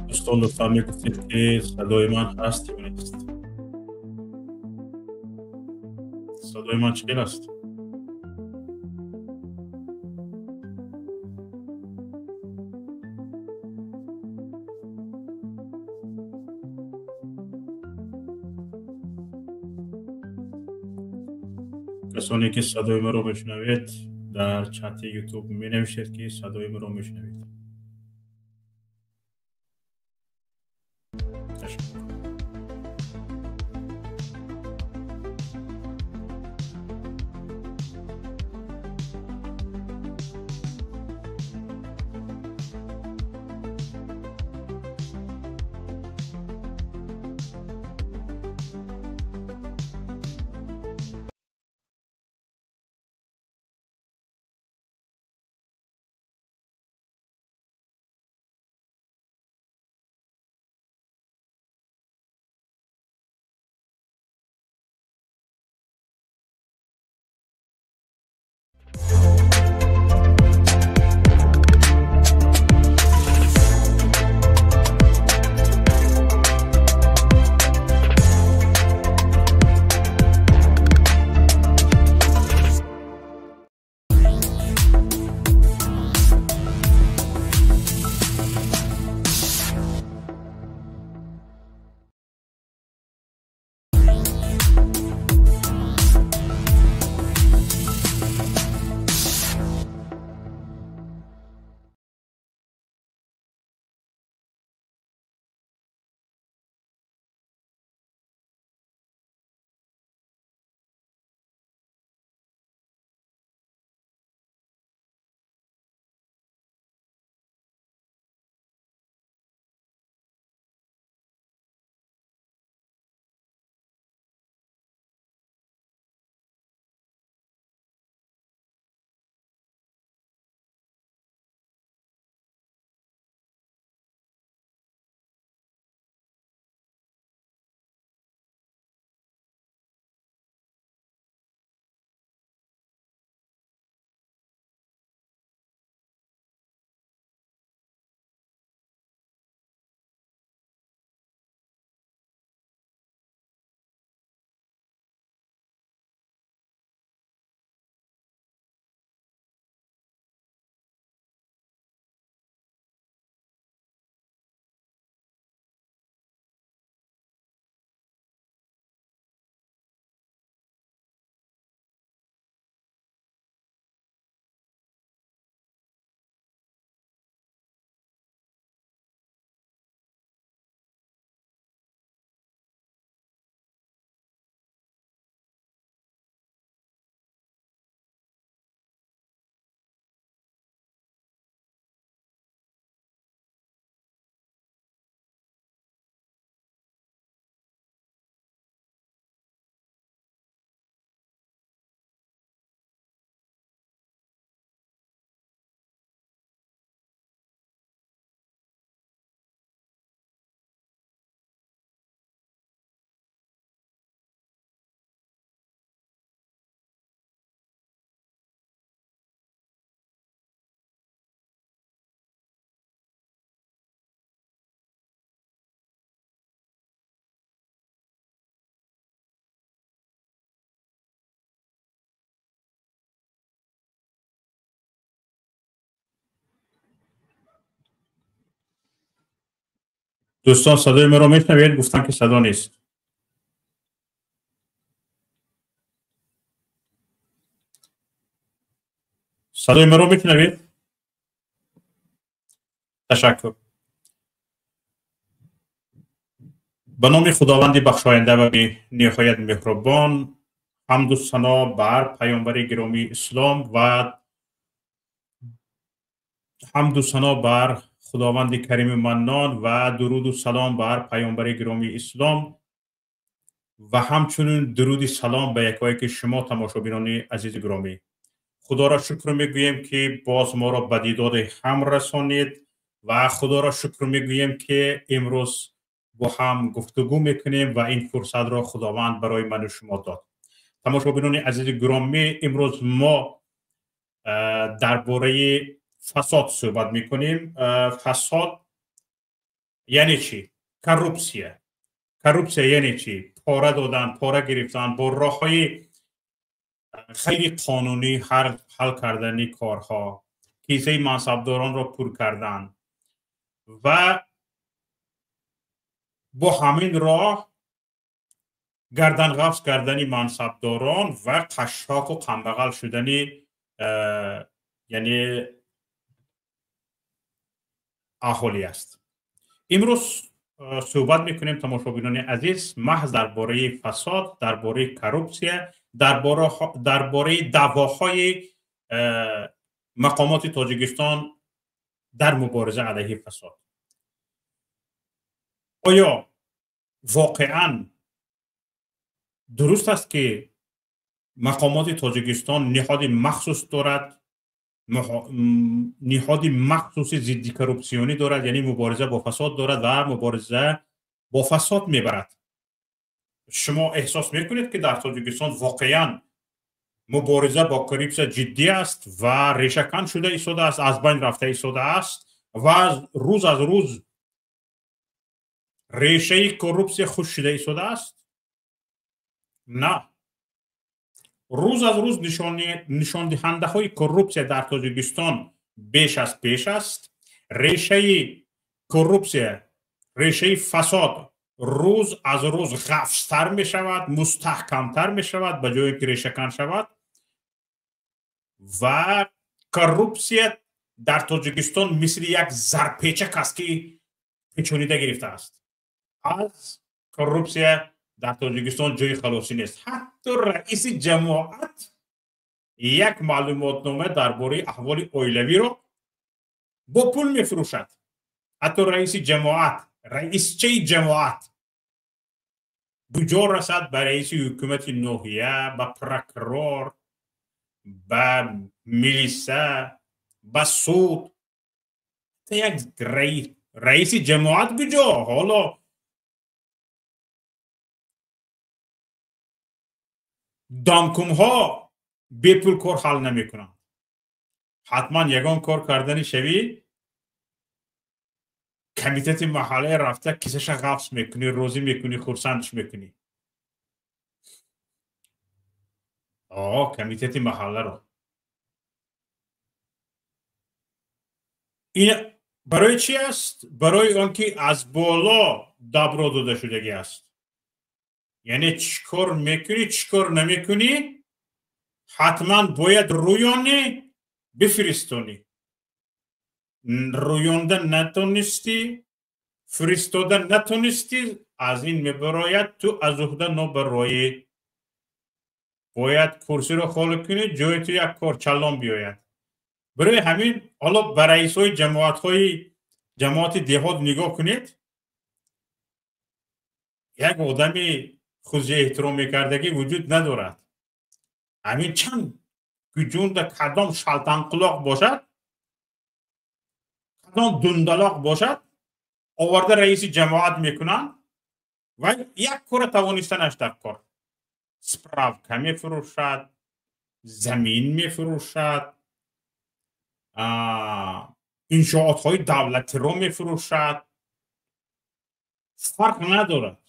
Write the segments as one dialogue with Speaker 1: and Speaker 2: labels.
Speaker 1: دوستان لطفا میگفتید که صدای من هست یا نیست. صدای من چطور است؟ کسانی که صدای من رو میشنوید در چت یوتیوب می نویسید که صدای من رو میشنوید. تشکر. دوستان صدای من رو میشنوید؟ گفتن که صدا نیست. صدای من رو میشنوید؟ تشکر. به نام خداوند بخشاینده و بی نهایت مهربان، حمد و ثنا بر پیامبر گرامی اسلام و حمد و ثنا بر خداوند کریم منان و درود و سلام بر پیامبر گرامی اسلام و همچنین درود سلام به یکایک شما تماشابینان عزیز گرامی. خدا را شکر میگوییم که باز ما را به دیدار هم رسانید و خدا را شکر میگوییم که امروز با هم گفتگو میکنیم و این فرصت را خداوند برای من و شما داد. تماشابینان عزیز گرامی، امروز ما درباره فساد صحبت میکنیم. فساد یعنی چی؟ کروپسیه یعنی چی؟ پاره دادن، پاره گرفتن، با راه‌های خیلی قانونی حل کردن کارها، کیسه منصبداران را پر کردن و با همین راه گردن قفس کردن منصبداران و قشاق و قنبغل شدن یعنی اهالی است. امروز صحبت میکنیم تماشاگران عزیز محض درباره فساد، درباره کروپسیه، درباره دعواهای مقامات تاجیکستان در مبارزه علیه فساد. آیا واقعا درست است که مقامات تاجیکستان نهاد مخصوص دارد، نهاد مخصوص ضد کروپسیونی دارد، یعنی مبارزه با فساد دارد و مبارزه با فساد میبرد؟ شما احساس میکنید که در تاجیکستان واقعا مبارزه با کروپسیون جدی است و ریشه‌کن شده ایستاده است، از بین رفته ایستاده است و روز از روز ریشه کروپسیون خوش شده ایستاده است؟ نه. روز از روز نشان دهنده های کروپسیون در تاجیکستان بیش از پیش است. ریشه کروپسیون، ریشه فساد روز از روز غفستر می شود، مستحکمتر می شود به جایی که ریشه کن شود و کروپسیون در تاجیکستان مثل یک زرپیچک است که پیچونیده گرفته است. از کروپسیون در تاجیکستان جای خلاصی نیست. حتی رئیس جماعت یک معلوماتنامه درباره احوال اویلوی رو با پول میفروشد. حتی رئیس جماعت، رئیسچه جماعت بجا رسد به رئیس حکومت نوحیه، به پرکرور، به میلیسه، به سود. یک رئیس جماعت بجا. حالا دامکوم ها بی پول کار حل نمی کنن. حتما یگان کار کردن شوی کمیته محله رفته کسش غفص میکنی، روزی میکنی، خورسندش میکنی. کمیته محله رو این برای چی است؟ برای آنکه از بالا دبرو داده شدگی است. یعنی چیکار میکنی چیکار نمیکنی حتما باید رویانی بفرستونی. رویانده نتونستی، فرستاده نتونستی، از این میبراید تو از عهده نبرایی. باید کرسی رو خالی کنی، جای تو یک کارچلان بیاید. برای همین حالا به رئیس های جماعت دیهات نگاه کنید. یک آدمی خود احترام میکردگی وجود ندارد. همین چند گجوند کدام شلطنقلاق باشد، کدام دندلاق باشد، آورده رئیس جماعت میکنن و یک کار توانستنش در کار. سپراوکا میفروشد، زمین میفروشد، انشاءات های دولتی رو میفروشد. فرق ندارد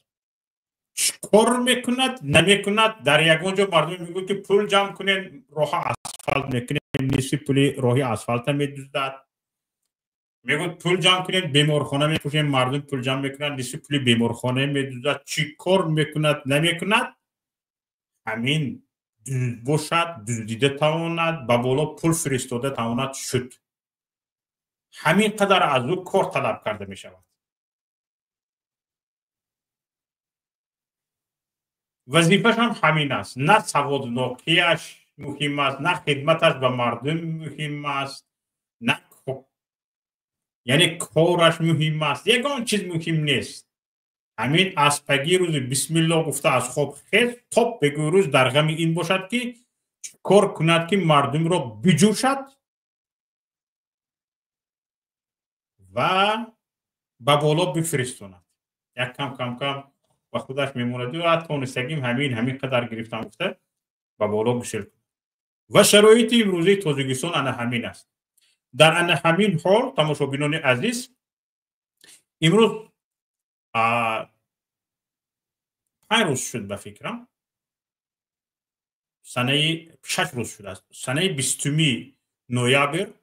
Speaker 1: چکار میکند نمیکند. در یک اونجا مردم میگوید که پول جمع کنین راه اسفالت میکنین، نیستی پولی راهی اسفالت میدوزد. میگوید پول جمع کنین بیمارخانه میپوشین، مردم پول جمع میکنن، نیستی پولی بیمارخانه میدوزد. چیکار میکند نمیکند. همین باشد دزدیده تواند به بالا پول فرستاده تواند شد. همین قدر از او کار طلب کرده می شود. وظیفش هم همین است. نه سوادناکیش مهم است، نه خدمتش به مردم مهم است، نه یعنی کارش مهم است. یگان چیز مهم نیست. همین اسپگی روز بسم الله گفته از خواب خیز تاپ بگو روز در غم این باشد که کار کند که مردم را بجوشد و به بالا بفرستاند. یک کم و خودش میموند و تونستگیم همین قدر گرفتم گفته به بالا گسل کند. و شرایط امروزی تاجیکستان انا همین است. در انا همین حال تماشاگران عزیز، امروز 5 روز شد به فکرم، سنه 6 روز شده است. سنه 20 نوامبر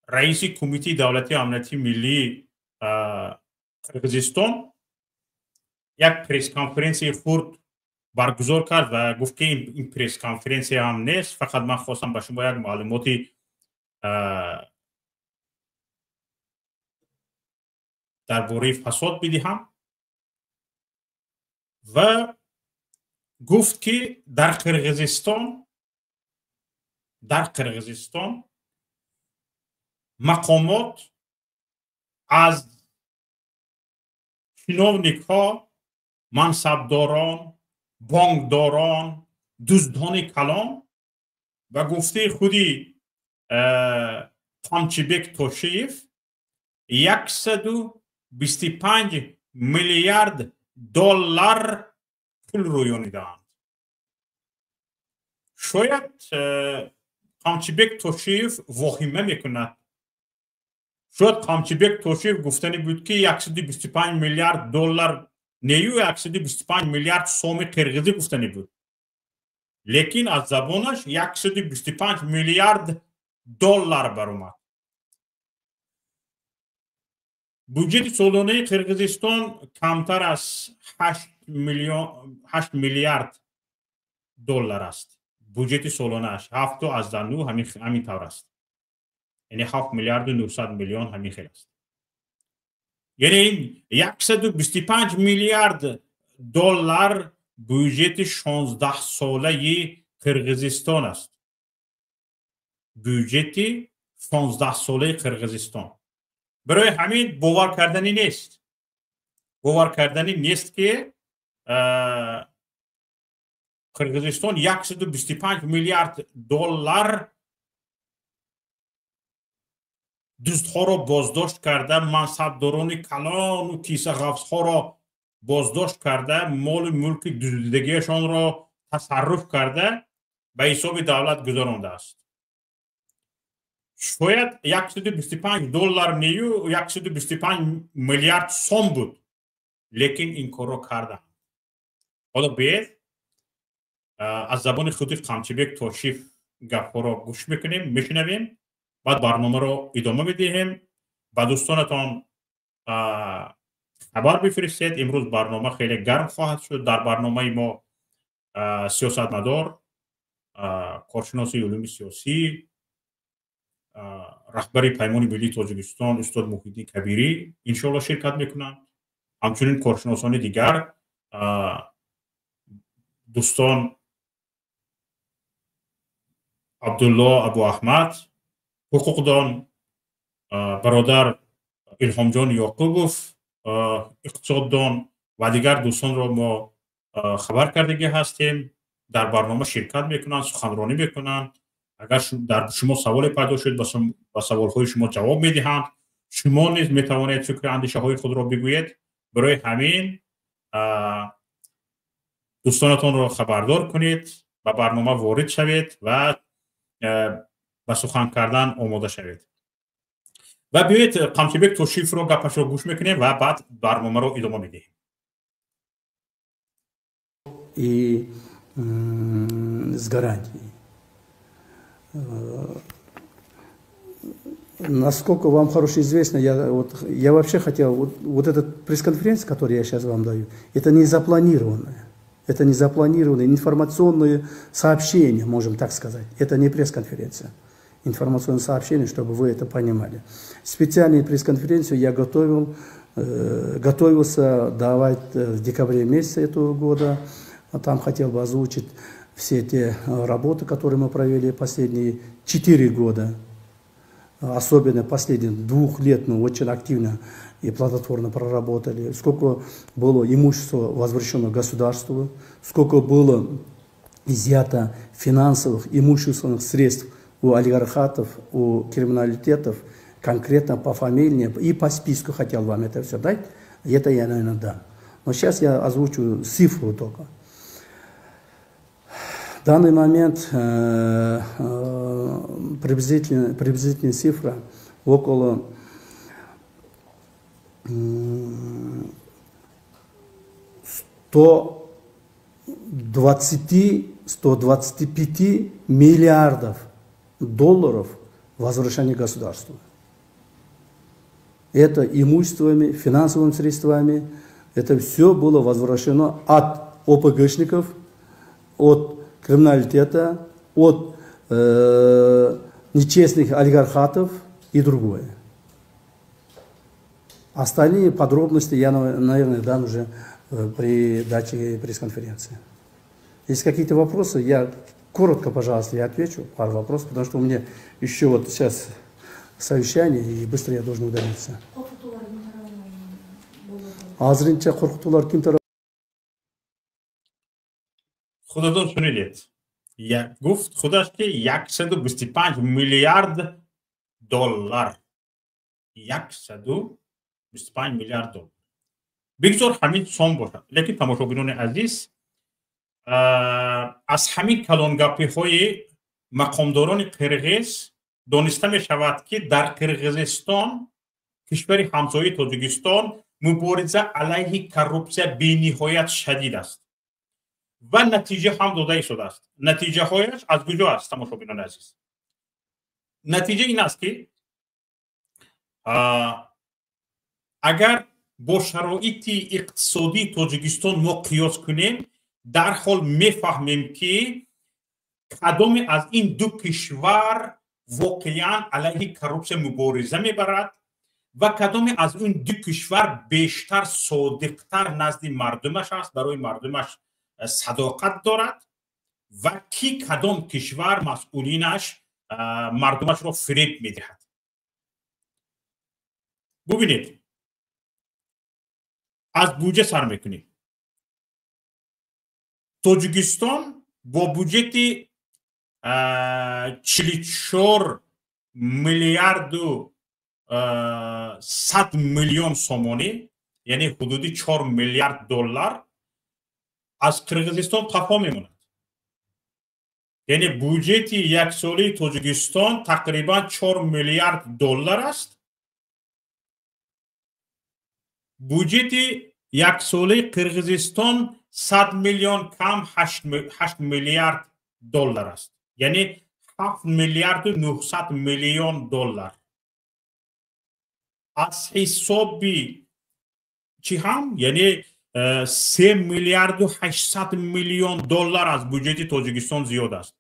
Speaker 1: رئیس کمیته دولتی امنیتی ملی قرقیزستان یک پریس کانفرانسی خرد برگزار کرد و گفت که این پریس کانفرانسی هم نیست، فقط من خواستم به شما یک معلوماتی درباره فساد بدهم و گفت که در قرقیزستان مقامات از چینوونیک ها، منصبداران، بانکداران، دزدان کلان و گفته خودی قامچیبک توشیف 125 میلیارد دلار پول رویانیدند. شاید قامچیبک توشیف واهمه میکند، شاید قامچیبک توشیف گفتنی بود که 125 میلیارد دلار نیو 125 میلیارد سوم قرقیزی گفتنی بود، لیکن از زبانش 125 میلیارد دلار برآمد. بودجه سالانه قرقیزستان کمتر از 8 میلیارد دلار است. بودجه سالانه اش 7 از 9 همین طور است، یعنی 7 میلیارد و 900 میلیون همین خیلی است. یعنی 125 میلیارد دلار بودجه 16 ساله قرقیزستان است. بودجه 16 ساله قرقیزستان برای همین باور کردنی نیست. باور کردنی نیست که قرقیزستان 125 میلیارد دلار دزدها را بازداشت کرده، منصبداران کلان و کیسه غفصها را بازداشت کرده، مال ملک دزدیدگیشان را تصرف کرده به حساب دولت گذرانده است. شاید 125 دلار نیو 125 میلیارد سوم بود، لیکن این کار را کرده. حالا بیاید از زبان خود قامچیبک توشیف گپ‌ها را گوش میکنیم، میشنویم، بعد برنامه رو ادامه میدهیم. با دوستانتان خبر بفرستید. امروز برنامه خیلی گرم خواهد شد. در برنامه ما سیاستمدار، کارشناس علوم سیاسی، رهبر پیمان ملی تاجیکستان استاد محیدی کبیری انشاءالله شرکت میکنند. همچنین کارشناسان دیگر، دوستان عبدالله ابو احمد، حقوقدان برادر الهامجان یعقوبوف، اقتصاددان و دیگر دوستان را ما خبر کردگی هستیم. در برنامه شرکت میکنند، سخنرانی میکنند. اگر در شما سوال پیدا شد با سوال های شما جواب میدهند. شما نیز میتوانید فکر اندیشه های خود را بگویید. برای همین دوستانتان را خبردار کنید، به برنامه وارد شوید و به سخن کردن آماده شوید. و بیایید قامچیبک توشیف رو گپش رو گوش میکنیم و بعد برنامه رو ادامه میدهیم.
Speaker 2: И с гарантией. Насколько вам хорошо известно, я вообще хотел, вот эта пресс-конференция, которую я сейчас вам даю, это не запланированное. Это не запланированное информационное сообщение, можем так сказать. Это не пресс-конференция. Информационное сообщение, чтобы вы это понимали. Специальную пресс-конференцию я готовился давать в декабре месяце этого года. Там хотел бы озвучить все те работы, которые мы провели последние 4 года. Особенно последние 2 лет мы очень активно и плодотворно проработали. Сколько было имущества возвращено государству, сколько было изъято финансовых, имущественных средств у олигархатов, у криминалитетов, конкретно по фамилии и по списку хотел вам это все дать. Это я, наверное, дам. Но сейчас я озвучу цифру только. В данный момент приблизительная цифра около до 20-125 миллиардов долларов возвращения государству. Это имуществами, финансовыми средствами, это все было возвращено от ОПГшников, от криминалитета, от нечестных олигархатов и другое. Остальные подробности я, наверное, дам уже при даче пресс-конференции. Есть какие-то вопросы, я коротко, пожалуйста, я отвечу пару вопросов, потому что у меня еще вот сейчас совещание, и быстро я должен удалиться. Азринча коркутулар ким тараб?
Speaker 1: Худодон шунидед. گفت خودش که 125 میلیارد دلار 125 میلیارد دلار بگذار همین سوم باشد. لیکن تماشاگران عزیز از همین کلانگاپی های مقامداران قرقیز دانسته می شود که در قرقیزستان کشور همسایه تاجیکستان مبارزه علیه کروپسیا بی‌نهایت شدید است و نتیجه هم داده شده است. نتیجه هایش از کجا است تماشاگران عزیز؟ نتیجه این است که اگر با شرایط اقتصادی تاجیکستان ما قیاس کنیم در حال میفهمیم که کدام از این دو کشور واقعا علیه کروپسیا مبارزه میبرد و کدام از این دو کشور بیشتر صادقتر نزد مردمش است، برای مردمش صداقت دارد و کی کدام کشور مسئولینش مردمش را فریب میدهد. ببینید از بودجه سر میکنیم. تاجیکستان با بودجه 44 میلیارد و 100 میلیون سومانی یعنی حدود 4 میلیارد دلار از قرقیزستان تفا میموند. یعنی بودجه یک ساله تاجیکستان تقریبا 4 میلیارد دلار است. بودجه یک ساله قرقیزستان 100 میلیون کم 8 میلیارد دلار است. یعنی 7 میلیارد و 900 میلیون دلار. از حساب چی هم یعنی 3 میلیارد و 800 میلیون دلار از بودجه تاجیکستان زیاد است.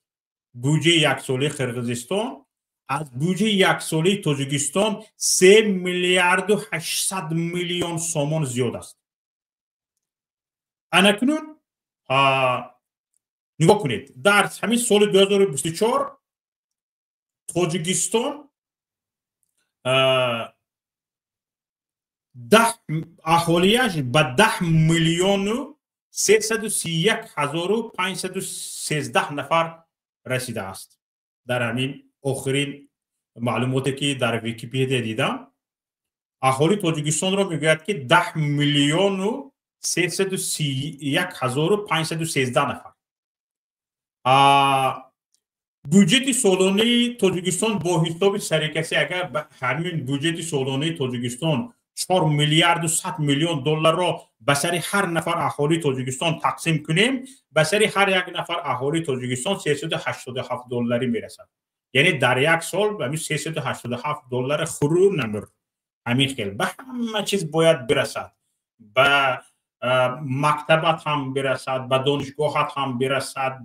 Speaker 1: بودجه یک ساله قرقیزستان از بودجه یک ساله تاجیکستان 3 میلیارد و 800 میلیون سومون زیاد است. انکنون نگاه کنید در همین سال 2024 تاجیکستان اهالیش به 10 میلیون و 331,513 نفر رسیده است. در همین آخرین معلوماتی که در ویکی‌پدیا دیدم اهالی تاجیکستان را میگوید که 10 میلیون و 331,513 نفر. بودجه سالانه تاجیکستان با حساب سرکسی اگر همین بودجه سالانه تاجیکستان 4 میلیارد و 100 میلیون دلار را به سر هر نفر اهالی تاجیکستان تقسیم کنیم به سر هر یک نفر اهالی تاجیکستان 387 دلاری میرسد. یعنی در یک سال به همین 387 دلار خرور نمر همین خیلی به همه چیز باید برسد. به مکتبت هم برسد، به دانشگاهت هم برسد،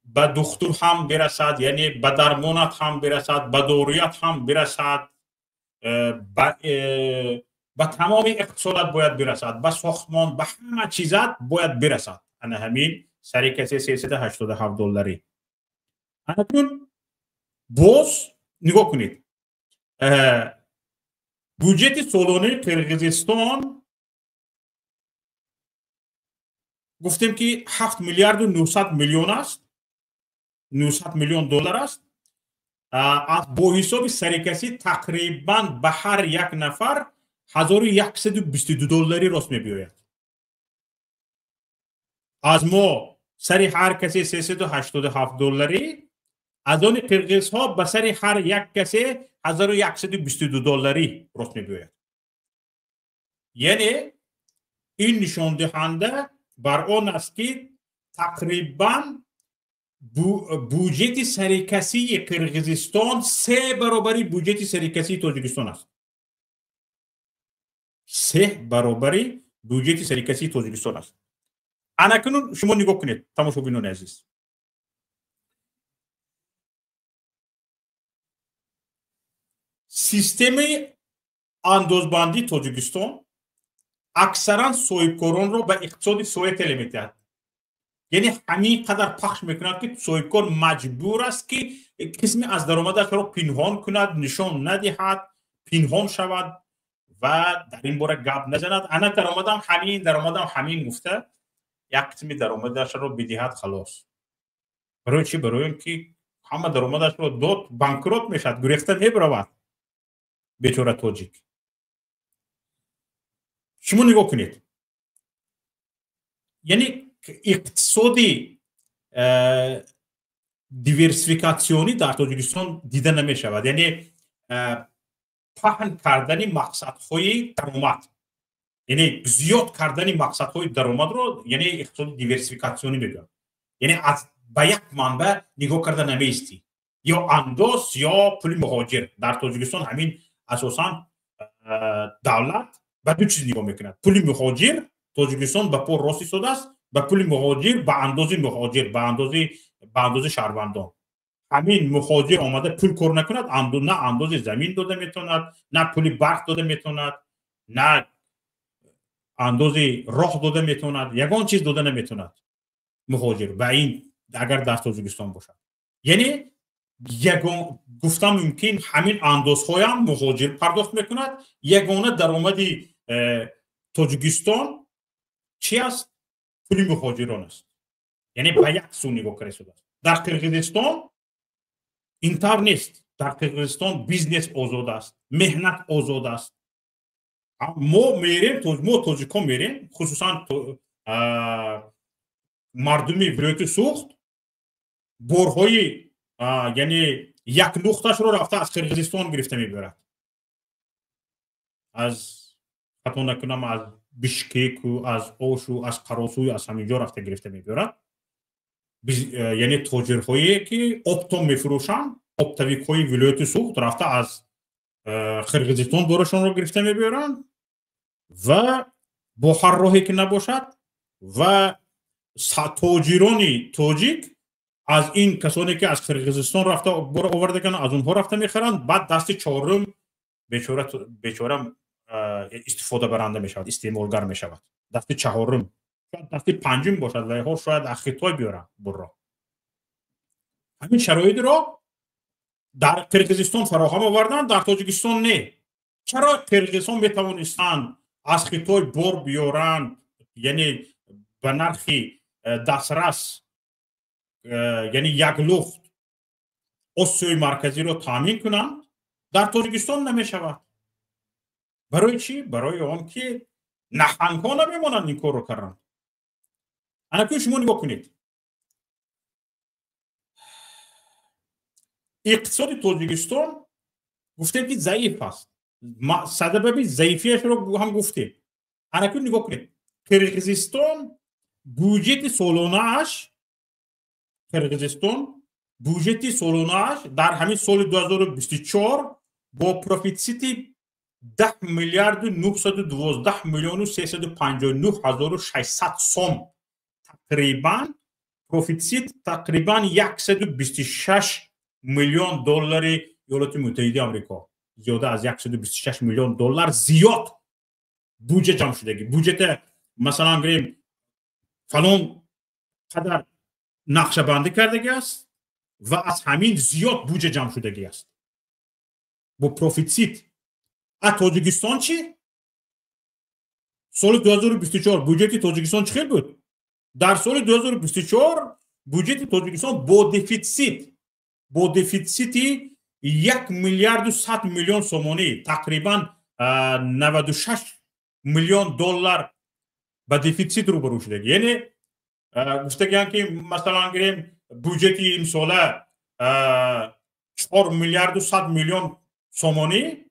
Speaker 1: به دکتر هم برسد، یعنی به درمانت هم برسد، به دارویت هم برسد، به تمام اقتصادت باید برسد، به ساختمان، به همه چیزت باید برسد. انا همین سری کسی 387 دلاری. انتون باز نگاه کنید بودجه سالانه قرقیزستان گفتیم که 7 میلیارد و 900 میلیون است، 900 میلیون دلار است. از با حساب سرکسی تقریبا به هر یک نفر 1122 دلاری راست می‌بیاید. از ما سر هر کسی 387 دلاری، از آن قرقیزها به سر هر یک کسی 1122 دلاری راست می‌بیاید. یعنی این نشان دهنده بر آن است که تقریبا بودجه سرکسی قرقیزستان 3 برابر بودجه سرکسی تاجیکستان است. 3 برابر بودجه سرکسی تاجیکستان است. اکنون شما نگاه کنید تماشاگران عزیز. سیستم اندازبندی تاجیکستان اکثرا صاحبکاران را به اقتصاد سویتل می‌دهد. یعنی همین قدر پخش میکنند که صاحبکار مجبور است که قسمی از درآمدش را پنهان کند، نشان ندهد، پنهان شود و در این باره گپ نزند. انا درآمدم همین گفته یک قسمی درآمدش را بدهد خلاص. برای چی؟ برای اینکه همه درآمدش را داد بانکرات میشد، گریخته میبرود بیچاره تاجیک. شما نگاه کنید، یعنی اقتصادی دیورسیفیکاسیونی در تاجیکستان دیده نمی شود. یعنی پهن کردن مقصدهای درآمد، یعنی زیاد کردن مقصدهای درآمد رو یعنی اقتصاد دیورسیفیکاسیونی میگن. یعنی از به یک منبع نگاه کردن نمیستی، یا انداز یا پول مهاجر. در تاجیکستان همین اساسا دولت به دو چیز نگاه میکند. پول مهاجر تاجیکستان به پا راستی شده است، به پول مهاجر به اندازه مهاجر به اندازه شهروندان. همین مهاجر آمده پول کار نکند، نه اندازه زمین داده میتوند، نه پول برق داده میتوند، نه اندازه راه داده میتوند، یگان چیز داده نمیتوند مهاجر. و این اگر در تاجیکستان باشد، یعنی یگان گفتم ممکن همین اندازهای هم مهاجر پرداخت میکند. یگانه درآمدی تاجیکستان چی است؟ پول مهاجران است. یعنی به یک سو نگاه کرده شده است. در قرقیزستان اینطور نیست. در قرقیزستان بیزنس آزاد است، مهنت آزاد است. ما تاجیکان میریم، خصوصا مردمی ولایت سوخت بورهای یعنی یک نقطهش رو رفته از قرقیزستان گرفته میبرد، از خطا نکنم از بشکک و از اوش و از قراسوی از همینجا رفته گرفته میبرد. یعنی تاجرهایی که آبتون میفروشن، آبتویک های ولایت سوخت رفته از قرقیزستان بارشان رو گرفته میبرن و با هر راهی که نباشد و تاجرانی تاجیک از این کسانی که از قرقیزستان رفته آورده کنن از اونها رفته میخرن. بعد دست چهارم بیچاره استفاده برنده میشود، استعمالگر میشود. دست چهارم شاید دست پنجم باشد و ها شاید اخیطای بیارن برا. همین شرایط را در قرقیزستان فراهم آوردن، در تاجیکستان نه. چرا قرقیزستان میتوانستند از خیطای بار بیارن، یعنی به نرخ دسترس یعنی یک لخت آسیای مرکزی را تامین کنند، در تاجیکستان نمی شود. برای چی؟ برای آن که نهنگ ها نمیمانند این کار رو کردن. اکنون شما نگاه کنید، اقتصاد تاجیکستان گفتیم که ضعیف است. سبب ضعیفیش رو هم گفتیم. اکنون نگاه کنید، قرقیزستان بودجه سالانه اش در همین سال 2024 با پروفیت 10 میلیارد 912 میلیون و 359 هزار 600 سوم، تقریبا پروفیت تقریبا 126 میلیون دلار ایالات متحده آمریکا، زیاده از 126 میلیون دلار زیاد بودجه جمع شدگی. بودجه مثلا گریم فلان قدر نقشه بندی کردگی است و از همین زیاد بودجه جمع شدگی است با پروفیت. تاجیکستان چی؟ سال 2024 بودجه تاجیکستان چه بود؟ در سال 2024 بودجه تاجیکستان با دفیسیت 1 میلیارد و 100 میلیون سومانی، تقریبا 96 میلیون دلار با دفیسیت روبرو شده. یعنی گفتگیان که مثلا گریم بودجه این ساله 4 میلیارد و 100 میلیون سومانی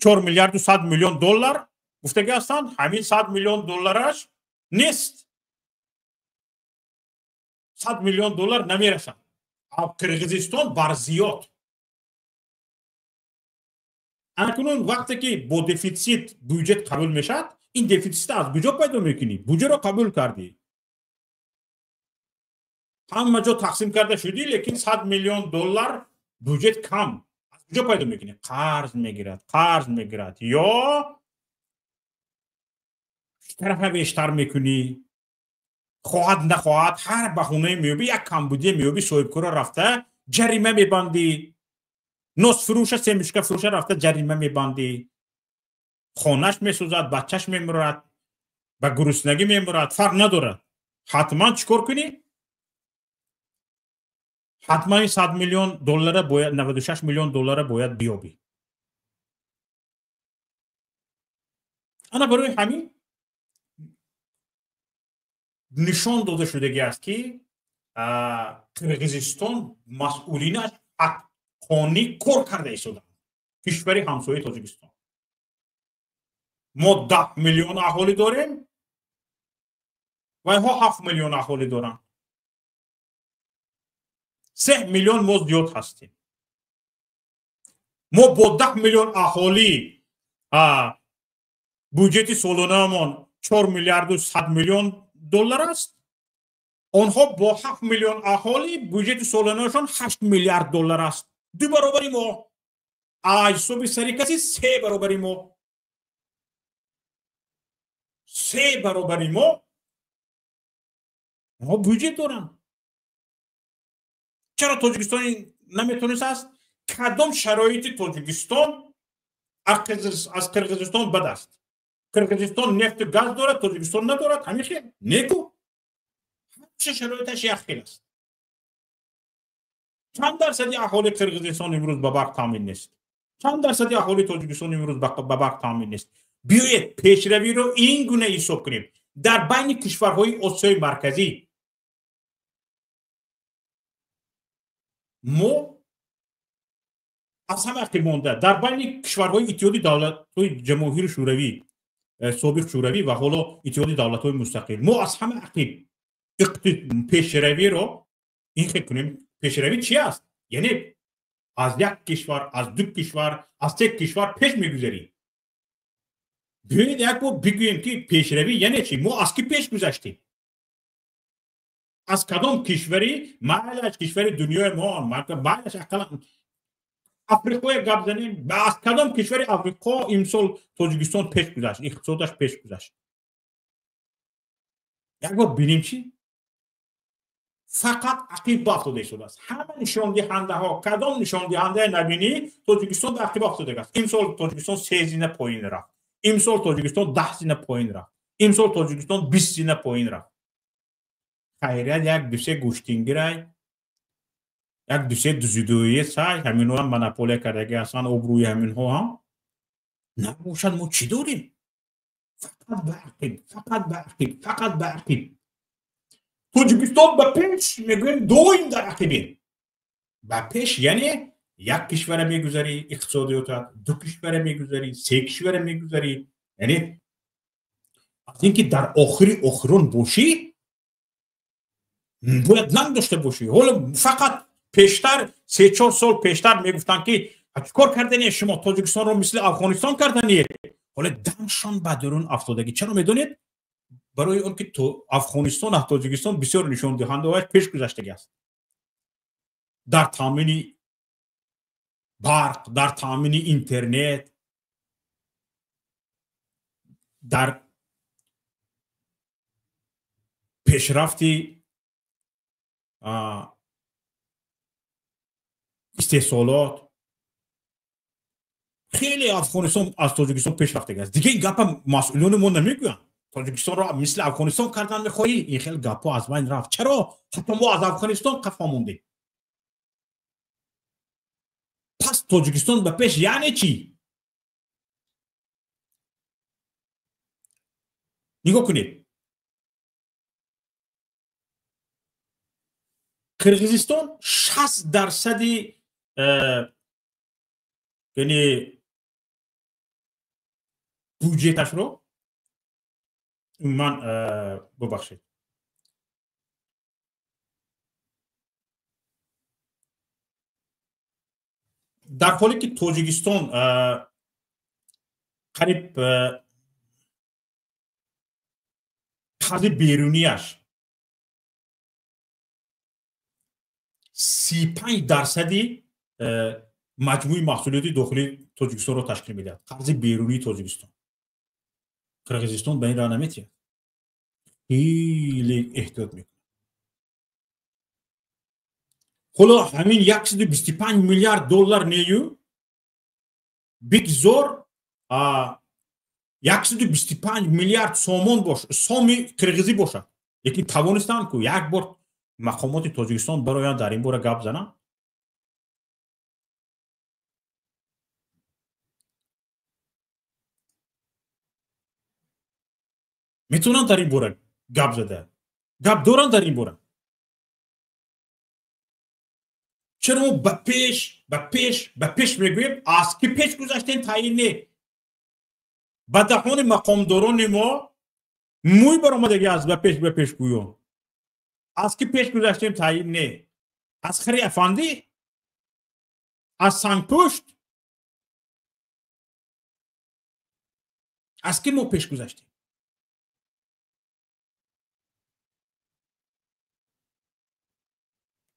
Speaker 1: 4 میلیارد و 100 میلیون دلار گفتگی هستند. همین 100 میلیون دلارش نیست. 100 میلیون دلار نمیرسند. قرقیزستان بر زیاد. اکنون وقتی که با دفیسیت بودجه قبول میشد، این دفیسیت از کجا پیدا میکنی؟ بودجه رو قبول کردی، همه جا تقسیم کرده شدی، لیکن 100 میلیون دلار بودجه کم از کجا پیدا میکنی؟ قرض میگیرد یا طرف بیشتر میکنی، خواهد نخواهد هر بهونه میوبی، یک کمبودی میوبی، صاحبکار رفته جریمه میبندی، نصف فروش سه میشکه فروش رفته جریمه میبندی، خانهش میسوزد، بچهش میمرد، به گرسنگی میمرد، فرق نداره. حتما چیکار کنی؟ حتما این 100 میلیون دلار باید، 96 میلیون دلار باید بیابی. انا برای همین نشان داده شدگی است که قرقیزستان مسئولینش حقانی کار کرده ایستادند. کشور همسایه تاجیکستان ما 10 میلیون اهالی داریم و اینها 7 میلیون اهالی دارن. 3 میلیون ما زیاد هستیم. ما با 10 میلیون اهالی بودجه سالانه من 4 میلیارد و 100 میلیون دلار است. آنها با 7 میلیون اهالی بودجه سالانهشان 8 میلیارد دلار است. 2 برابر ما. حساب سری کسی 3 برابر ما. 3 برابر ما بودجه دارن. چرا تاجیکستان نمیتونست است؟ کدام شرایط تاجیکستان از قرقیزستان بد است؟ قرقیزستان نفت و گاز دارد، تاجیکستان ندارد. همیشه نیکو چه شرایطش یخیل است. چند درصدی اهالی قرقیزستان امروز به برق تامین نیست؟ چند درصدی اهالی تاجیکستان امروز به برق تامین نیست؟ بیایید پیشروی رو این گونه حساب کنیم. در بین کشورهای آسیای مرکزی ما از همه عقب مانده، در بین کشورهای اتحادیه دولت‌های جماهیر شوروی، سابق شوروی و حالا اتحادیه دولت‌های مستقل، ما از همه عقب پیشروی رو این فکر کنیم. پیشروی چی است؟ یعنی از یک کشور، از دو کشور، از سه کشور پیش میگذاریم. بیایید یک بار بگوییم که پیشروی یعنی چی؟ ما از کی پیش گذشتیم؟ از کدام کشوری؟ معلش کشور دنیای ما، معلش اقلا افریقای گپ زنیم، از کدام کشور افریقا امسال تاجیکستان پیش گذشت، اقتصادش پیش گذشت؟ یک بار ببینیم چی؟ فقط عقب افتاده شده است. همه نشان دهنده ها، کدام نشان دهنده نبینی تاجیکستان به عقب افتاده است. امسال تاجیکستان 3 زینه پایین رفت، امسال تاجیکستان 10 زینه پایین رفت، امسال تاجیکستان 20 زینه پایین رفت. خیریت یک دو سه گوشتینگیرای، یک دو سه دوزیدویی سای همین ها هم مناپوله کردگی هستن، ابروی همین ها هم نباشد. ما چی داریم؟ فقط به عقب، فقط به عقب، فقط به عقب. تاجیکستان به پیش میگویم، دویم در عقبیم. به پیش یعنی یک کشور میگذاری اقتصادیاتت، دو کشور میگذاری، سه کشور میگذاری، یعنی از اینکه در آخرون باشی باید ننگ داشته باشی. حالا فقط پیشتر 3-4 سال پیشتر میگفتن که چیکار کردنی شما تاجیکستان رو مثل افغانستان کردنی. حالا دمشان به درون افتادگی. چرا میدونید؟ برای اون که تو افغانستان و تاجیکستان بسیار نشان دهنده های پیش گذشتگی است در تامین برق، در تامین اینترنت، در پیشرفتی استحصالات. خیلی افغانستان از تاجیکستان پیش رفته است. دیگه این گپ مسئولان ما نمیگوین تاجیکستان را مثل افغانستان کردن میخواهی. این خیلی گپ از بین رفت. چرا؟ حتی ما از افغانستان قفا موندیم. پس تاجیکستان به پیش یعنی چی؟ نگاه کنید. قرقیزستان 60% یعنی بودجهش رو من ببخشید در حالی که تاجیکستان قریب قرض بیرونیش 35% مجموع محصولات داخلی تاجیکستان رو تشکیل میده. قرض بیرونی تاجیکستان. قرقیزستان به این راه نمیتونه. خیلی احتیاط میکنه. حالا همین 125 میلیارد دلار نیو بگذار 125 میلیارد سومون باشه، سومی قرقیزی باشه. لیکن توانستن که یک بار مقامات تاجیکستان برایان در این باره گپ زنن. میتونن در این باره گپ زده. گپ دارن در این باره. چرا ما به پیش میگوییم از که پیش گذاشتیم تعیین نه. به دهان مقامداران ما موی برآمدگی از به پیش گوییم. از که پیش گذاشتیم تعیین نه. از خری افندی، از سنگپشت، از که ما پیش گذاشتیم.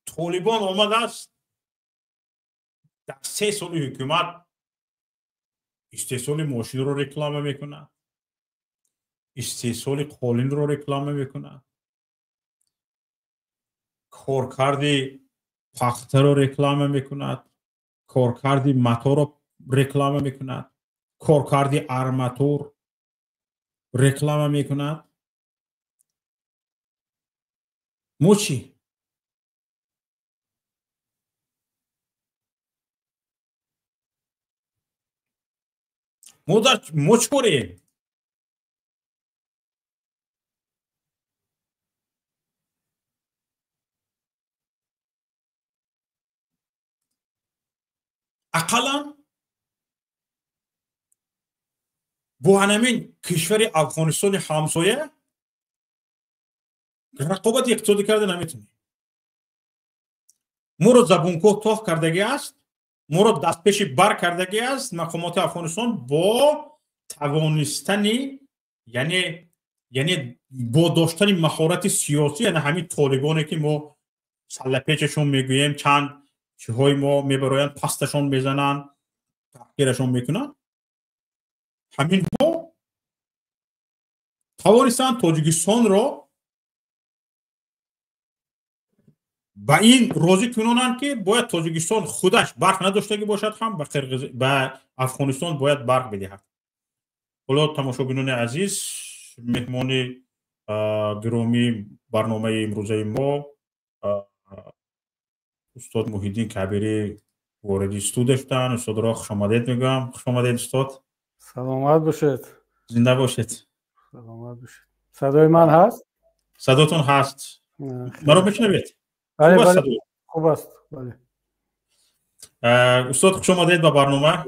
Speaker 1: طالبان آمده است در 3 سال حکومت استحصال ماشین رو رکلام میکنه، استحصال قالین رو رکلام میکنه، کارکرد پخته رو رکلام میکنه، کارکرد متا رو رکلام میکنه، کارکرد ارماتور رکلام میکنه. مو چی؟ مو چکوره؟ اقلا با همین کشور افغانستان همسایه رقابت اقتصادی کرده نمیتونی. ما رو زبونکو تاخ کردگی است، ما رو دست پیش بر کردگی است مقامات افغانستان با توانستنی یعنی با داشتن مهارت سیاسی، یعنی همین طالبانی که ما سله پیچشون میگوییم چند چیزهای ما میبراین پستشون میزنن تحقیرشون میکنن، همین با توانستن تاجیکستان رو با این راضی کنونن که باید تاجیکستان خودش برق نداشته باشد هم به افغانستان باید برق بدهد. حالا تماشاگران عزیز، مهمان گرامی برنامه امروزه ما استاد محیدین کبیری وارد استودیو شدن. استاد را خوش آمدید میگم. خوش آمدید استاد.
Speaker 3: سلامت باشید.
Speaker 1: زنده باشید.
Speaker 3: سلامت باشید. صدای من هست؟
Speaker 1: صداتون هست. مرا میشنوید؟
Speaker 3: بله خوب است. بله.
Speaker 1: استاد خوش آمدید به برنامه.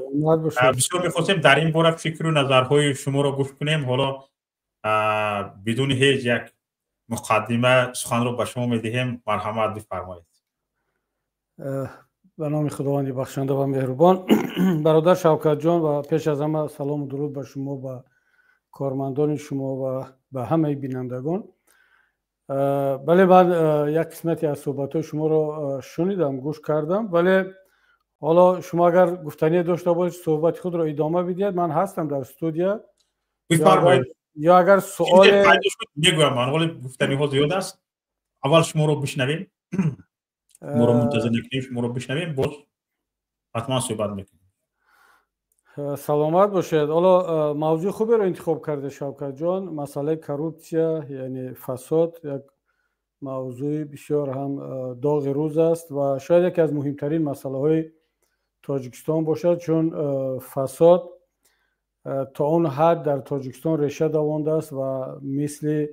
Speaker 3: بسیار
Speaker 1: می‌خواستیم در این باره فکر و نظرهای شما را گوش کنیم. حالا بدون هیچ یک مقدمه سخن رو به شما میدهیم. مرحمت بفرمایید.
Speaker 3: به نام خداوند بخشنده و مهربان. برادر شوکت جان و پیش از همه سلام و درود به شما، به کارمندان شما و به همه بینندگان. بله، من یک قسمتی از صحبت‌های شما رو شنیدم، گوش کردم، ولی حالا شما اگر گفتنی داشته باشید صحبت خود رو ادامه بدید. من هستم در استودیو. یا اگر سوال
Speaker 1: میگویم من ولی گفتنی ها زیاد است. اول شما رو بشنویم. ما رو منتظر نکنیم، شما رو بشنویم، باز حتما صحبت میکنیم.
Speaker 3: سلامت باشید. حالا موضوع خوبی رو انتخاب کرده شوکت جان. مسئله کروپسیا یعنی فساد یک موضوع بسیار هم داغ روز است و شاید یکی از مهمترین مسئله های تاجیکستان باشد، چون فساد تا اون حد در تاجیکستان ریشه دوانده است و مثل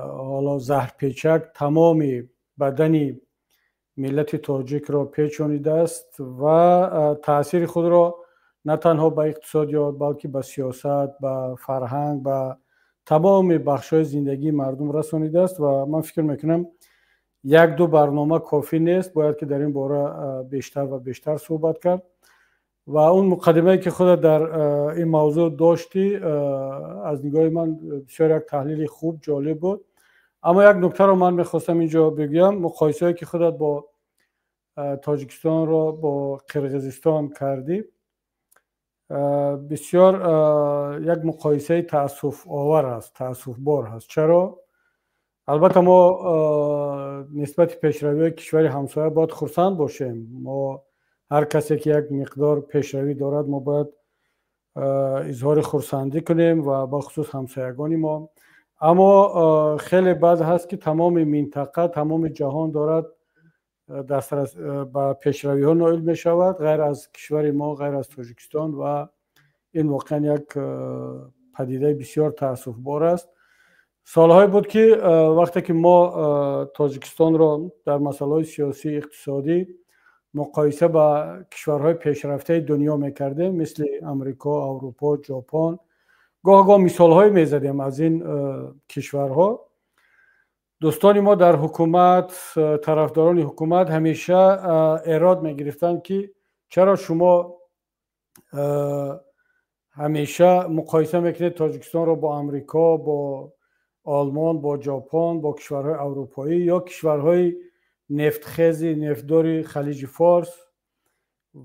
Speaker 3: حالا زهرپیچک تمام بدن ملت تاجیک را پیچانیده است و تاثیر خود را نه تنها به اقتصادیات بلکه به سیاست، به فرهنگ، به تمام بخش‌های زندگی مردم رسانیده است و من فکر میکنم یک دو برنامه کافی نیست، باید که در این باره بیشتر و بیشتر صحبت کرد و اون مقدمه‌ای که خود در این موضوع داشتی از نگاه من بسیار یک تحلیل خوب جالب بود. اما یک نکته رو من میخواستم اینجا بگم، مقایسه‌ای که خودت با تاجیکستان رو با قرقیزستان کردی بسیار یک مقایسه تأسف آور است، تأسف بار است. چرا؟ البته ما نسبت پیشروی کشور همسایه باید خرسند باشیم. ما هر کسی که یک مقدار پیشروی دارد ما باید اظهار خرسندی کنیم و با خصوص همسایگان ما. اما خیلی بد هست که تمام منطقه، تمام جهان دارد دسترس به پیشروی ها نائل می شود غیر از کشور ما، غیر از تاجیکستان و این واقعا یک پدیده بسیار تأسف بار است. سالهای بود که وقتی که ما تاجیکستان را در مسائل سیاسی اقتصادی مقایسه با کشورهای پیشرفته دنیا میکردیم مثل امریکا، اروپا، ژاپن، گاه مثالهای میزدیم از این کشورها. دوستان ما در حکومت، طرفداران حکومت همیشه ایراد میگرفتند که چرا شما همیشه مقایسه میکنید تاجیکستان را با امریکا، با آلمان، با ژاپن، با کشورهای اروپایی یا کشورهای نفتخیز نفتدار خلیج فارس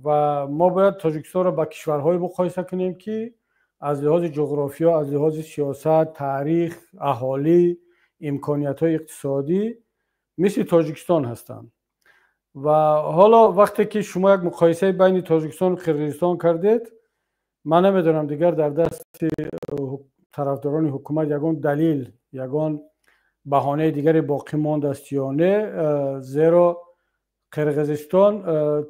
Speaker 3: و ما باید تاجیکستان را با کشورهای مقایسه کنیم که از لحاظ جغرافیا، از لحاظ سیاست، تاریخ، اهالی، امکانیت‌های اقتصادی مثل تاجیکستان هستند. و حالا وقتی که شما یک مقایسه بین تاجیکستان و قرقیزستان کردید، من نمیدونم دیگر در دست طرفداران حکومت یگان دلیل، یگان بهانه دیگری باقی مانده است یا نه، زیرا قرقیزستان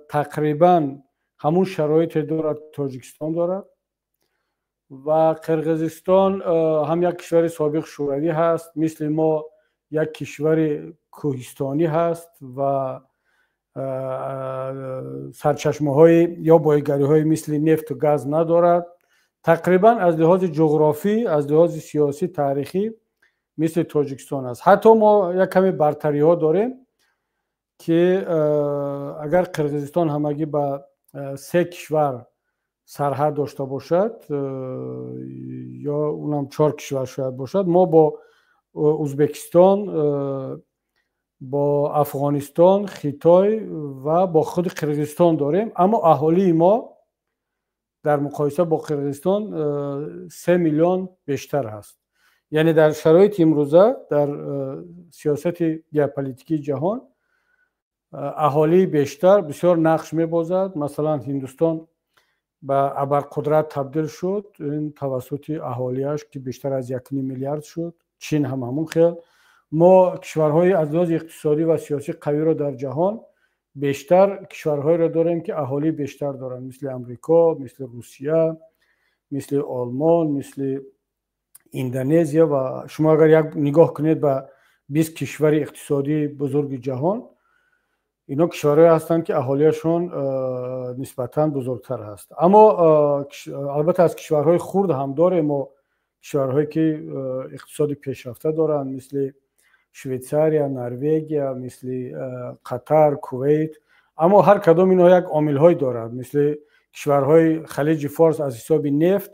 Speaker 3: تقریبا همون شرایط دارد تاجیکستان دارد و قرقیزستان هم یک کشور سابق شوروی هست، مثل ما یک کشور کوهستانی هست و سرچشمه های یا بایگری های مثل نفت و گاز ندارد. تقریبا از لحاظ جغرافی، از لحاظ سیاسی تاریخی مثل تاجیکستان است. حتی ما یک کمی برتری ها داریم که اگر قرقیزستان همگی با 3 کشور سرحد داشته باشد یا اونم 4 کشور شاید باشد، ما با ازبکستان، با افغانستان، خیتای و با خود قرقیزستان داریم. اما اهالی ما در مقایسه با قرقیزستان 3 میلیون بیشتر هست. یعنی در شرایط امروزه در سیاست ژئوپلیتیکی جهان اهالی بیشتر بسیار نقش می‌بازد. مثلا هندوستان به ابرقدرت تبدیل شد این توسط اهالیش که بیشتر از 1.5 میلیارد شد. چین هم همون خیل. ما کشورهای از لحاظ اقتصادی و سیاسی قوی را در جهان بیشتر کشورهایی را داریم که اهالی بیشتر دارند، مثل امریکا، مثل روسیه، مثل آلمان، مثل اندونزیا. و شما اگر یک نگاه کنید به 20 کشور اقتصادی بزرگ جهان، اینا کشورهایی هستند که اهالیشون نسبتاً بزرگتر هست. اما البته از کشورهای خرد هم داریم ما کشورهایی که اقتصادی پیشرفته دارند مثل شویتزاریا، نروژ، مثل قطر، کویت. اما هر کدام اینا یک عامل‌های دارند، مثل کشورهای خلیج فارس از حساب نفت،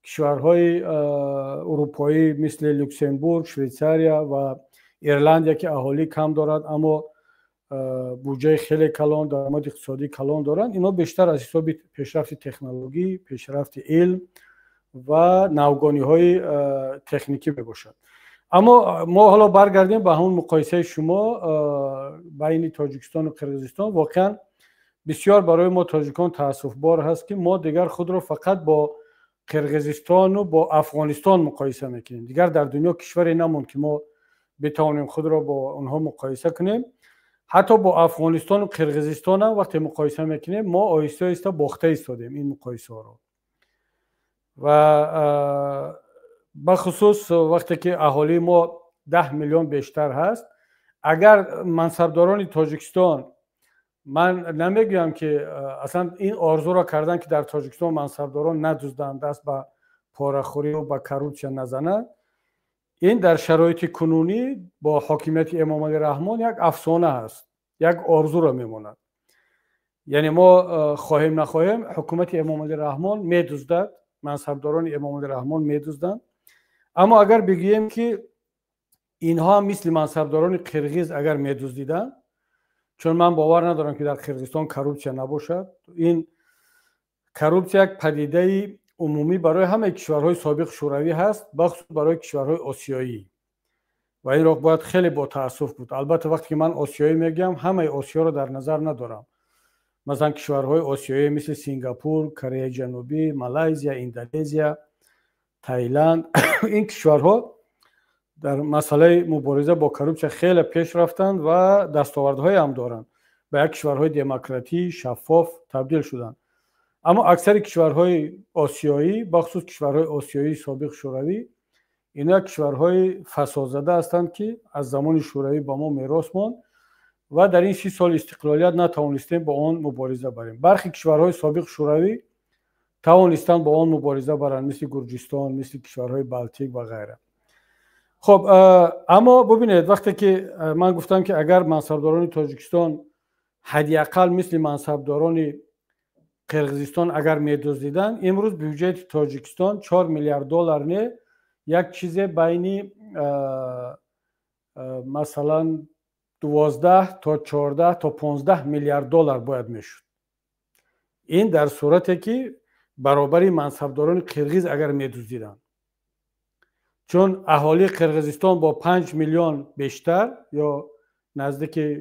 Speaker 3: کشورهای اروپایی مثل لوکزامبورگ، شویتزاریا و ایرلند که اهالی کم دارد اما بودجه خیلی کلان، درآمد اقتصادی کلان دارند. اینا بیشتر از حساب پیشرفت تکنولوژی، پیشرفت علم و نوگانی‌های تکنیکی باشد. اما ما حالا برگردیم به همون مقایسه شما بین تاجیکستان و قرقیزستان. واقعا بسیار برای ما تاجیکان تأسف بار هست که ما دیگر خود را فقط با قرقیزستان و با افغانستان مقایسه میکنیم. دیگر در دنیا کشوری نموند که ما بتوانیم خود را با اونها مقایسه کنیم. حتی با افغانستان و قرقیزستان هم وقتی مقایسه میکنیم ما آهسته آهسته باخته ایستادیم این مقایسه ها رو. و بخصوص وقتی که اهالی ما 10 میلیون بیشتر هست، اگر منصبداران تاجیکستان من نمیگم که اصلا این آرزو را کردن که در تاجیکستان منصبداران ندزدند، دست به پاره‌خوری و به کروپسیا نزنند. این در شرایط کنونی با حاکمیت امام علی رحمان یک افسانه است، یک آرزو را میماند. یعنی ما خواهیم نخواهیم حکومت امام علی رحمان میدزدد، منصبداران امام علی رحمان میدزدند. اما اگر بگوییم که اینها مثل منصبداران قرغیز اگر میدزدیدند، چون من باور ندارم که در قرغیزستان کروپسیا نباشد. این کروپسیا یک پدیده عمومی برای همه کشورهای سابق شوروی هست، بخصوص برای کشورهای آسیایی، و این را باید خیلی با تأسف بود. البته وقتی که من آسیایی میگم همه آسیا رو در نظر ندارم. مثلا کشورهای آسیایی مثل سینگاپور، کره جنوبی، مالزیا، اندونزیا، تایلند این کشورها در مسئله مبارزه با کروپسیا خیلی پیش رفتند و دستاوردهای هم دارند، به یک کشورهای دموکراتی شفاف تبدیل شدند. اما اکثر کشورهای آسیایی، بخصوص کشورهای آسیایی سابق شوروی، اینا کشورهای فسادزده هستند که از زمان شوروی با ما میراث ماند و در این 30 سال استقلالیت نتوانستیم با آن مبارزه بریم. برخی کشورهای سابق شوروی توانستند با آن مبارزه برند، مثل گرجستان، مثل کشورهای بالتیک و غیره. خب اما ببینید، وقتی که من گفتم که اگر منصبداران تاجیکستان حداقل مثل منصبداران قرغیزستان اگر میدزدیدن، امروز بودجه تاجیکستان 4 میلیارد دلار نه، یک چیز بین مثلا 12 تا 14 تا 15 میلیارد دلار باید میشد. این در صورتی که برابری منصبداران قرغیز اگر میدزدیدن، چون اهالی قرغیزستان با 5 میلیون بیشتر یا نزدیک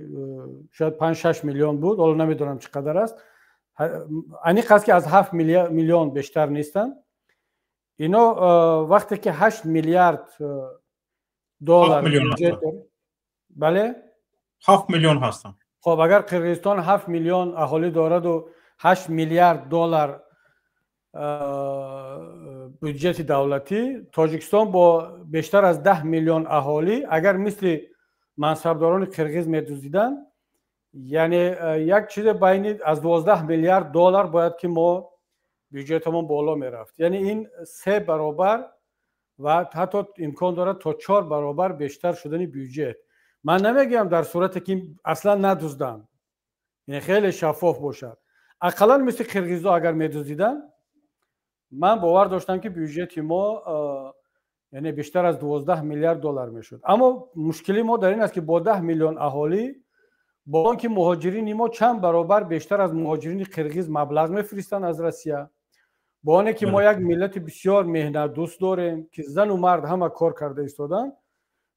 Speaker 3: شاید 5-6 میلیون بود، حالا نمیدونم چقدر است، یعنی قصد که از 7 میلیون بیشتر نیستن. اینا وقتی که 8 میلیارد دلار بله
Speaker 1: 7 میلیون هستن.
Speaker 3: خب اگر قرغیزستان 7 میلیون اهالی دارد و 8 میلیارد دلار بودجه دولتی، تاجیکستان با بیشتر از 10 میلیون اهالی اگر مثل منصبداران قرغیز میدزدیدن، یعنی یک چیز بین از 12 میلیارد دلار باید که ما بودجهمون بالا میرفت. یعنی این 3 برابر و حتی امکان دارد تا 4 برابر بیشتر شدن بودجه. من نمیگم در صورتی که اصلا ندزدن، یعنی خیلی شفاف باشد، اقلا مثل قرغیزا اگر میدزدیدن، من باور داشتم که بودجه ما یعنی بیشتر از 12 میلیارد دلار میشد. اما مشکلی ما در این است که با 10 میلیون اهالی، با آنکه مهاجرین ما چند برابر بیشتر از مهاجرین قرغیز مبلغ میفرستند از روسیه، با آنکه ما یک ملت بسیار مهنت دوست داریم که زن و مرد همه کار کرده ایستادن،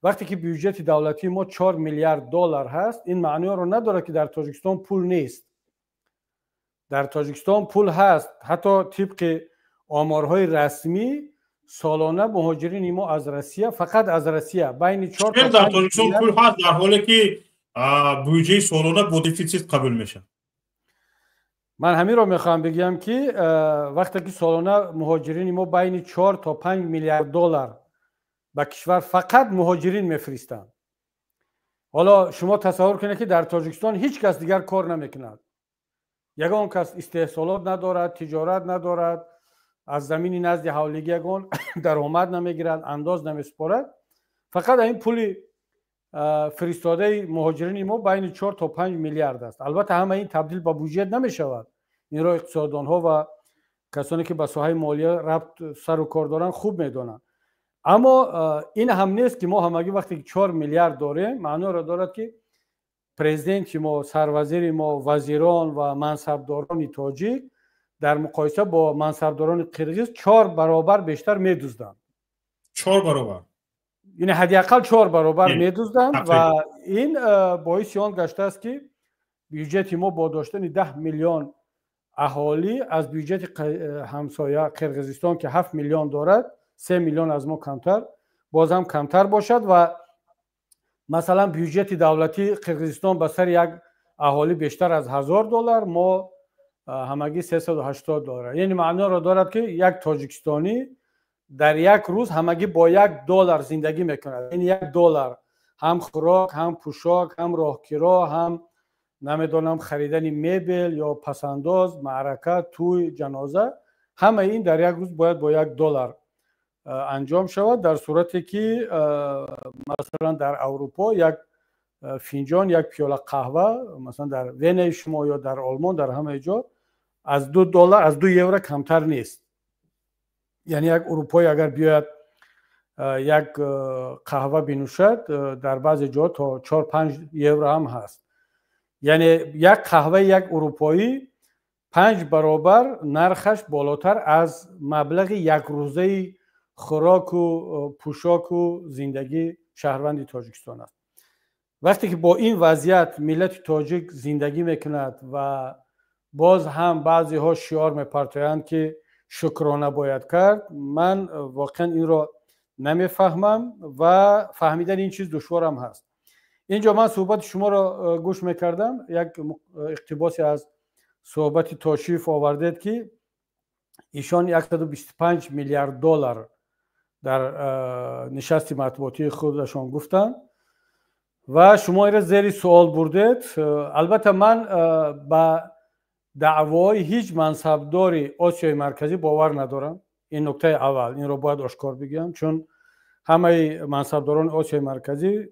Speaker 3: وقتی که بودجه دولتی ما 4 میلیارد دلار هست، این معنی رو نداره که در تاجیکستان پول نیست. در تاجیکستان پول هست. حتی طبق آمارهای رسمی سالانه مهاجرین ما از روسیه، فقط از روسیه، بین 4 تا 5
Speaker 1: در تاجیکستان پول هست، در حالی که بودجه سالانه با دیفیسیت قبول میشه.
Speaker 3: من همین رو میخوام بگم که وقتی که سالانه مهاجرین ما بین 4 تا 5 میلیارد دلار به کشور فقط مهاجرین میفرستند، حالا شما تصور کنید که در تاجیکستان هیچ کس دیگر کار نمیکند، یگان کس استحصالات ندارد، تجارت ندارد، از زمینی نزد حوالگی یگان درآمد نمیگیرد، انداز نمیسپارد، فقط این پول فرستاده مهاجرین ما بین 4 تا 5 میلیارد است. البته همه این تبدیل به بودجه نمیشود، این را اقتصاددان ها و کسانی که به ساحه مالیه ربط سر و کار دارن خوب میدونن. اما این هم نیست که ما همگی وقتی 4 میلیارد داریم معنی را دارد که پرزیدنت ما، سروزیر ما، وزیران و منصبداران تاجیک در مقایسه با منصبداران قرغیز 4 برابر بیشتر میدزدند.
Speaker 1: 4 برابر،
Speaker 3: یعنی حداقل 4 برابر میدزدند و این باعث آن گشته است که بودجه ما با داشتن 10 میلیون اهالی از بودجه همسایه قرغیزستان که 7 میلیون دارد، 3 میلیون از ما کمتر، باز هم کمتر باشد و مثلا بودجه دولتی قرغیزستان به سر یک اهالی بیشتر از 1000 دلار، ما همگی 380 دلار. یعنی معنی را دارد که یک تاجیکستانی در یک روز همگی با 1 دلار زندگی میکند. این 1 دلار هم خوراک، هم پوشاک، هم راهکرا، هم نمیدونم خریدن میبل یا پسنداز، معرکه، توی، جنازه، همه این در یک روز باید با $1 انجام شود، در صورتی که مثلا در اروپا یک فنجان، یک پیاله قهوه مثلا در ون شما یا در آلمان در همه جا از $2 از €2 کمتر نیست. یعنی یک اروپایی اگر بیاید یک قهوه بنوشد در بعضی جا تا 4-5 یورو هم هست. یعنی یک قهوه یک اروپایی 5 برابر نرخش بالاتر از مبلغ یک روزه خوراک و پوشاک و زندگی شهروند تاجیکستان است. وقتی که با این وضعیت ملت تاجیک زندگی میکند و باز هم بعضی ها شعار میپرتایند که شکرانه باید کرد، من واقعا این را نمیفهمم و فهمیدن این چیز دشوارم هست. اینجا من صحبت شما را گوش میکردم، یک اقتباسی از صحبت تاشریف آوردید که ایشان $125 میلیارد در نشست مطبوعاتی خودشان گفتن و شما این را زیر سوال بردید. البته من با دعوای هیچ منصبدار آسیای مرکزی باور ندارم. این نکته اول، این رو باید آشکار بگم، چون همه منصبداران آسیای مرکزی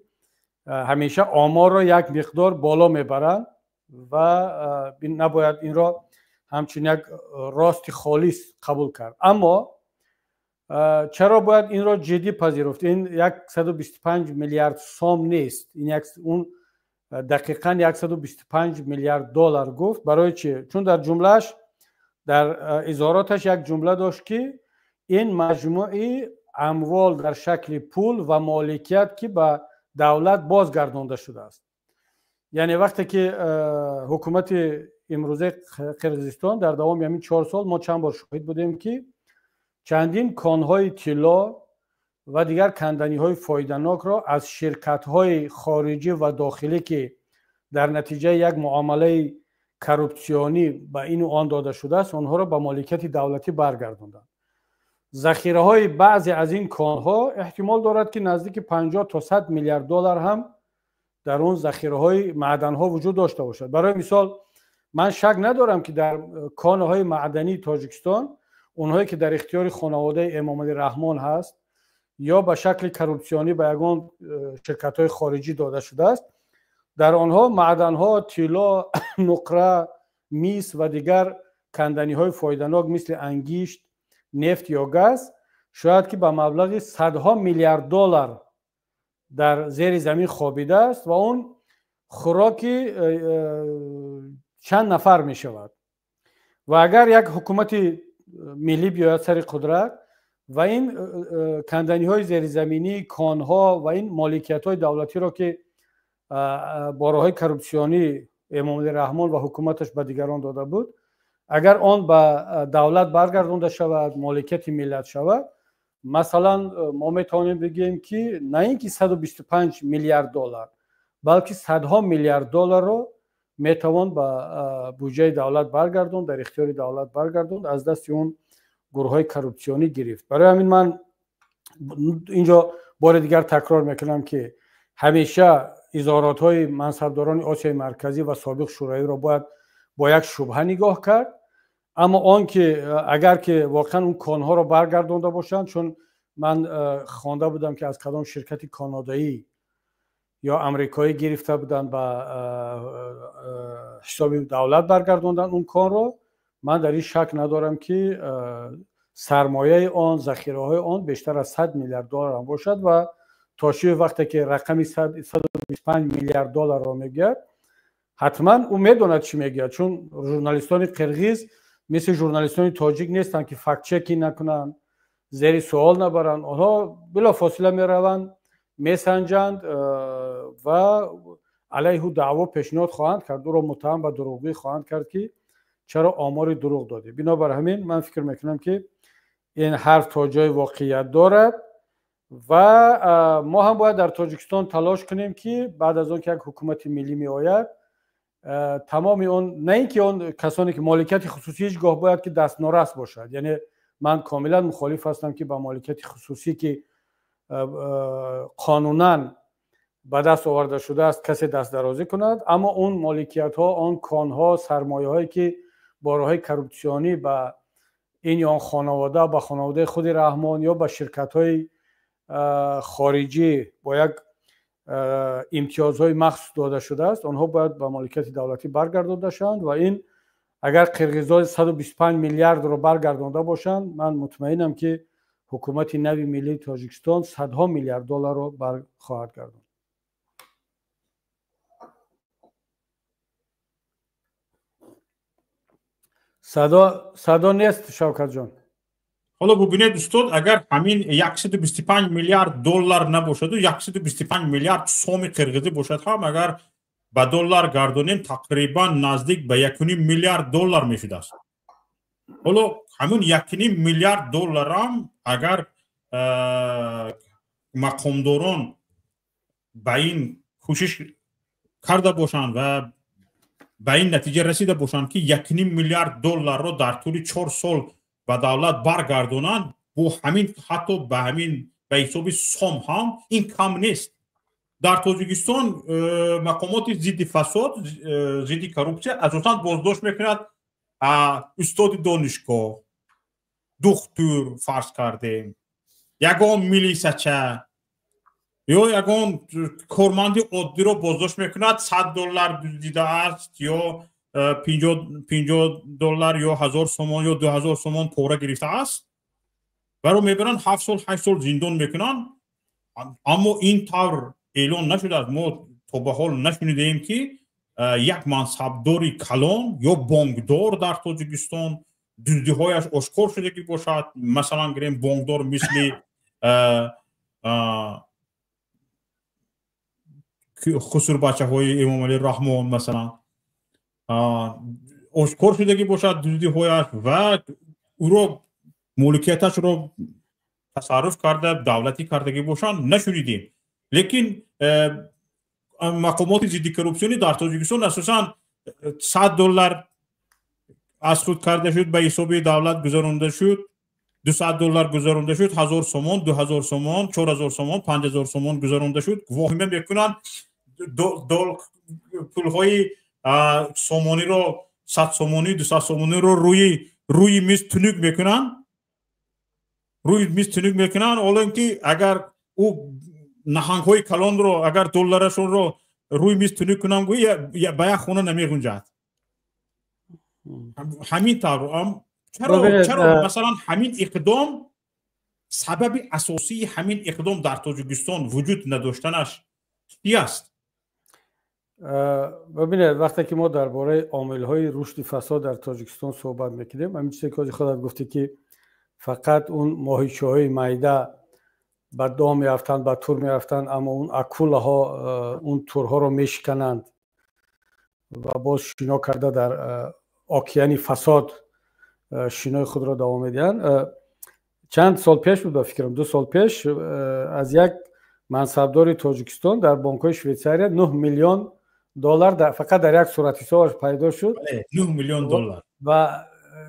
Speaker 3: همیشه آمار را یک مقدار بالا میبرند و نباید این را همچین یک راست خالص قبول کرد. اما چرا باید این را جدی پذیرفت؟ این 125 میلیارد سوم نیست، این اون دقیقاً 125 میلیارد دلار گفت. برای چی؟ چون در جملهش، در اظهاراتش یک جمله داشت که این مجموعه اموال در شکل پول و مالکیت که به دولت بازگردانده شده است. یعنی وقتی که حکومت امروزه قرقیزستان در دوام همین 4 سال ما چند بار شاهد بودیم که چندین کانهای طلا و دیگر کندنی‌های فایده‌ناک را از شرکت‌های خارجی و داخلی که در نتیجه یک معامله کورپسیونی به این و آن داده شده است، آنها را به مالکیت دولتی برگرداندند. ذخیره‌های بعضی از این کانها احتمال دارد که نزدیک 50 تا 100 میلیارد دلار هم در اون ذخیره‌های معدن‌ها وجود داشته باشد. برای مثال من شک ندارم که در کان‌های معدنی تاجیکستان، اونهایی که در اختیار خانواده امامعلی رحمان هست یا به شکل کورپسیونی به یگان شرکت‌های خارجی داده شده است، در آنها معدن‌ها، طلا، نقره، میس و دیگر کندنی‌های فایده‌ناک مثل انگشت، نفت یا گاز شاید که به مبلغ صدها میلیارد دلار در زیر زمین خوابیده است و اون خوراک چند نفر می شود. و اگر یک حکومت ملی بیاید سر قدرت و این کندنی های زیر زمینی، کانها و این مالکیت های دولتی را که با راه‌های کورپسیونی امامعلی رحمان و حکومتش به دیگران داده بود، اگر آن به دولت برگردانده شود، مالکیت ملت شود، مثلا ما میتونیم بگیم که نه اینکه 125 میلیارد دلار بلکه صدها میلیارد دلار رو میتوان به بودجه دولت برگردوند، در اختیار دولت برگردوند، از دست اون گروه های کورپسیونی گرفت. برای همین من اینجا بار دیگر تکرار میکنم که همیشه اظهارات های منصبداران آسیای مرکزی و سابق شورایی را باید با یک شبهه نگاه کرد. اما آن که اگر که واقعا اون کانها را برگردانده باشند، چون من خوانده بودم که از کدام شرکت کانادایی یا امریکایی گرفته بودن به حساب دولت برگرداندن اون کان را، من در این شک ندارم که سرمایه آن، ذخیره های آن بیشتر از 100 میلیارد دلار هم باشد و تاشی وقتی که رقمی 125 میلیارد دلار را میگه، حتما اون میدوند چی میگه، چون ژورنالیستان قرقیز مثل ژورنالیستان تاجیک نیستن که فکت چکی نکنن، زیر سوال نبرن. آنها بلا فاصله میروند، میسنجند و علیه دعوا پیشنهاد خواهند کرد، او را متهم به دروغگویی خواهند کرد که چرا آمار دروغ داده. بنابر همین من فکر میکنم که این حرف تا جای واقعیت دارد و ما هم باید در تاجیکستان تلاش کنیم که بعد از آن که یک حکومت ملی می آید، تمام اون، نه اینکه اون کسانی که مالکیت خصوصی هیچگاه باید که دست نارس باشد، یعنی من کاملا مخالف هستم که با مالکیت خصوصی که قانونا به دست آورده شده است کسی دست درازی کند، اما اون مالکیت ها، آن کان ها، سرمایه هایی که با راه کورپسیونی به این یا آن خانواده، به خانواده خود رحمان یا به شرکت های خارجی با یک امتیازهای مخصوص داده شده است، آنها باید به مالکیت دولتی برگردانده شوند و این اگر قرغیزان 125 میلیارد رو برگردانده باشند، من مطمئنم که حکومت نوی ملی تاجیکستان صدها میلیارد دلار رو بر خواهد گرداند. صدا نیست شوکت جان.
Speaker 1: حالا ببینید دوستان، اگر همین 125 میلیارد دلار نباشد و 125 میلیارد سوم قرغیزی باشد هم، اگر به دلار گردونیم تقریبا نزدیک به 1.5 میلیارد دلار میشد است. حالا همون 1.5 میلیارد دلار هم اگر مقامداران به این کوشش کرده باشند و به این نتیجه رسیده باشند که 1.5 میلیارد دلار رو در طول 4 سال به دولت برگردونند، با همین حتی به همین به حساب سوم هم این کم نیست. در تاجیکستان مقامات ضد فساد، ضد کروپسیا اساساً بازداشت میکند استاد دانشگاه، دکتر فرض کردیم، یگان میلیسچه یا یگان کارمند عادی رو بازداشت میکند، $100 دزدیده است یا 50 دلار یا 1000 سومان یا 2000 سومان پوره گرفته است، برای میبرن 7 سال 8 سال زندان میکنن. اما این طور اعلان نشده است، ما تا به حال نشنیدیم که یک منصبداری کلان یا بانکدار در تاجیکستان دزدی هایش آشکار شده که باشد. مثلا گریم بانکدار مثل خسرو بچه های امام علی رحمان مثلا آشکار شده که باشد دزدی هایش و او را ملکیتش را تصرف کرده دولتی کرده که باشند نشنیدیم. لیکن مقامات ضد کروپسیونی در تاجیکستان اساساً $100 اسود کرده شد، به حساب دولت گذرانده شد، $200 گذرانده شد، 1000 سومان، 2000 سومان، 4000 سومان، 5000 سومان گذرانده شد. واهمه میکنن پولهای سومانی رو 100 سومانی 200 سومانی رو روی میز تنگ میکنن، حالا اینکه اگر او نهنگ های کلان رو اگر دلارشون رو روی میز تنگ کنن گویی به یک خونه نمیگنجد. همین طور چرا مثلا همین اقدام، سبب اساسی همین اقدام در تاجیکستان وجود نداشتنش چی است؟
Speaker 3: ببینید وقتی که ما درباره عامل‌های رشد فساد در تاجیکستان صحبت میکنیم، همین چیزی که خودت گفتی که فقط اون ماهیچه‌های معده به دام میرفتن، به تور میرفتن، اما اون اکوله ها اون تورها رو میشکنند و باز شنا کرده در آکیانی فساد شنای خود را دوام میدن. چند سال پیش بود، به فکرم 2 سال پیش، از یک منصبدار تاجیکستان در بانک‌های شویتزاریا 9 میلیون دلار فقط در یک صورت حسابش پیدا شد.
Speaker 1: 9 میلیون دلار
Speaker 3: و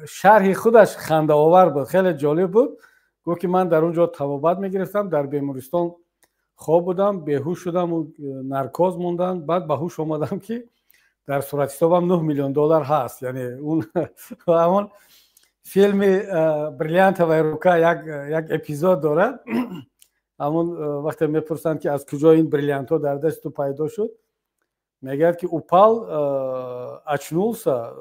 Speaker 3: شرح خودش خنده آور بود، خیلی جالب بود. گفت که من در اونجا طبابت میگرفتم، در بیمارستان خواب بودم، بیهوش شدم و نرکوز موندن، بعد به هوش اومدم که در صورت حسابم 9 میلیون دلار هست. یعنی اون همون فیلم بریلیانت و ایروکا یک اپیزود داره. همون وقتی میپرسند که از کجا این بریلیانت ها در دست تو پیدا شد، میگه که упал, очнулся,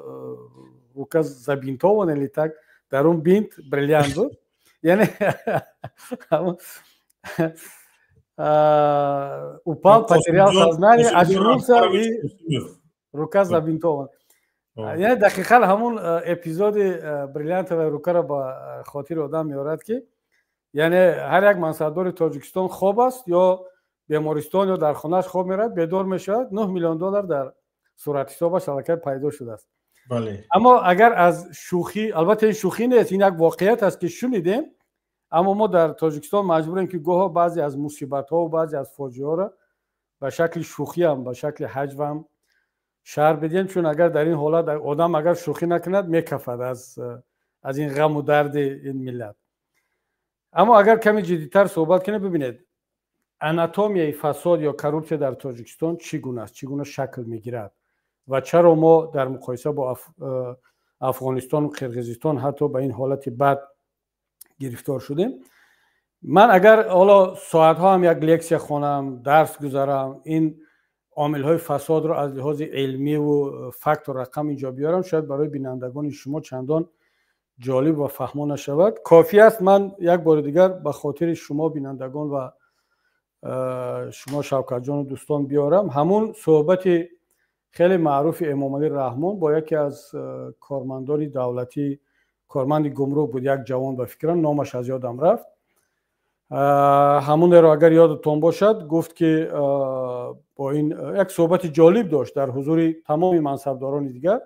Speaker 3: рука забинтована или так, در اون بینت بریلیانت بود. یعنی упал, потерял сознание, очнулся и рука забинтована. یعنی دقیقاً همون اپیزود بریلیانت و روکا را با خاطر آدم میارد که یعنی هر یک منصبدار تاجیکستان خواب است یا بیمارستان یا در خانه‌اش خواب میرد، بیدار میشود، 9 میلیون دلار در صورت حسابش شبکه پیدا شده است.
Speaker 1: بله.
Speaker 3: اما اگر از شوخی، البته این شوخی نیست، این یک واقعیت است که شنیدیم، اما ما در تاجیکستان مجبوریم که گاه بعضی از مصیبت‌ها و بعضی از فاجعه‌ها را به شکل شوخی هم به شکل حجو هم شهر بدیم، چون اگر در این حالت آدم اگر شوخی نکند میکفد از این غم و درد این ملت. اما اگر کمی جدی‌تر صحبت کنیم، ببینید анатомияи фасод ё коррупсия дар тоҷикистон чӣ гуна аст, чӣ гуна шакл мегирад ва чаро мо дар муқоиса бо афғонистону қирғизистон ҳатто ба ин ҳолати бад гирифтор шудем. ман агар ҳоло соатҳо ҳам як лексия хонам, дарс гузарам, ин омилҳои фасодро аз лиҳози илмиву факту рақам инҷо биёрам, шояд барои бинандагони шумо чандон ҷолиб ва фаҳмо нашавад. кофӣ аст ман як бори дигар ба хотири шумо бинандагон ва шумо шавкатҷону дӯстон биёрам. ҳамун суҳбати хеле маъруфи эмомалӣ раҳмон бо яке аз кормандони давлатӣ, корманди гумрук буд, як ҷавон ба фикрам, номаш аз ёдам рафт. ҳамунеро агар ёдатон бошад, гуфт ки бо ин як суҳбати ҷолиб дошт дар ҳузури тамоми мансабдорони дигар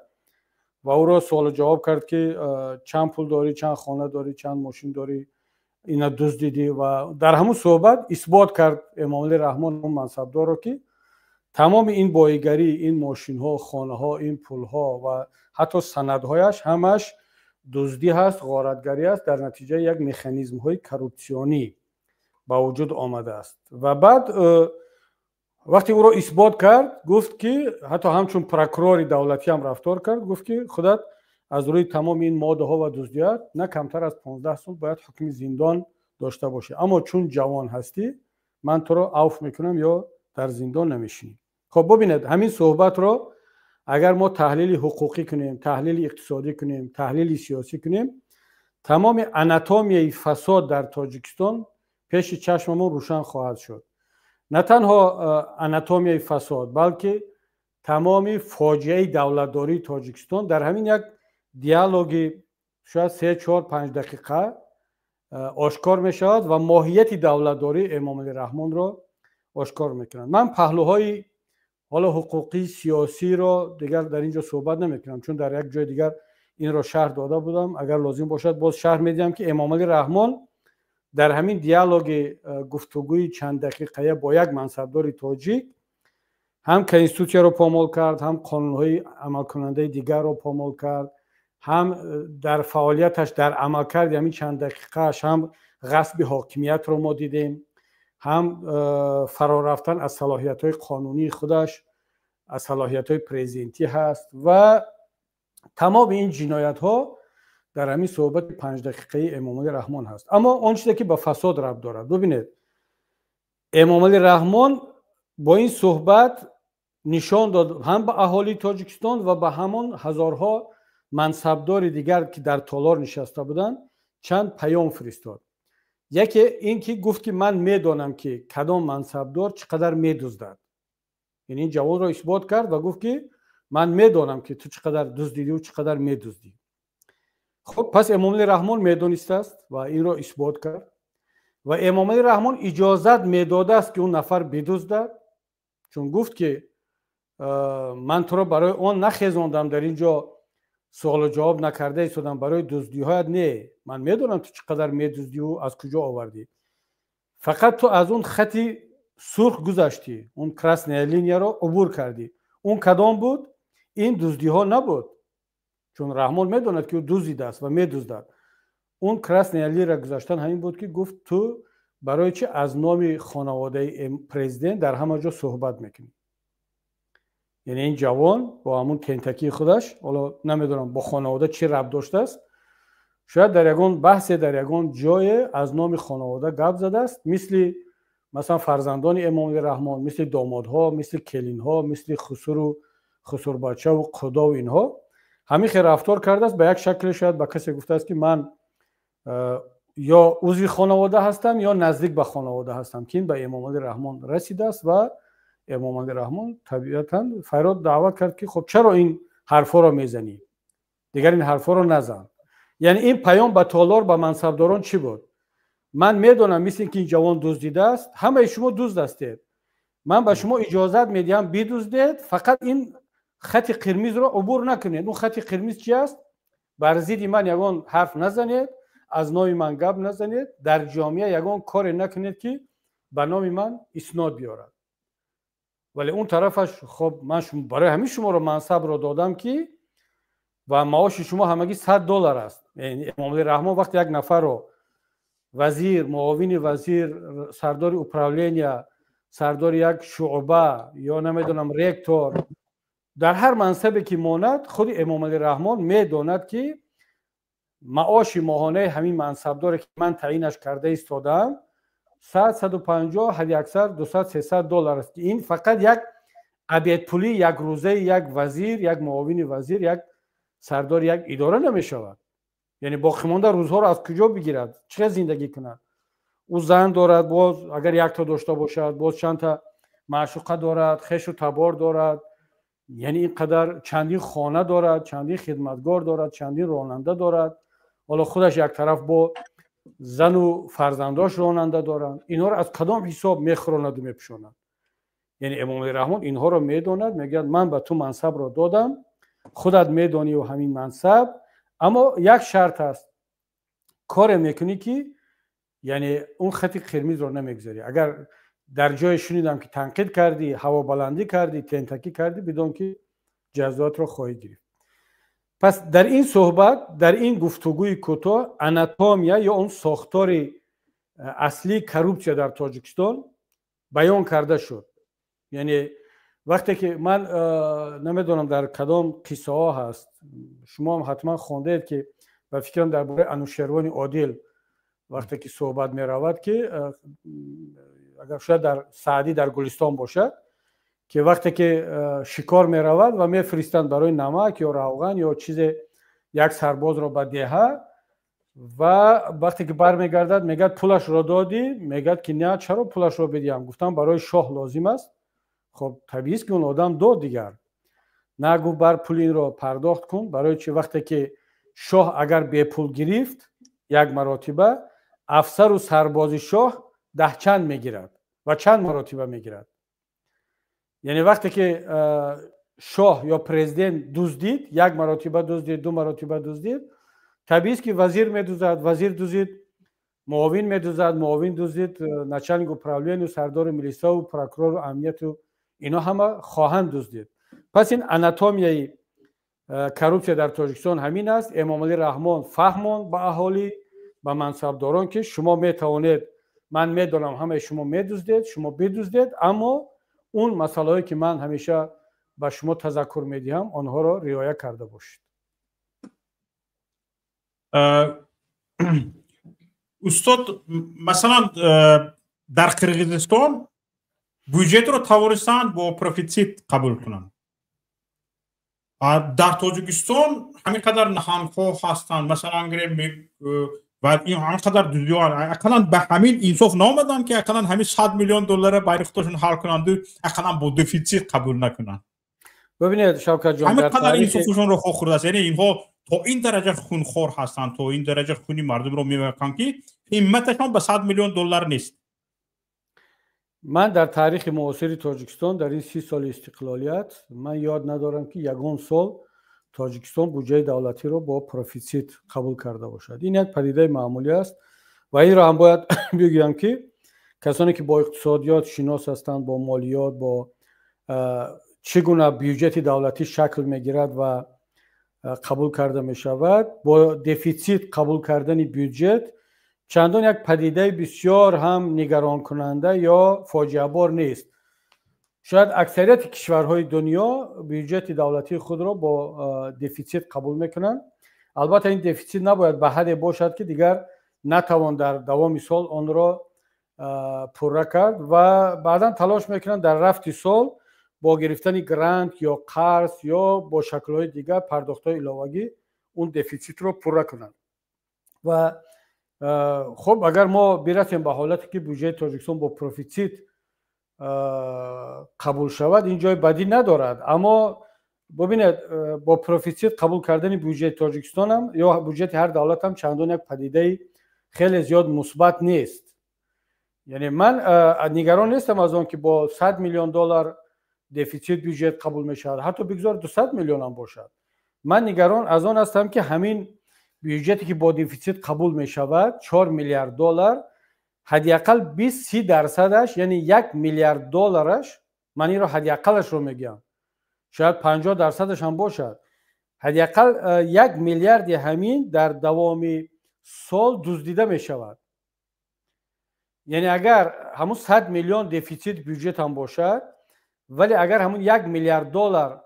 Speaker 3: ва ӯро суолу ҷавоб кард ки чанд пул дорӣ, чанд хона дорӣ, чанд мошин дорӣ, ина дуздидӣ ва дар ҳамун суҳбат исбот кард эмомалӣ раҳмон он мансабдорро ки тамоми ин боигарӣ, ин мошинҳо, хонаҳо, ин пулҳо ва ҳатто санадҳояш ҳамаш дуздӣ ҳаст, ғоратгарӣ аст, дар натиҷаи як механизмҳои коррупсионӣ ба вуҷуд омадааст. ва баъд вақте ӯро исбот кард, гуфт ки ҳатто ҳамчун прокурори давлатӣ ҳам рафтор кард, гуфт ки худат аз рӯи тамоми ин моддаҳо ва дуздият на камтар аз 15 сол бояд ҳукми зиндон дошта бошӣ, аммо чун ҷавон ҳастӣ, ман туро авф мекунам ё дар зиндон намешинӣ. хоб бубинед, ҳамин суҳбатро агар мо таҳлили ҳуқуқӣ кунем, таҳлили иқтисодӣ кунем, таҳлили сиёсӣ кунем, тамоми анатомияи фасод дар тоҷикистон пеши чашмамон рӯшан хоҳад шуд. на танҳо анатомияи фасод, балки тамоми фоҷиаи давлатдории тоҷикистон дар ҳамин як диалоги шояд 3-4-5 дақиқа ошкор мешавад ва моҳияти давлатдории эмомалӣ раҳмонро ошкор мекунад. ман паҳлӯҳои ҳоло ҳуқуқӣ, сиёсиро дигар дар ин ҷо суҳбат намекунам, чун дар як ҷои дигар инро шаҳр дода будам. агар лозим бошад боз шаҳр медиҳам ки эмомалӣ раҳмон дар ҳамин диалоги гуфтугӯи чанд дақиқая бо як мансабдори тоҷик ҳам конститутсияро помол кард, ҳам қонунҳои амалкунандаи дигарро помол кард, ҳам дар фаъолияташ дар амалкарди ҳамин чанд дақиқааш ҳам ғасби ҳокимиятро мо дидем, ҳам фарорафтан аз салоҳиятҳои қонунии худаш, аз салоҳиятҳои президентӣ ҳаст ва тамоми ин ҷиноятҳо дар ҳамин суҳбати 5 дақиқаи эмомалӣ раҳмон ҳаст. аммо он чизе ки ба фасод рабт дорад, бубинед, эмомалӣ раҳмон бо ин суҳбат нишон дод ҳам ба аҳолии тоҷикистон ва ба ҳамон ҳазорҳо мансабдори дигар ки дар толор нишаста буданд чанд паём фиристод. яке ин ки гуфт ки ман медонам ки кадом мансабдор чӣ қадар медуздад. яъне ин ҷавонро исбот кард ва гуфт ки ман медонам ки ту чӣ қадар дуздидиву чӣ қадар медуздӣ. хуб, пас эмомалӣ раҳмон медонистааст ва инро исбот кард ва эмомалӣ раҳмон иҷозат медодааст ки он нафар бидуздад, чун гуфт ки ман туро барои он нахезондам, дар ин ҷо суолу ҷавоб накарда истодам, барои дуздиҳоят не, ман медонам ту чӣ қадар медуздиву аз куҷо овардӣ, фақат ту аз он хати сурх гузаштӣ, он красная линияро убур кардӣ. он кадом буд? ин дуздиҳо набуд, чун раҳмон медонад ки ӯ дуздидааст ва медуздад. он красная линия гузаштан ҳамин буд ки гуфт ту барои чӣ аз номи хонаводаи президент дар ҳама ҷо суҳбат мекунӣ. яъне ин ҷавон бо ҳамун тентакии худаш, ҳоло намедонам бо хонавода чӣ рабт доштааст, шояд дар ягон баҳсе дар ягон ҷое аз номи хонавода гап задааст, мисли масалан фарзандони эмомалӣ раҳмон, мисли домодҳо, мисли келинҳо, мисли хусуру хусурбачаву қудову инҳо ҳамин хел рафтор кардааст. ба як шакле шояд ба касе гуфтааст ки ман ё узви хонавода ҳастам ё наздик ба хонавода ҳастам, ки ин ба эмомалӣ раҳмон расидааст ва эмомалӣ раҳмон табиатан файрод даъват кард ки хоб чаро ин ҳарфҳоро мезанӣ, дигар ин ҳарфҳоро назан. яъне ин паём ба толор ба мансабдорон чӣ буд? ман медонам мисли ки ин ҷавон дуздидааст, ҳамаи шумо дузд ҳастед, ман ба шумо иҷозат медиҳам бидуздед, фақат ин хати қирмизро убур накунед. он хати қирмиз чи аст? бар зидди ман ягон ҳарф назанед, аз номи ман гап назанед, дар ҷомеа ягон коре накунед ки ба номи ман иснод биёрад. вале он тарафаш хоб ман барои ҳамин шуморо мансабро додам ки ва маоши шумо ҳамагӣ $100 аст. эмомалӣ раҳмон вақте як нафарро وزیر، معاون وزیر، سردار اپرالینیا، سردار یک شعبه یا نمیدونم رکتور، در هر منصبی که ماند خود امام علی رحمان میداند که معاش ماهانه همین منصبدار که من تعیینش کرده ایستادم 150 حد اکثر 200 300 دلار است که این فقط یک عبید پولی یک روزه یک وزیر، یک معاون وزیر، یک سردار یک اداره نمیشود. یعنی باقی مانده روزها رو از کجا بگیرد؟ چه زندگی کند؟ او زن دارد، باز اگر یک تا داشته باشد باز چند تا معشوقه دارد، خش و تبار دارد، یعنی اینقدر چندین خانه دارد، چندین خدمتگار دارد، چندین راننده دارد، حالا خودش یک طرف با زن و فرزنداش راننده دارند. اینها رو از کدام حساب میخوراند و میپشاند؟ یعنی امام رحمان اینها رو میداند، میگه من به تو منصب رو دادم، خودت میدانی و همین منصب، اما یک شرط است، کار میکنی که یعنی اون خط قرمز رو نمیگذاری. اگر در جای شنیدم که تنقید کردی، هوا بلندی کردی، تنتکی کردی، بدون که جزات رو خواهی گرفت. پس در این صحبت، در این گفتگوی کوتاه، آناتومیا یا اون ساختار اصلی کروپسیا در تاجیکستان بیان کرده شد. یعنی وقتی که من نمیدونم در کدام قصه ها هست، شما هم حتما خوندید که به فکرم درباره انوشیروان عادل وقتی که صحبت می رود که اگر شاید در سعدی در گلستان باشد که وقتی که شکار می رود و می فرستند برای نمک یا روغن یا چیز یک سرباز را به دهه و وقتی که برمیگردد میگه پولش را دادی؟ میگه که نه، چرا پولش را بدیم؟ گفتم برای شاه لازم است. خب طبیعی است که اون آدم داد دیگر، نگو بر پول این را پرداخت کن. برای چی؟ وقتی که شاه اگر به پول گرفت یک مراتبه، افسر و سرباز شاه 10 چند میگیرد و چند مراتبه میگیرد. یعنی وقتی که شاه یا پرزیدنت دزدید، یک مراتبه دزدید، 2 مراتبه دزدید، طبیعی است که وزیر میدزدد، وزیر دزدید، معاون میدزدد، معاون دزدید، نچلنگ و پرولین و سردار میلیسا و پروکورور و امنیت و اینا همه خواهند دزدید. پس این آناتومیای کروپسیا در تاجیکستان همین است. امام علی رحمان فهمون به اهالی، به منصبداران که شما میتوانید، من میدونم همه شما میدزدید، شما بدزدید، اما اون مسائلی که من همیشه به شما تذکر میدهم آنها را رعایت کرده باشید.
Speaker 1: استاد مثلا در قرقیزستان بودجه رو توانستند با پروفیت قبول کنند. در تاجیکستان همینقدر نهانخواه هستند، مثلا و این همینقدر دزدیان، اقلا به همین انصاف نامدن که اقلا همین 100 میلیون دلار بایرختاشون حل کنند و اقلا با دفیسیت قبول نکنند.
Speaker 3: ببینید شوکت جان،
Speaker 1: همینقدر انصافشون رو خورده است. یعنی اینها تا این درجه خونخوار هستند، تا این درجه خونی مردم رو می‌بکنند که همتشون به 100 میلیون دلار نیست.
Speaker 3: من در تاریخ معاصر تاجیکستان در این 30 سال استقلالیت من یاد ندارم که یگان سال تاجیکستان بودجه دولتی رو با پروفیت قبول کرده باشد. این یک پدیده معمولی است و این را هم باید بگویم که کسانی که با اقتصادیات شناس هستند، با مالیات، با چگونه بودجه دولتی شکل میگیرد و قبول کرده می شود، با دفیسیت قبول کردن بودجه چندان یک پدیده بسیار هم نگران کننده یا فاجعه بار نیست. شاید اکثریت کشورهای دنیا بودجه دولتی خود را با دفیسیت قبول میکنند. البته این دفیسیت نباید به حدی باشد که دیگر نتوان در دوام سال آن را پره کرد و بعدا تلاش میکنند در رفت سال با گرفتن گرانت یا قرض یا با شکل‌های دیگر پرداخت‌های علاوه‌ای اون دفیسیت رو پره کنند. و خب اگر ما برسیم به حالتی که بودجه تاجیکستان با پروفیت قبول شود، این جای بدی ندارد. اما ببینید با پروفیت قبول کردن بودجه تاجیکستان هم یا بودجه هر دولت هم چندان یک پدیده خیلی زیاد مثبت نیست. یعنی من نگران نیستم از آن که با 100 میلیون دلار دفیسیت بودجه قبول میشود، حتی بگذار 200 میلیون هم باشد. من نگران از آن هستم که همین بودجه که با دفیسیت قبول می شود 4 میلیارد دلار، حداقل 20-30% یعنی 1 میلیارد دلارش، من این رو حداقلش رو میگم، شاید 50% هم باشد، حداقل 1 میلیارد همین در دوام سال دزدیده می شود. یعنی اگر همون 100 میلیون دفیسیت بودجت هم باشد ولی اگر همون 1 میلیارد دلار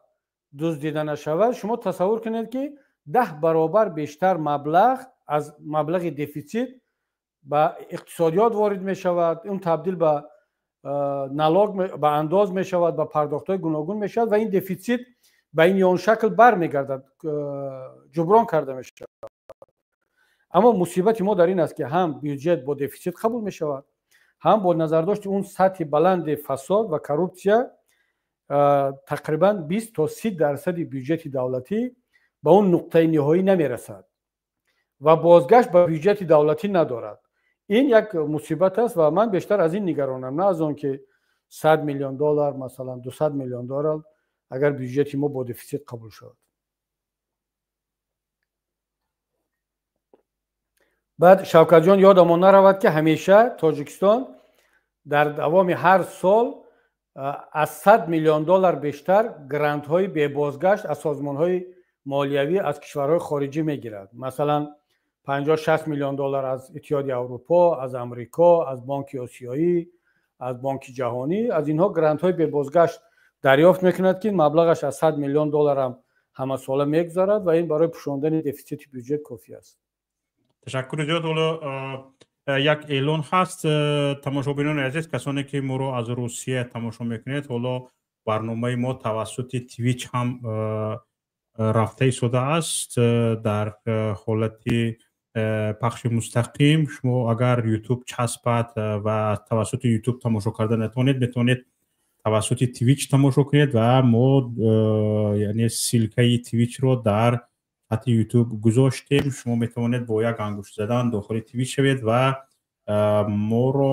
Speaker 3: دزدیده نشود شما تصور کنید که 10 برابر بیشتر مبلغ از مبلغ دفیسیت به اقتصادیات وارد می شود، اون تبدیل به نلاگ به انداز می شود، به پرداخت‌های گوناگون می شود و این دفیسیت به این یا اون شکل برمیگردد، جبران کرده می شود. اما مصیبت ما در این است که هم بودجت با دفیسیت قبول می شود، هم با نظر داشت اون سطح بلند فساد و کروپسیا تقریبا 20 تا 30% بودجت دولتی به اون نقطه نهایی نمی رسد و بازگشت به بودجت دولتی ندارد. این یک مصیبت است و من بیشتر از این نگرانم، نه از اون که 100 میلیون دلار مثلا 200 میلیون دلار اگر بودجت ما با دفیسیت قبول شود. بعد شوکت جان یادمون نرود که همیشه تاجیکستان در دوام هر سال از 100 میلیون دلار بیشتر گرانت های به بازگشت از سازمان های مالیوی از کشورهای خارجی میگیرد. مثلا 50-60 میلیون دلار از اتحادیه اروپا، از امریکا، از بانک آسیایی، از بانک جهانی، از اینها گرانت های به بازگشت دریافت میکند که مبلغش از 100 میلیون دلار هم همه ساله میگذرد و این برای پوشاندن دفیسیت بودجت کافی است.
Speaker 1: تشکر جاد. یک اعلان هست تماشاگران عزیز، کسانی که ما رو از روسیه تماشا میکنید، حالا برنامه ما توسط تویچ هم رفته شده است در حالت پخش مستقیم. شما اگر یوتیوب چسبت و توسط یوتیوب تماشا کردن نتونید، میتونید توسط تویچ تماشا کنید و ما یعنی سیلکه تویچ رو در حتی یوتیوب گذاشتیم. شما میتونید با یک انگشت زدن داخل تویچ شوید و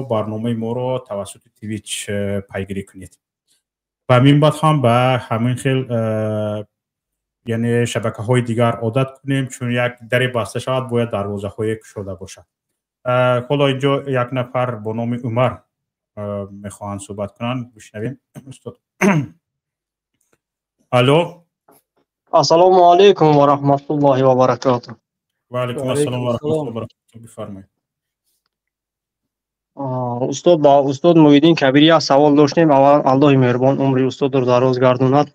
Speaker 1: برنامه ما رو توسط تویچ پیگیری کنید. و همین بعد هم به همین خیل یعنی شبکه های دیگر عادت کنیم، چون یک دری بسته شود باید دروازه های گشوده باشد. حالا اینجا یک نفر با نام عمر میخواهند صحبت کنند، بشنویم. استاد. الو.
Speaker 4: السلام علیکم و رحمت الله و برکاته.
Speaker 1: و علیکم السلام و رحمت الله و برکاته. بفرمایید.
Speaker 4: استاد، با استاد موحدین کبیری یک سوال داشتیم. اول الله مهربان عمر استاد رو دراز گرداند.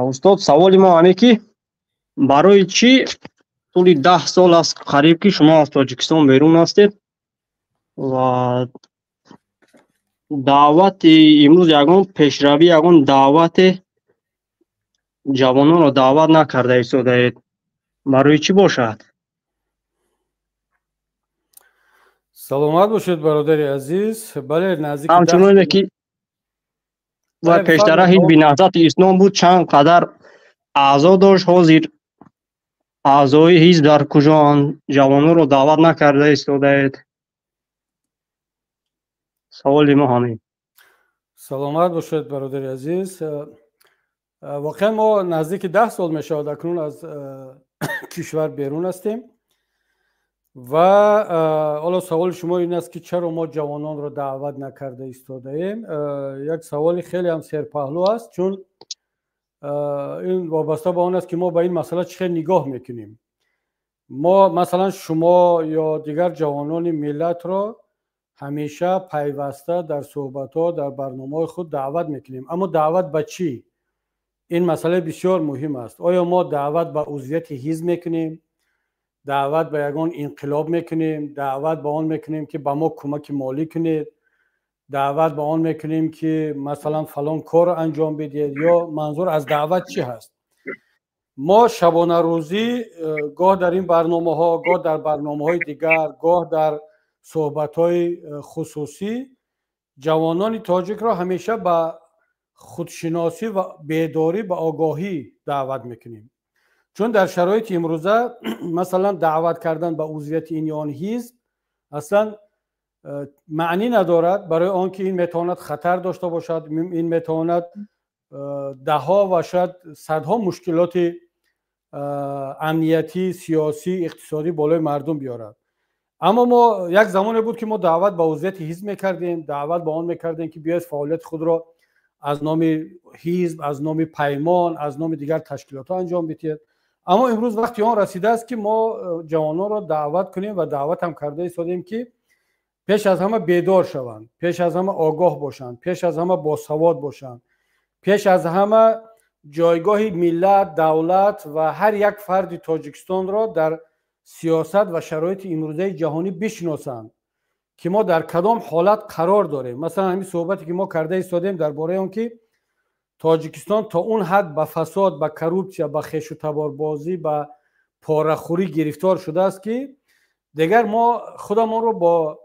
Speaker 4: استاد سوالی ما اینه که برای چی طول 10 سال است قریب که شما از تاجیکستان بیرون هستید و دعوت امروز یگان پیشروی یگان دعوت جوانان رو دعوت نکرده ایستادید، برای چی باشد؟
Speaker 3: سلامت باشید برادر عزیز. بله نزدیک
Speaker 4: همچنین که و پیشتر هیچ به نهضت اسلام بود چند قدر اعضا داشت، حاضر اعضای حزب در کجا جوانان رو دعوت نکرده ایستادید؟ سوال ما همین.
Speaker 3: سلامت باشید برادر عزیز. واقعا ما نزدیک 10 سال می شود اکنون از کشور بیرون هستیم و حالا سوال شما این است که چرا ما جوانان رو دعوت نکرده ایستاده ایم. یک سوال خیلی هم سرپهلو است، چون این وابسته به آن است که ما به این مسئله چه نگاه میکنیم. ما مثلا شما یا دیگر جوانان ملت را همیشه پیوسته در صحبت‌ها در برنامه خود دعوت میکنیم، اما دعوت به چی؟ این مسئله بسیار مهم است. آیا ما دعوت به عضویت حزب میکنیم؟ دعوت به یگان انقلاب میکنیم؟ دعوت به آن میکنیم که به ما کمک مالی کنید؟ دعوت به آن میکنیم که مثلا فلان کار انجام بدید؟ یا منظور از دعوت چی هست؟ ما شبانه روزی گاه در این برنامه ها، گاه در برنامه های دیگر، گاه در صحبت های خصوصی جوانان تاجیک را همیشه به خودشناسی و بیداری و آگاهی دعوت میکنیم، چون در شرایط امروزه مثلا دعوت کردن به عضویت این یا آن حزب اصلا معنی ندارد، برای آنکه این میتواند خطر داشته باشد، این میتواند دهها و شاید صدها مشکلات امنیتی، سیاسی، اقتصادی بالای مردم بیارد. اما ما یک زمانی بود که ما دعوت به عضویت حزب میکردیم، دعوت به آن میکردیم که بیاید فعالیت خود را از نام حزب، از نام پیمان، از نام دیگر تشکیلات ها انجام بدید. اما امروز وقتی آن رسیده است که ما جوانان را دعوت کنیم و دعوت هم کرده ایستادیم که پیش از همه بیدار شوند، پیش از همه آگاه باشند، پیش از همه باسواد باشند، پیش از همه جایگاه ملت، دولت و هر یک فرد تاجیکستان را در سیاست و شرایط امروزه جهانی بشناسند که ما در کدام حالت قرار داریم. مثلا همین صحبتی که ما کرده ایستادیم درباره اون که تاجیکستان تا اون حد به فساد، به کروپسیا، به خیش و تباربازی، به پاره‌خوری گرفتار شده است که دیگر ما خودمان رو با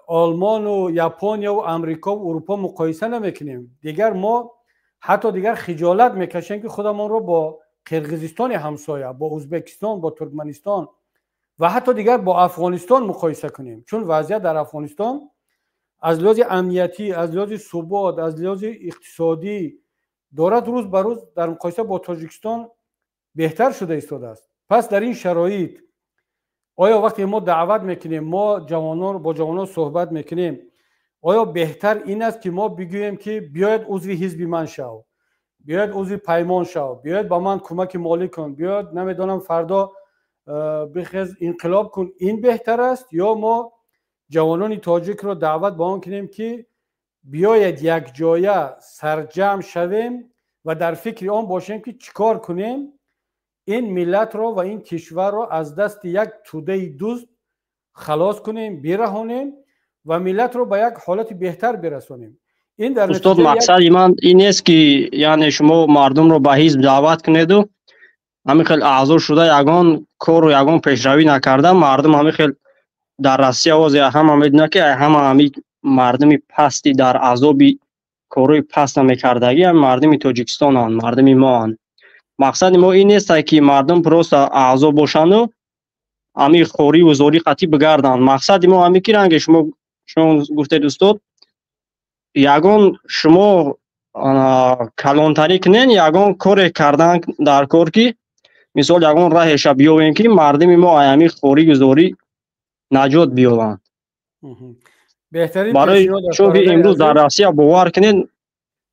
Speaker 3: آلمان و ژاپن و امریکا و اروپا مقایسه نمیکنیم. دیگر ما حتی دیگر خجالت میکشیم که خودمان رو با قرقیزستان همسایه، با ازبکستان، با ترکمنستان و حتی دیگر با افغانستان مقایسه کنیم، چون وضعیت در افغانستان از لحاظ امنیتی، از لحاظ ثبات، از لحاظ اقتصادی دارد روز به روز در مقایسه با تاجیکستان بهتر شده ایستاده است. پس در این شرایط آیا وقتی ما دعوت میکنیم، ما جوانان با جوانان صحبت میکنیم، آیا بهتر این است که ما بگوییم که بیاید عضو حزب من شو، بیاید عضو پیمان شو، بیاید با من کمک مالی کن، بیاید نمیدونم فردا بخیز انقلاب کن، این بهتر است؟ یا ما جوانان تاجیک را دعوت با آن کنیم که بیاید یک جایه سرجم شویم و در فکر آن باشیم که چیکار کنیم این ملت را و این کشور را از دست یک توده دزد خلاص کنیم، برهانیم و ملت را به یک حالت بهتر برسانیم. این در
Speaker 4: استاد مقصد من این است که یعنی شما مردم رو به حزب دعوت کنید و همین خیلی اعضا شده یگان کار و یگان پیشروی نکرده، مردم همین خیلی در روسیه واضح هم میدونه که همین مردم پستی در عذابی کاروی پست نمیکردگی هم مردم تاجیکستان هن، مردم ما هن. مقصد ما این نیست که مردم پروست اعضا باشند و همین خوری و زوری قطعی بگردن. مقصد ما همین که رنگ شما گفتید استاد، یگان شما کلانتری کنین، یگان کار کردن در کار که مثال یگان راه شب بیاوین که مردم ما همین خوری و زوری نجات بیابند. برای چون امروز در روسیه باور کنین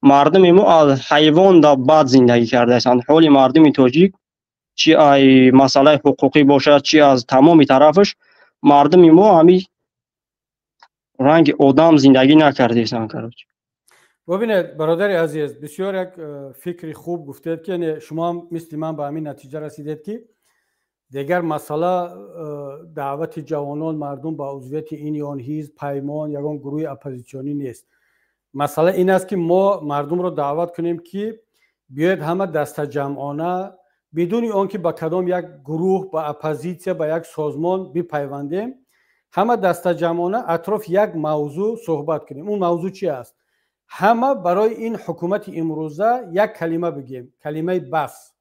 Speaker 4: مردم ما از حیوان در بد زندگی کرده هستند. حال مردم تاجیک چی ای مسئله حقوقی باشد چی از تمام طرفش مردم ما همین رنگ آدم زندگی نکرده هستند.
Speaker 3: ببینید برادر عزیز، بسیار یک فکری خوب گفتید که شما هم مثل من به همین نتیجه رسیدید که دیگر مسئله دعوت جوانان مردم به عضویت این یا آن حزب، پیمان یا آن گروه اپوزیسیونی نیست. مسئله این است که ما مردم رو دعوت کنیم که بیاید همه دست جمعانه بدون آنکه با کدام یک گروه، با اپوزیسیا، با یک سازمان بپیوندیم، همه دست جمعانه اطراف یک موضوع صحبت کنیم. اون موضوع چی است؟ همه برای این حکومت امروزه یک کلمه بگیم، کلمه بس.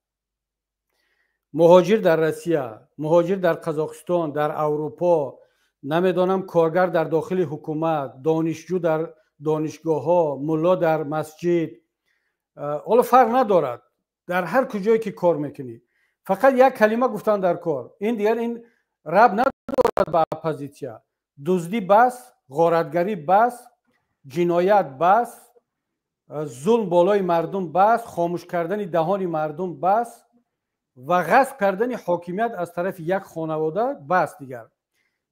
Speaker 3: مهاجر در روسیه، مهاجر در قزاقستان، در اروپا، نمیدانم کارگر در داخل حکومت، دانشجو در دانشگاه ها، ملا در مسجد، حالا فرق ندارد، در هر کجایی که کار میکنی فقط یک کلمه گفتن در کار، این دیگر این رب ندارد به اپوزیسیا. دزدی بس، غارتگری بس، جنایت بس، ظلم بالای مردم بس، خاموش کردن دهان مردم بس و غصب کردن حاکمیت از طرف یک خانواده بس دیگر.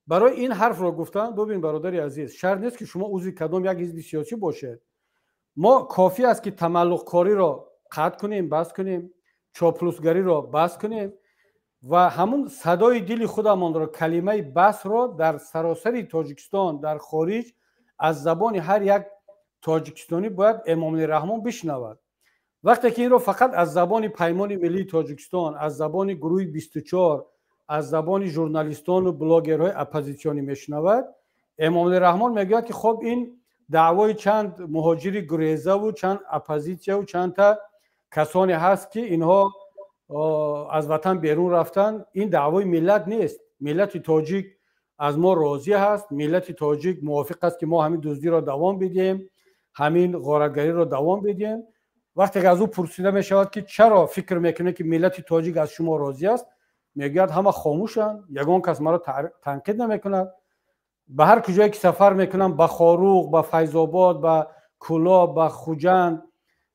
Speaker 3: برای این حرف را گفتن. ببین برادر عزیز، شرط نیست که شما عضو کدام یک حزب سیاسی باشید. ما کافی است که تملق کاری را قطع کنیم، بس کنیم، چاپلوسگری را بس کنیم و همون صدای دل خودمان را، کلمه بس را در سراسر تاجیکستان، در خارج، از زبان هر یک تاجیکستانی باید امام رحمان بشنود. وقتی که این را فقط از زبان پیمان ملی تاجیکستان، از زبان گروه 24، از زبان ژورنالیستان و بلاگرهای اپوزیسیونی میشنود، امام رحمان میگه که خب این دعوای چند مهاجری گریزه و چند اپوزیسیا و چند تا کسانی هست که اینها از وطن بیرون رفتن، این دعوای ملت نیست. ملت تاجیک از ما راضی هست، ملت تاجیک موافق است که ما همین دزدی را دوام بدیم، همین غارتگری را دوام بدیم. وقتی که از او پرسیده می شود که چرا فکر میکنه که ملت تاجیک از شما راضی است، میگوید همه خاموشن، یگان کس مرا تنقید نمیکند. به هر کجایی که سفر میکنم، به خاروق، به فیض آباد، به کلاب، به خوجند،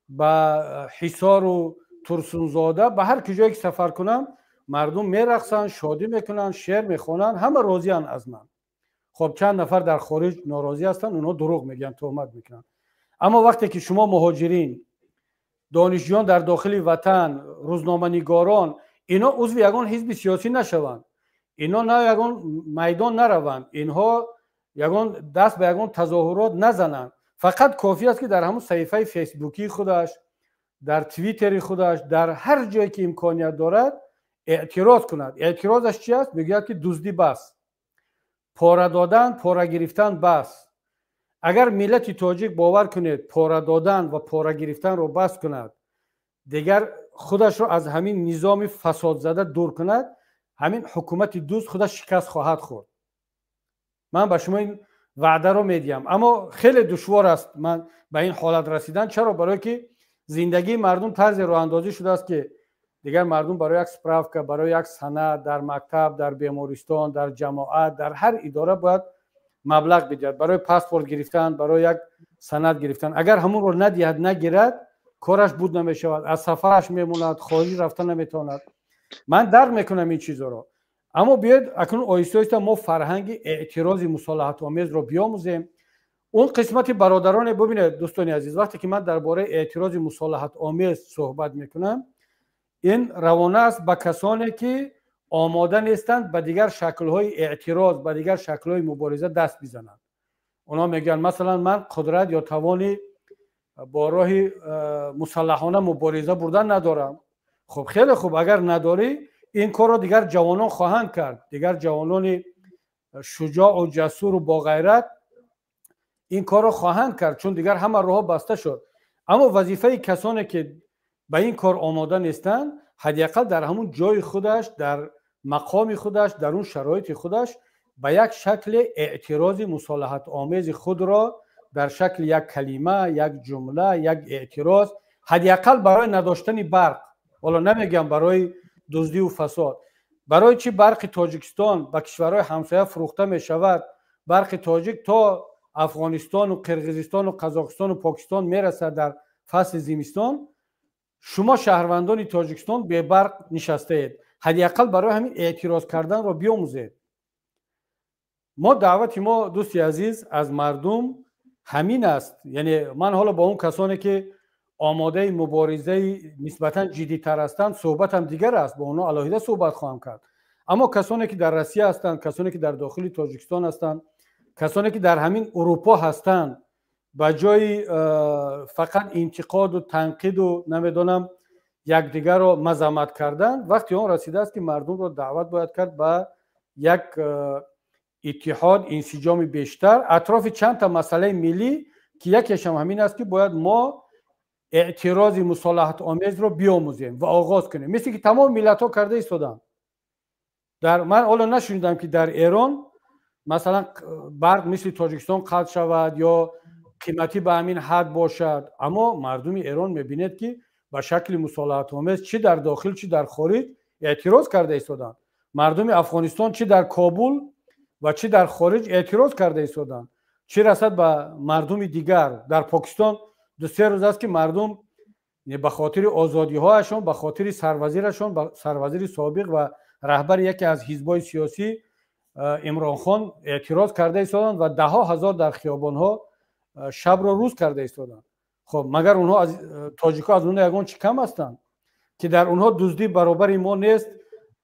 Speaker 3: به حصار و ترسونزاده، به هر کجایی که سفر کنم مردم میرقصن، شادی میکنن، شعر میخونن، همه راضی ان از من. خب چند نفر در خارج ناراضی هستن، اونها دروغ میگن، تهمت میکنن. اما وقتی که شما مهاجرین، دانشجویان در داخل وطن، روزنامه‌نگاران، اینا عضو یگان حزب سیاسی نشوند، اینا نه یگان میدان نروند، اینها یگان دست به یگان تظاهرات نزنند، فقط کافی است که در همون صفحه فیسبوکی خودش، در توییتر خودش، در هر جایی که امکانیت دارد اعتراض کند. اعتراضش چی است؟ بگوید که دزدی بس، پاره دادن، پاره گرفتن بس. اگر ملت تاجیک باور کنید پاره دادن و پاره گرفتن رو بس کند، دیگر خودش رو از همین نظام فساد زده دور کند، همین حکومت دوست خودش شکست خواهد خورد. من به شما این وعده رو میدیم. اما خیلی دشوار است من به این حالت رسیدن. چرا؟ برای که زندگی مردم طرز راه اندازی شده است که دیگر مردم برای یک سپراوکا، برای یک سند در مکتب، در بیمارستان، در جماعت، در هر اداره باید مبلغ بدهد برای پاسپورت گرفتن، برای یک سند گرفتن. اگر همون رو ندهد، نگیرد، کارش بود نمیشود، از سفرش میموند، خارج رفتن نمیتواند. من درک میکنم این چیزا رو. اما بیاید اکنون آیسته آیسته ما فرهنگ اعتراض مصالحت آمیز رو بیاموزیم. اون قسمت برادران، ببینید دوستان عزیز، وقتی که من درباره اعتراض مصالحت آمیز صحبت میکنم، این روانه است به کسانی که آماده نیستند به دیگر شکل‌های اعتراض، به دیگر شکل‌های مبارزه دست بزنند. اونا میگن مثلا من قدرت یا توانی با راه مسلحانه مبارزه بردن ندارم. خب خیلی خوب، اگر نداری این کار رو دیگر جوانان خواهند کرد، دیگر جوانان شجاع و جسور و با غیرت این کار رو خواهند کرد، چون دیگر همه راه بسته شد. اما وظیفه کسانی که به این کار آماده نیستند، حداقل در همون جای خودش، در مقام خودش، در اون شرایط خودش به یک شکل اعتراض مصالحت آمیز خود را در شکل یک کلمه، یک جمله، یک اعتراض، حداقل برای نداشتن برق، والا نمیگم برای دزدی و فساد، برای چی برق تاجیکستان به کشورهای همسایه فروخته می شود، برق تاجیک تا افغانستان و قرقیزستان و قزاقستان و پاکستان میرسد در فصل زمستان، شما شهروندان تاجیکستان به برق نشسته اید، حداقل برای همین اعتراض کردن را بیاموزید. ما دعوت ما دوستی عزیز از مردم همین است. یعنی من حالا با اون کسانی که آماده مبارزه نسبتا جدی‌تر هستند صحبت هم دیگر است، با اونا علاوه صحبت خواهم کرد. اما کسانی که در روسیه هستند، کسانی که در داخل تاجیکستان هستند، کسانی که در همین اروپا هستند، با جای فقط انتقاد و تنقید و نمیدونم یکدیگر رو مذمت کردن، وقتی اون رسیده است که مردم رو دعوت باید کرد به یک اتحاد، انسجام بیشتر اطراف چند تا مسئله ملی که یکیش هم همین است که باید ما اعتراض مصالحت آمیز رو بیاموزیم و آغاز کنیم، مثل که تمام ملت ها کرده ایستادن. من حالا نشنیدم که در ایران مثلا برق مثل تاجیکستان قطع شود یا قیمتی به همین حد باشد، اما مردم ایران میبینید که به شکل مصالحت آمیز چی در داخل چی در خارج اعتراض کرده ایستادن. مردم افغانستان چی در کابل و چی در خارج اعتراض کرده ایستادن. چی رسد به مردم دیگر در پاکستان 2-3 روز است که مردم به خاطر آزادی هایشان، به خاطر سروزیرشان، سروزیر سابق و رهبر یکی از حزب‌های سیاسی عمران خان اعتراض کرده ایستادن و 10,000 در خیابان ها شب را روز کرده ایستادن. خب مگر اونها از تاجیک‌ها از اونها یگان چی کم هستند که در اونها دزدی برابر ما نیست،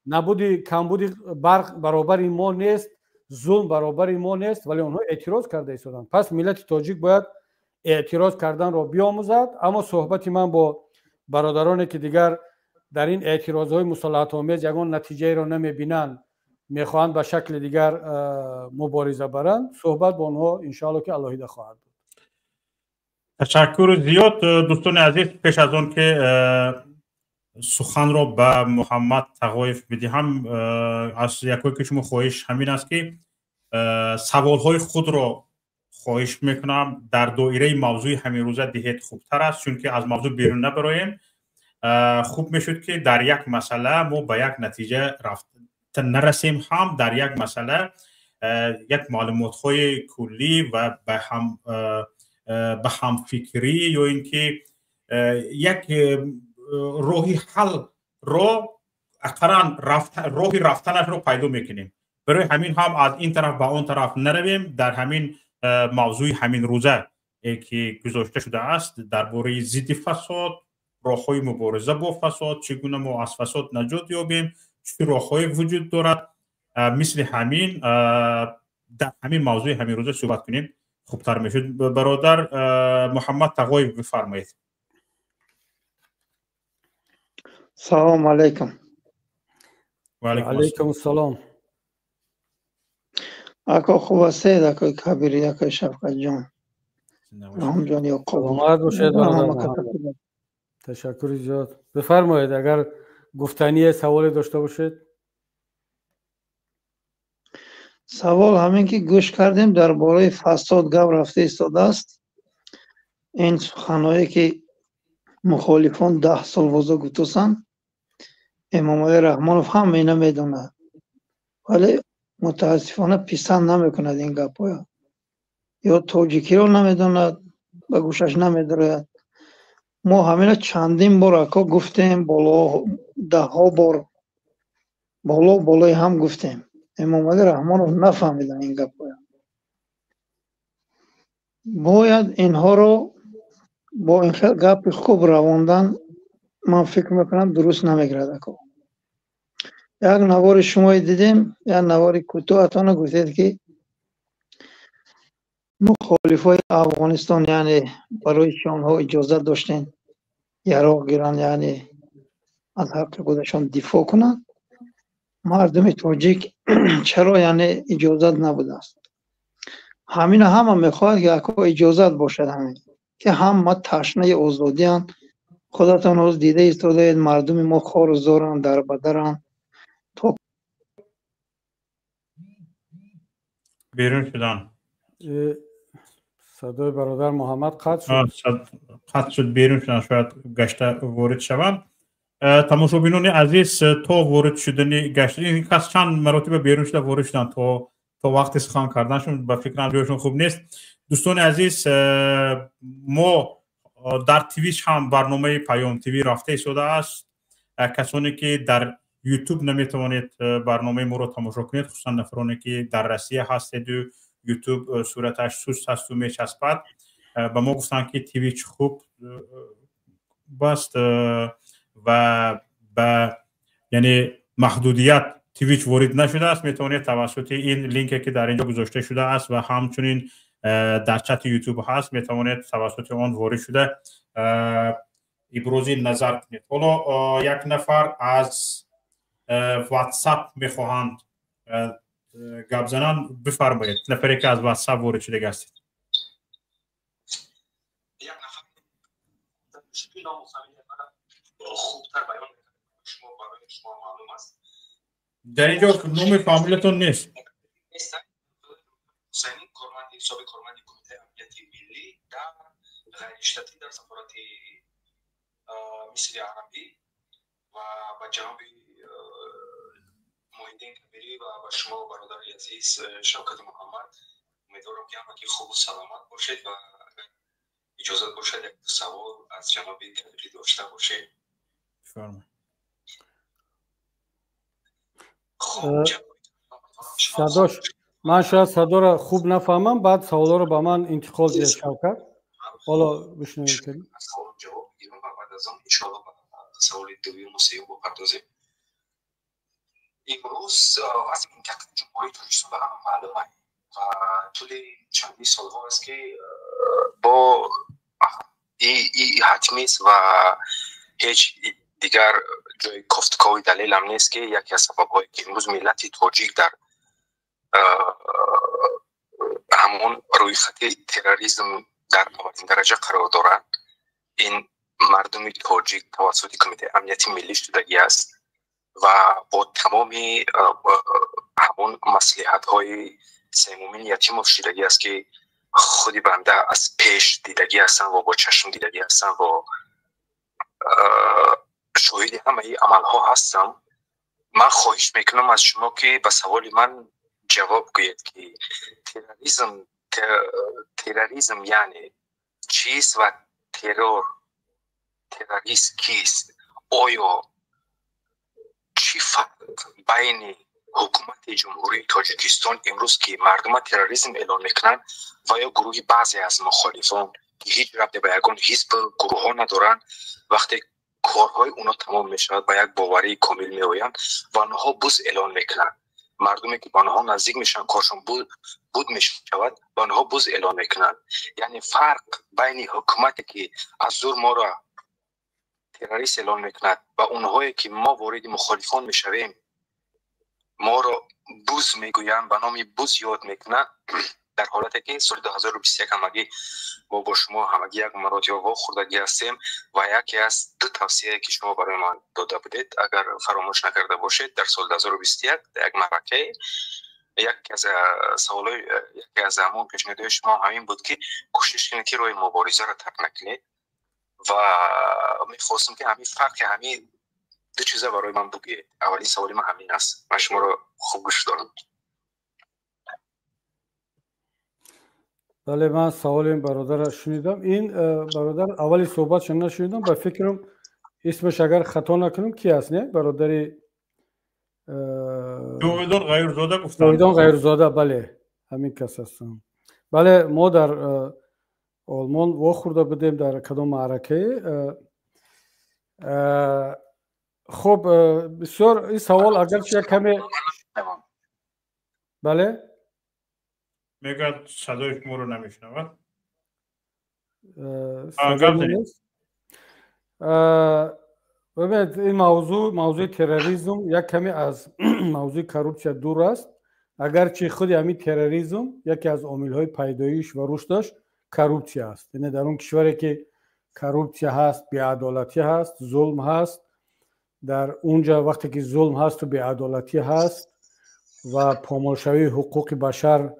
Speaker 3: نبودی کمبودی برق برابر ما نیست، ظلم برابر ما نیست، ولی اونها اعتراض کرده ایستادن. پس ملت تاجیک باید اعتراض کردن را بیاموزد. اما صحبتی من با برادرانی که دیگر در این اعتراض‌های مصالحت آمیز یگان نتیجه را نمی‌بینند، میخواهند به شکل دیگر مبارزه برند، صحبت با اونها انشاءالله که علاهیده خواهد بود.
Speaker 1: تشکر زیاد دوستان عزیز. پیش از آن که سخن را به محمد تقایف بدهم، از یکی که شما خواهش همین است که سوالهای خود را خواهش میکنم در دایره موضوع همین روزه دهید، خوبتر است، چون که از موضوع بیرون نبرایم. خوب میشد که در یک مسئله ما به یک نتیجه نرسیم، هم در یک مسئله یک معلومات های کلی و به هم فکری یا اینکه یک راهی حل را اقران راهی رفتنش رو پیدا میکنیم. برای همین هم از این طرف به اون طرف نرویم. در همین موضوع همین روزه که گذاشته شده است درباره ضد فساد، راه‌های مبارزه با فساد، چگونه ما از فساد نجات یابیم، چه راه‌هایی وجود دارد، مثل همین در همین موضوع همین روزه صحبت کنیم خوبتر میشد. برادر محمد تقوی بفرمایید.
Speaker 5: سلام علیکم.
Speaker 1: و
Speaker 3: علیکم السلام.
Speaker 5: اکا خوب هستید؟ اکا کبیری، اکا شفقت جان، رحم جان یا
Speaker 3: سلامت باشید برادر محمد. تشکر زیاد. بفرمایید اگر گفتنی سوالی داشته باشید.
Speaker 5: سوال همین که گوش کردیم درباره فساد گپ رفته ایستاده است. این سخنهایی که مخالفان 10 سال وضع گفتند امام علی رحمانوف هم اینا میدونه، ولی متاسفانه پسند نمیکند این گپ‌ها. یا توجیکی رو نمیدوند، به گوشش نمیداره. ما همین چندین بار اکا گفتیم، بالا 10 بار بالای هم گفتیم. امام علی رحمانوف نفهمیدن این گپ‌ها. باید اینها رو با این خیلی گپ خوب رواندن، من فکر میکنم درست نمیگرد اکا. یک نوار شما دیدیم، یک نوار کوتاه اتانه گفتید که مخالفای افغانستان یعنی برای شانها اجازه داشتین یراق گیرن، یعنی از حق خودشان دفاع کنند. مردم تاجیک چرا یعنی اجازت نبوده است؟ همین همه میخواهد که اکا اجازت باشد، همین که همه تشنه آزادی هستند. خودتان روز دیده ایستاده مردم ما خوار و زارن، در بدرن.
Speaker 1: بیرون شدن.
Speaker 3: صدای برادر محمد قطع شد.
Speaker 1: قطع شد، بیرون شدن، شاید گشته وارد شوند. تماشابینان عزیز، تا وارد شدن گشت این کس چند مراتب بیرون شده وارد شدن تا وقت سخن کردنشون به فکرم جایشون خوب نیست. دوستان عزیز، ما در تویچ هم برنامه پیام تیوی رفته ایستاده است. کسانی که در یوتیوب نمیتوانید برنامه ما رو تماشا کنید، خصوصا نفرانی که در روسیه هستید و یوتیوب صورتش سوست هست و میچسبد، به ما گفتن که تویچ خوب بست و به یعنی محدودیت تویچ وارد نشده است. میتوانید توسط این لینکی که در اینجا گذاشته شده است و همچنین در چت یوتیوب هست میتوانید توسط آن وارد شده ابراز نظر کنید. حالا یک نفر از واتساپ میخواهند گپ زنن، بفرمایید. نفری که از واتساپ وارد شده هستید. خوبتر بیان شما برای شما معلوم است. در اینجا نام فامیلتون نیست. حسینی کارمند سابق کارمند کمیته امنیت ملی در غیرشتاتی در سفارت مصر عربی و با جناب محیدین کبیری و با شما برادر عزیز شوکت محمد، امیدوارم که همگی خوب و سلامت باشید و اجازه باشد یک سوال از جناب کبیری داشته باشید.
Speaker 3: صداش من شاید صدا رو خوب نفهمم، بعد سوالا رو به من انتقال دید شوکت. حالا بشنوید کنیم.
Speaker 1: سوال جواب میگیرم و بعد از آن ان شاء الله سوال دوم و سوم بپردازیم. امروز از منطقه جمهوری تاجیکستان به همه معلومه و طول چندین سالها است که با این حتمی است و هیچ دیگر جای گفتگوی دلیل هم نیست که یکی از سبب‌هایی که امروز ملت تاجیک در همون روی خط تروریسم در اولین درجه قرار دارند، این مردم تاجیک توسط کمیته امنیت ملی شدگی است و با تمام همون مصلحت‌های صمیمین یتیم شدگی است که خودی بنده از پیش دیدگی هستن و با چشم دیدگی هستن و شاهد همه ای عملها هستم. من خواهش میکنم از شما که به سوال من جواب گویید که تروریسم یعنی چیست و تروریست کیست؟ آیا چی فرق بین
Speaker 6: حکومت جمهوری تاجیکستان امروز که مردم تروریسم اعلان میکنن و یا گروهی بعضی از مخالفان که هیچ ربطی به یگان حزب گروه ها ندارن، وقتی کارهای اونا تمام میشود با یک باوری کامل میآیند و آنها بوز اعلان میکنن. مردمی که با آنها نزدیک میشن کارشون بود میشود با آنها بوز اعلان میکنن. یعنی فرق بین حکومتی که از زور ما را تروریست اعلان میکند و اونهایی که ما وارد مخالفان میشویم ما را بوز میگویند و نام بوز یاد میکنند. در حالتی که سال 2021 همگی ما با شما همگی یک مراتب وا خوردگی هستیم و یکی از دو توصیه که شما برای من داده بودید اگر فراموش نکرده باشید در سال 2021 در یک مرکه یکی از سوالای یکی از همون پیشنهادهای شما همین بود که کوشش کنید که روی مبارزه را ترک نکنید و میخواستم که همین فرق همین دو چیزا برای من بگید. اولی سوالی من همین است. من شما رو خوب گوش دارم.
Speaker 3: بله، من سوال این برادر را شنیدم. این برادر اولی صحبتش نشنیدم، به فکرم اسمش اگر خطا نکنم کی است؟ نه برادری
Speaker 1: جاویدان غیرزاده گفتن.
Speaker 3: جاویدان غیرزاده، بله همین کس هستم. بله، ما در آلمان واخورده بودیم در کدام معرکه. خب بسیار این سوال اگرچه کمی بله
Speaker 1: میگه صدای شما رو نمیشنود.
Speaker 3: ببینید این موضوع تروریسم یک کمی از موضوع کروپسیا دور است، اگرچه خود همین تروریسم یکی از عامل‌های پیدایش و رشدش کروپسیا است. یعنی در اون کشوری که کروپسیا هست، بی‌عدالتی هست، ظلم هست، در اونجا وقتی که ظلم هست و بی‌عدالتی هست و پامالشوی حقوق بشر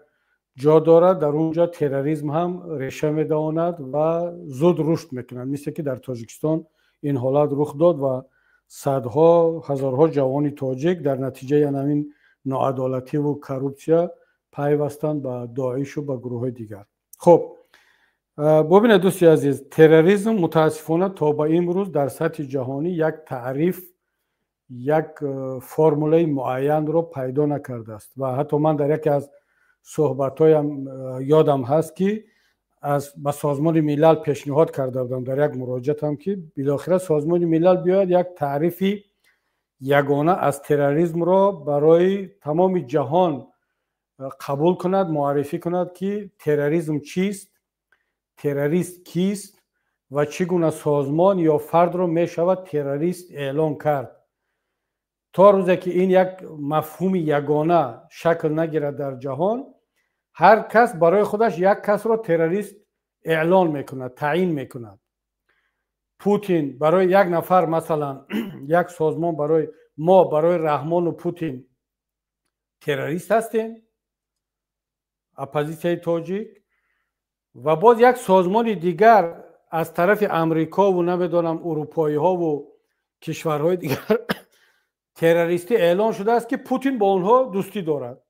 Speaker 3: جا دارد، در اونجا تروریسم هم ریشه می‌دواند و زود رشد می‌کند. مثل که در تاجیکستان این حالت رخ داد و صدها هزارها جوان تاجیک در نتیجه همین ناعدالتی و کروپسیا پیوستند به داعش و به گروه‌های دیگر. خب ببینید دوستی عزیز، تروریسم متاسفانه تا به امروز در سطح جهانی یک تعریف، یک فرموله معین رو پیدا نکرده است و حتی من در یکی از صحبت‌هایم یادم هست که با سازمان ملل پیشنهاد کرده بودم در یک مراجعتم که بالاخره سازمان ملل بیاید یک تعریفی یگانه از تروریسم را برای تمام جهان قبول کند، معرفی کند که تروریسم چیست، تروریست کیست و چگونه سازمان یا فرد را می شود تروریست اعلام کرد. تا روزی که این یک مفهوم یگانه شکل نگیرد در جهان، هر کس برای خودش یک کس را تروریست اعلان میکند، تعیین میکند. پوتین برای یک نفر مثلا یک سازمان برای رحمان و پوتین تروریست هستیم، اپوزیسیون تاجیک، و باز یک سازمان دیگر از طرف امریکا و نمیدونم اروپایی ها و کشورهای دیگر تروریستی اعلان شده است که پوتین با اونها دوستی دارد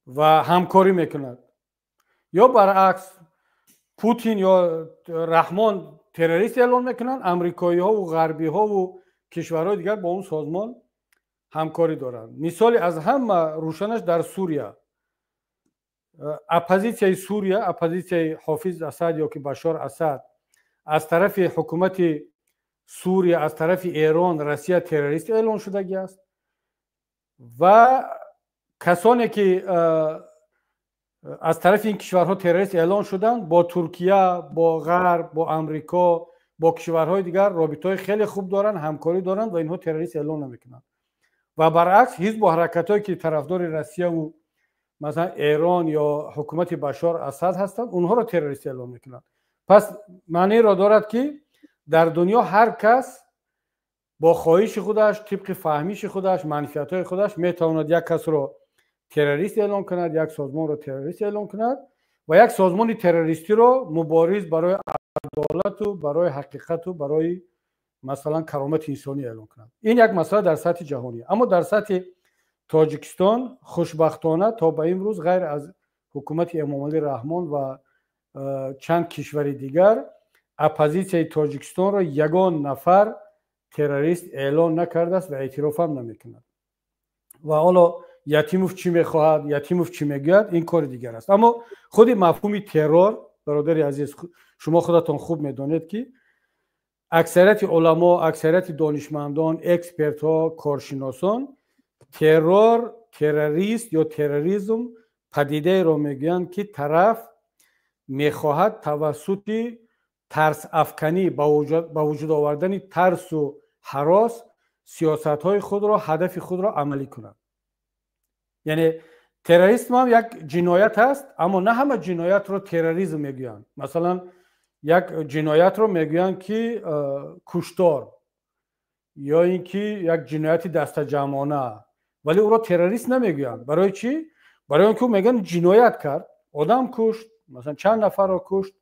Speaker 3: و همکاری میکند. یا برعکس پوتین یا رحمان تروریست اعلان میکنن، امریکایی ها و غربی ها و کشورهای دیگر با اون سازمان همکاری دارند. مثالی از هم روشنش در سوریه، اپوزیسیون سوریه، اپوزیسیون حافظ اسد یا که بشار اسد از طرف حکومت سوریه، از طرف ایران، روسیه تروریست اعلان شدگی است و کسانی که از طرف این کشورها تروریست اعلان شدن با ترکیه، با غرب، با امریکا، با کشورهای دیگر رابطه‌های خیلی خوب دارن، همکاری دارن و اینها تروریست اعلان نمیکنن. و برعکس حزب و حرکتایی که طرفدار روسیه و مثلا ایران یا حکومت بشار اسد هستند اونها را تروریست اعلان میکنن. پس معنی را دارد که در دنیا هر کس با خواهش خودش، طبق فهمیش خودش، منفعت‌های خودش میتواند یک کس را تروریست اعلان کند، یک سازمان را تروریست اعلان کند و یک سازمان تروریستی را مبارز برای عدالت و برای حقیقت و برای مثلا کرامت انسانی اعلان کند. این یک مسئله در سطح جهانی. اما در سطح تاجیکستان خوشبختانه تا به امروز غیر از حکومت امامعلی رحمان و چند کشور دیگر اپوزیسیون تاجیکستان را یگان نفر تروریست اعلان نکرده است و اعتراف هم نمیکند. و حالا یتیموف چی میخواهد، یتیموف چی میگوید، این کار دیگر است. اما خود مفهوم ترور برادر عزیز شما خودتون خوب میدونید که اکثریت علما، اکثریت دانشمندان، اکسپرت ها، کارشناسان ترور، تروریست یا تروریسم پدیده رو میگن که طرف میخواهد توسط ترس افکنی با وجود آوردن ترس و هراس سیاست های خود را، هدف خود را عملی کند. یعنی تروریسم هم یک جنایت است، اما نه همه جنایت رو تروریسم میگویند. مثلا یک جنایت رو میگویند که کشتار یا اینکه یک جنایت دست جمعانه، ولی او را تروریست نمیگویند. برای چی؟ برای اینکه میگن جنایت کرد، آدم کشت، مثلا چند نفر رو کشت،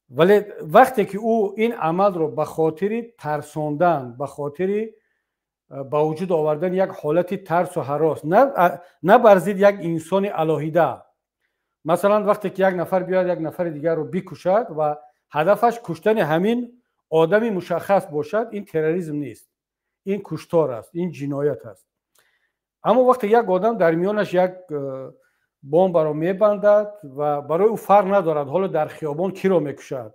Speaker 3: ولی وقتی که او این عمل رو به خاطر ترساندن، به خاطر با وجود آوردن یک حالت ترس و هراس، نه بر ضد یک انسان الهیده، مثلا وقتی که یک نفر بیاد یک نفر دیگر رو بکشد و هدفش کشتن همین آدمی مشخص باشد، این تروریسم نیست، این کشتار است، این جنایت است. اما وقتی یک آدم در میانش یک بمب را میبندد و برای او فرق ندارد حالا در خیابان کی را میکشد،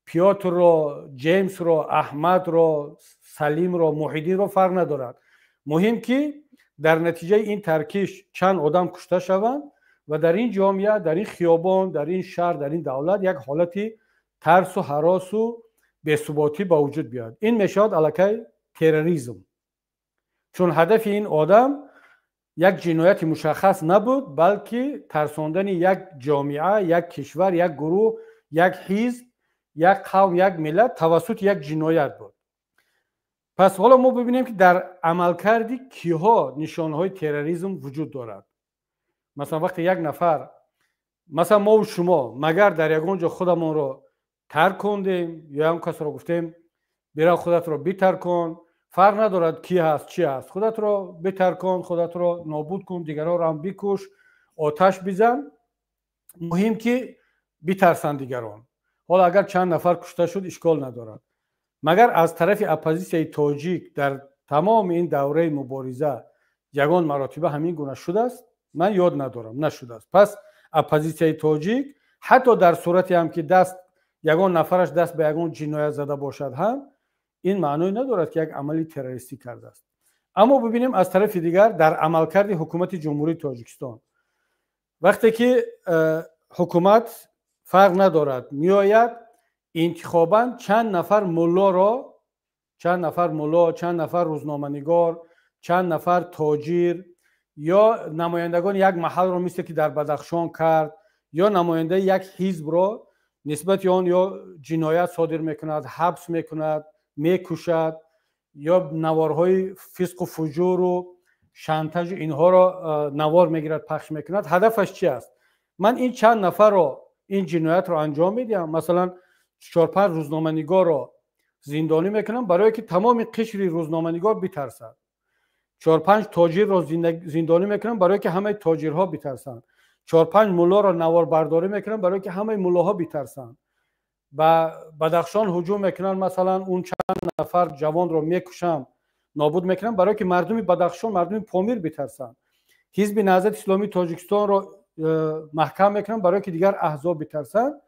Speaker 3: پیاتر را، جیمز را، احمد را، سلیم را، محیدین را، فرق ندارد. مهم که در نتیجه این ترکیش چند آدم کشته شوند و در این جامعه، در این خیابان، در این شهر، در این دولت یک حالتی ترس و هراس و بی‌ثباتی با وجود بیاد. این میشود علیه تروریسم، چون هدف این آدم یک جنایت مشخص نبود، بلکه ترساندن یک جامعه، یک کشور، یک گروه، یک حزب، یک قوم، یک ملت توسط یک جنایت بود. پس حالا ما ببینیم که در عملکرد کیها نشانهای تروریسم وجود دارد. مثلا وقتی یک نفر، مثلا ما و شما مگر در یک اونجا خودمون رو ترک کردیم یا هم کس رو گفتیم برای خودت رو بیتر کن، فرق ندارد کی هست چی هست، خودت رو بیتر کن، خودت رو نابود کن، دیگران رو هم بکش، آتش بزن، مهم که بیترسن دیگران. حالا اگر چند نفر کشته شد اشکال ندارد. مگر از طرف اپوزیسیون تاجیک در تمام این دوره مبارزه یگان مراتبه همین گونه شده است؟ من یاد ندارم، نشده است. پس اپوزیسیون تاجیک حتی در صورتی هم که یگان نفرش دست به یگان جنایت زده باشد هم این معنی ندارد که یک عملی تروریستی کرده است. اما ببینیم از طرف دیگر در عملکرد حکومت جمهوری تاجیکستان، وقتی که حکومت فرق ندارد میآید انتخاباً چند نفر ملا، چند نفر روزنامه‌نگار، چند نفر تاجر یا نمایندگان یک محل رو مثل که در بدخشان کرد، یا نماینده یک حزب رو نسبت آن یا جنایت صادر میکند، حبس میکند، میکشد، یا نوارهای فسق و فجور و شانتاژ اینها را نوار میگیرد پخش میکند. هدفش چی است؟ من این چند نفر رو این جنایت رو انجام میدم، مثلا 4-5 روزنامه‌نگار رو زندانی میکنم برای که تمام قشر روزنامه‌نگار بترسد، 4-5 تاجر رو زندانی میکنم برای که همه تاجرها بترسند، 4-5 ملا رو نوار برداری میکنم برای که همه ملاها بترسند. و بدخشان هجوم میکنن، مثلا اون چند نفر جوان رو میکشم، نابود میکنم برای که مردم بدخشان، مردم پامیر بترسند. حزب نهضت اسلامی تاجیکستان رو محکم میکنن برای که دیگر احزاب بترسند.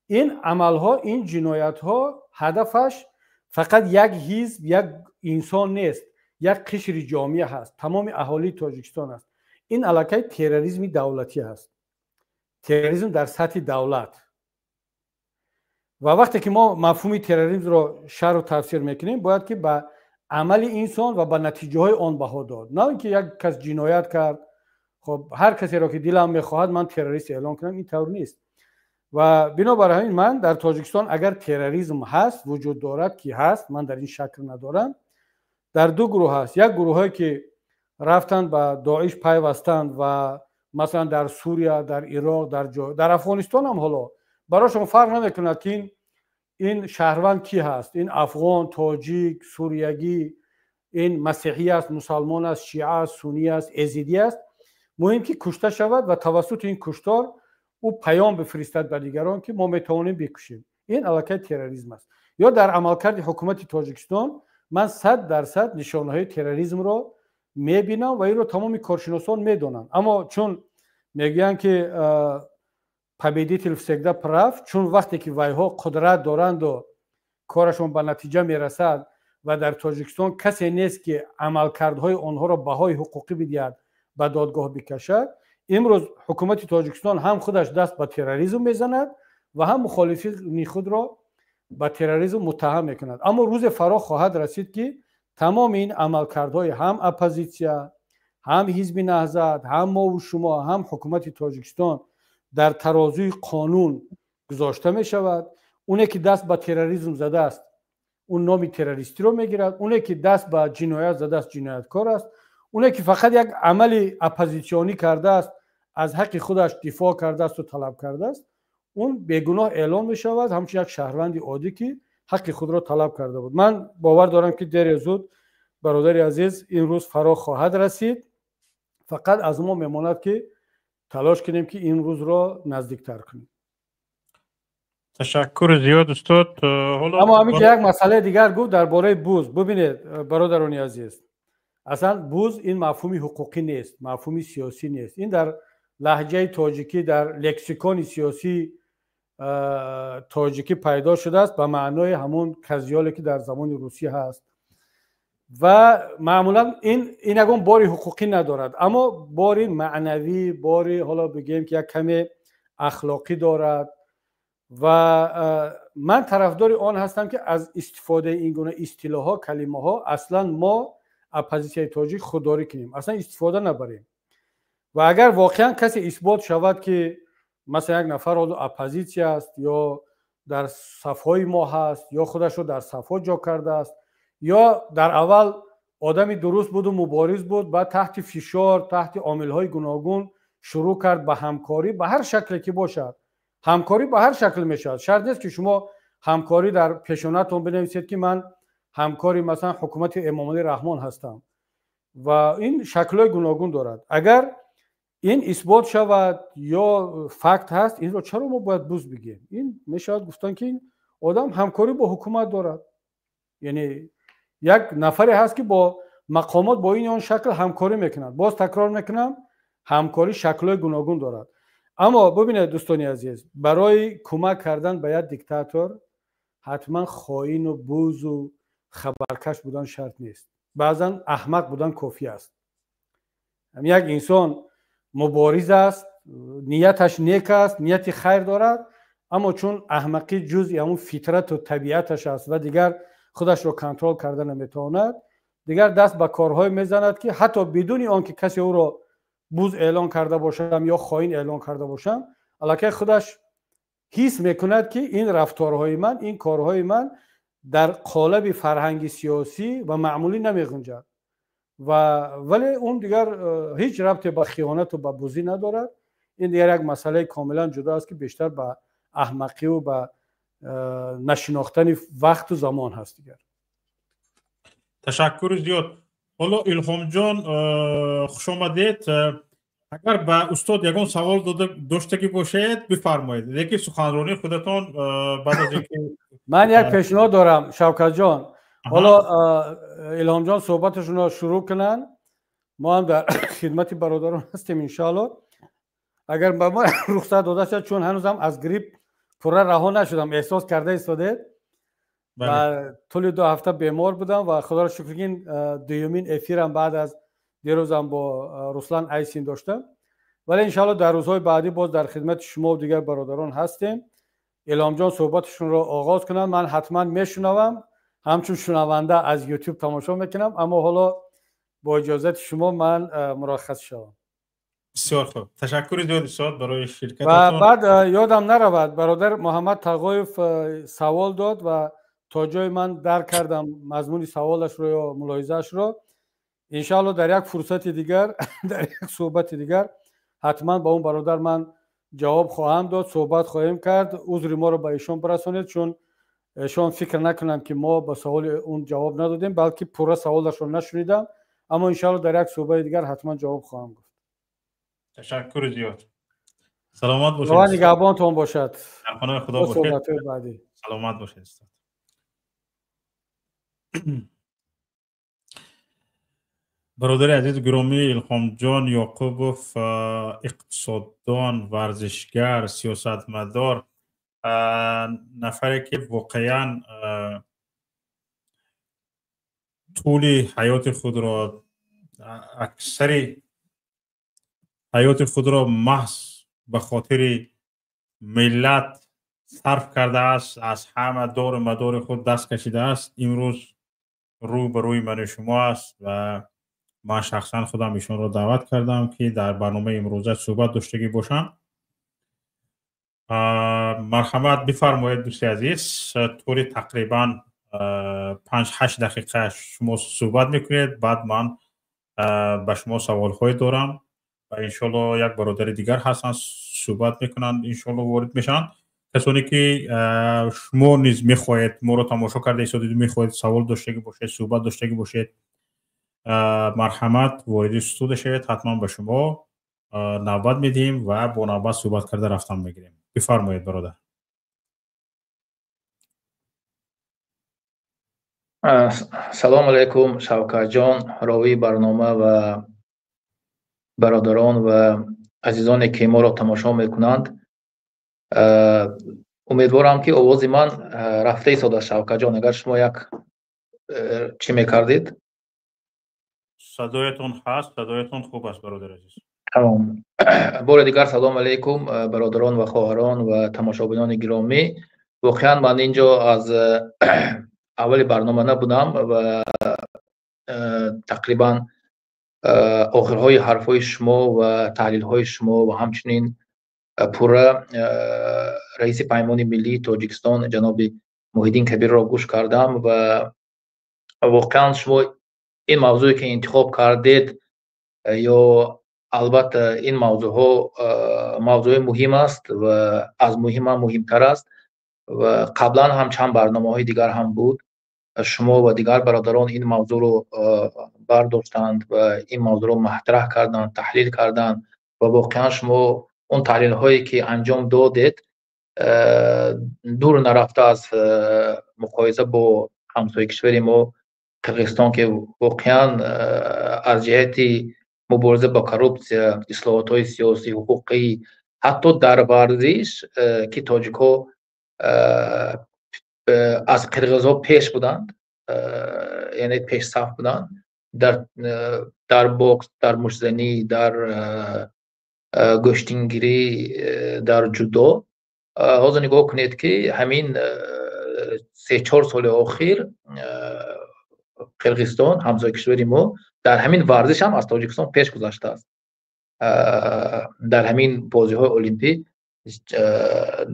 Speaker 3: این عملها، این جنایت ها هدفش فقط یک حزب، یک انسان نیست، یک قشر جامعه هست، تمام اهالی تاجیکستان است. این علاقه تروریسم دولتی است، تروریسم در سطح دولت. و وقتی که ما مفهوم تروریسم رو شرح و تفسیر میکنیم باید که به عمل انسان و به نتیجه های آن بها داد، نه اینکه یک کس جنایت کرد خب هر کسی را که دلم میخواهد من تروریست اعلام کنم، این طور نیست. و بنابراین همین من در تاجیکستان اگر تروریسم هست، وجود دارد که هست، من در این شک ندارم، در دو گروه هست. یک گروهی که رفتن به داعش پیوستند و مثلا در سوریه، در عراق، در افغانستان هم حالا براشون فرق نمیکنه که این شهروند کی هست، این افغان، تاجیک، سوریگی، این مسیحی است، مسلمان است، شیعه است، سنی است، یزیدی است، مهم که کشته شود و توسط این کشتار او پیام بفرستد به دیگران که ما میتوانیم بکشیم. این علاقه تروریسم است. یا در عملکرد حکومت تاجیکستان من 100% نشانه‌های تروریسم را میبینن و این رو تمام کارشناسان میدونن. اما چون میگن که победитель всегда прав، چون وقتی که وایها قدرت دارند و کارشون به نتیجه میرسد و در تاجیکستان کسی نیست که عملکردهای آنها را بهای حقوقی بدهد به دادگاه بکشد، امروز حکومت تاجیکستان هم خودش دست به تروریسم میزند و هم مخالفین خود را به تروریسم متهم میکند. اما روز فرا خواهد رسید که تمام این عملکردهای هم اپوزیسیا، هم حزب نهضت، هم ما و شما، هم حکومت تاجیکستان در ترازوی قانون گذاشته می شود. اونه که دست به تروریسم زده است اون نام تروریستی رو میگیرد، اونه که دست به جنایت زده است جنایتکار است، اونه که فقط یک عمل اپوزیسیونی کرده است، از حق خودش دفاع کرده است و طلب کرده است، اون بیگناه اعلام می شود همچون یک شهروند عادی که حق خود را طلب کرده بود. من باور دارم که دیر زود برادر عزیز این روز فرا خواهد رسید. فقط از ما میماند که تلاش کنیم که این روز را نزدیکتر کنیم.
Speaker 1: تشکر زیاد استاد.
Speaker 3: اما همین یک مسئله دیگر گفت درباره بوز. ببینید برادران عزیز، اصلا بوز این مفهومی حقوقی نیست، مفهومی سیاسی نیست. این در لهجه تاجیکی در لکسیکون سیاسی تاجیکی پیدا شده است به معنای همون کزیالی که در زمان روسی هست و معمولا این اگه باری حقوقی ندارد اما باری معنوی، باری حالا بگیم که یک کمی اخلاقی دارد و من طرفدار آن هستم که از استفاده این گونه اصطلاحات، کلمه ها اصلا ما اپوزیسیون تاجیک خودداری کنیم، اصلا استفاده نبریم. و اگر واقعا کسی اثبات شود که مثلا یک نفر اپوزیسیون است یا در صفهای ما هست یا خودش رو در صفها جا کرده است یا در اول آدمی درست بود و مبارز بود، بعد تحت فشار، تحت عامل‌های گوناگون شروع کرد به همکاری به هر شکلی که باشد. همکاری به هر شکل میشود. شرط نیست که شما همکاری در پیشونتون بنویسید که من همکاری مثلا حکومت امام علی رحمان هستم و این شکل‌های گوناگون دارد. اگر این اثبات شود یا فکت هست، این رو چرا ما باید بوز بگیم؟ این میشود گفتن که این آدم همکاری با حکومت دارد، یعنی یک نفری هست که با مقامات با این شکل همکاری میکند. باز تکرار میکنم همکاری شکل‌های گوناگون دارد. اما ببینید دوستان عزیز، برای کمک کردن به یک دیکتاتور حتما خائن و بوز و خبرکش بودن شرط نیست، بعضا احمق بودن کافی است. یک انسان مبارز است، نیتش نیک است، نیت خیر دارد، اما چون احمقی جزئی همون فطرت و طبیعتش است و دیگر خودش رو کنترل کرده نمیتواند، دیگر دست به کارهای میزند که حتی بدون آنکه کسی او را بوز اعلان کرده باشم یا خائن اعلان کرده باشم، الکی خودش حس میکند که این رفتارهای من، این کارهای من در قالب فرهنگ سیاسی و معمولی نمیگنجد ولی اون دیگر هیچ ربطی به خیانت و به بوزی ندارد. این دیگر یک مسئله کاملا جدا است که بیشتر به احمقی و به نشناختن وقت و زمان هست. دیگر
Speaker 1: تشکر زیاد. حالا الهام جان خوش آمدید. اگر به استاد یگان سوال داشته باشید بفرمایید. یکی سخنرانی خودتان بعد از اینکه
Speaker 3: من یک پیشنهاد دارم شوکت جان. حالا الهام جان صحبتشون رو شروع کنن، ما هم در خدمت برادران هستیم انشالله. اگر به ما رخصت داده شد، چون هنوزم از گریپ پوره رها نشدم، احساس کرده ایستاده و طول 2 هفته بیمار بودم و خدا را شکر که این دومین افیرم بعد از دیروزم با رسلان ایسین داشتم، ولی انشالله در روزهای بعدی باز در خدمت شما و دیگر برادران هستیم. الهام جان صحبتشون رو آغاز کنن، من حتما میشنوم، همچون شنونده از یوتیوب تماشا میکنم، اما حالا با اجازت شما من مرخص شوم.
Speaker 1: بسیار خوب، تشکر زیاد استاد برای شرکتتون.
Speaker 3: و بعد یادم نرود برادر محمد تقایف سوال داد و تا جای من درک کردم مضمون سوالش رو یا ملاحظه‌اش رو. انشالله در یک فرصت دیگر در یک صحبت دیگر حتما با اون برادر من جواب خواهم داد، صحبت خواهیم کرد. عذر ما رو به ایشان برسانید، چون ایشان فکر نکنن که ما با سوال اون جواب ندادیم، بلکه پورا سوالش رو نشنیدم، اما انشالله در یک صحبت دیگر حتما جواب خواهم گفت.
Speaker 1: تشکر زیاد. سلامت باشید.
Speaker 3: خدا نگهبانتون باشد.
Speaker 1: در خانه خدا باشید.
Speaker 3: بعدی
Speaker 1: سلامت باشید. برادر عزیز گرامی الهام جان یعقوبوف، اقتصاددان، ورزشگر، سیاستمدار، نفری که واقعا طول حیات خود را، اکثر حیات خود را محض به خاطر ملت صرف کرده است، از همه دار مدار خود دست کشیده است. امروز رو به روی من شما است و من شخصا خودم ایشون را دعوت کردم که در برنامه امروزه صحبت داشتگی باشم. مرحمت بفرمایید دوستی عزیز، طور تقریبا 5-8 دقیقه شما صحبت میکنید، بعد من به شما سوال های دارم و انشالله یک برادر دیگر هستن صحبت میکنن، انشالله وارد میشن. کسانی که شما نیز میخواهید ما رو تماشا کرده ایستادید، میخواهید سوال داشتگی باشید، صحبت داشتگی باشید، مرحمت وارد استودیو شید، حتما به شما نوبت میدیم و با نوبت صحبت کرده رفتن میگیریم. بفرمایید برادر.
Speaker 7: سلام علیکم شوکت جان، راوی برنامه و برادران و عزیزانی که ما را تماشا میکنند. امیدوارم که آواز من رفته ایستاده. شوکت جان اگر شما یک چی میکردید؟
Speaker 1: صدایتون هست، صدایتون خوب است برادر عزیز.
Speaker 7: تمام. بار دیگر سلام علیکم برادران و خواهران و تماشابینان گرامی. واقعا من اینجا از اول برنامه نبودم و تقریبا آخرهای حرفهای شما و تحلیلهای شما و همچنین پورا رئیس پیمان ملی تاجیکستان جناب محیدین کبیر را گوش کردم و واقعا شما این موضوعی که انتخاب کردید یا البته این موضوع مهم است و از مهمتر است و قبلا هم چند برنامه‌های دیگر هم بود. شما و دیگر برادران این موضوع رو برداشتند و این موضوع رو مطرح کردند، تحلیل کردند و واقعا شما اون تحلیل هایی که انجام دادید دور نرفته از مقایسه با همسایه کشور ما قرقیزستان که واقعا از جهت مبارزه با کروپسیا، اصلاحات های سیاسی، حقوقی، حتی در ورزش که تاجیک‌ها از قرقیزها پیش بودند، یعنی پیش صف بودند در بوکس، در مشتزنی، در گشتینگیری، در جودو. حاضر نگاه کنید که همین 3-4 سال اخیر قرقیزستان همسایه کشور ما در همین ورزش هم از تاجیکستان پیش گذشته است. در همین بازی‌های المپیک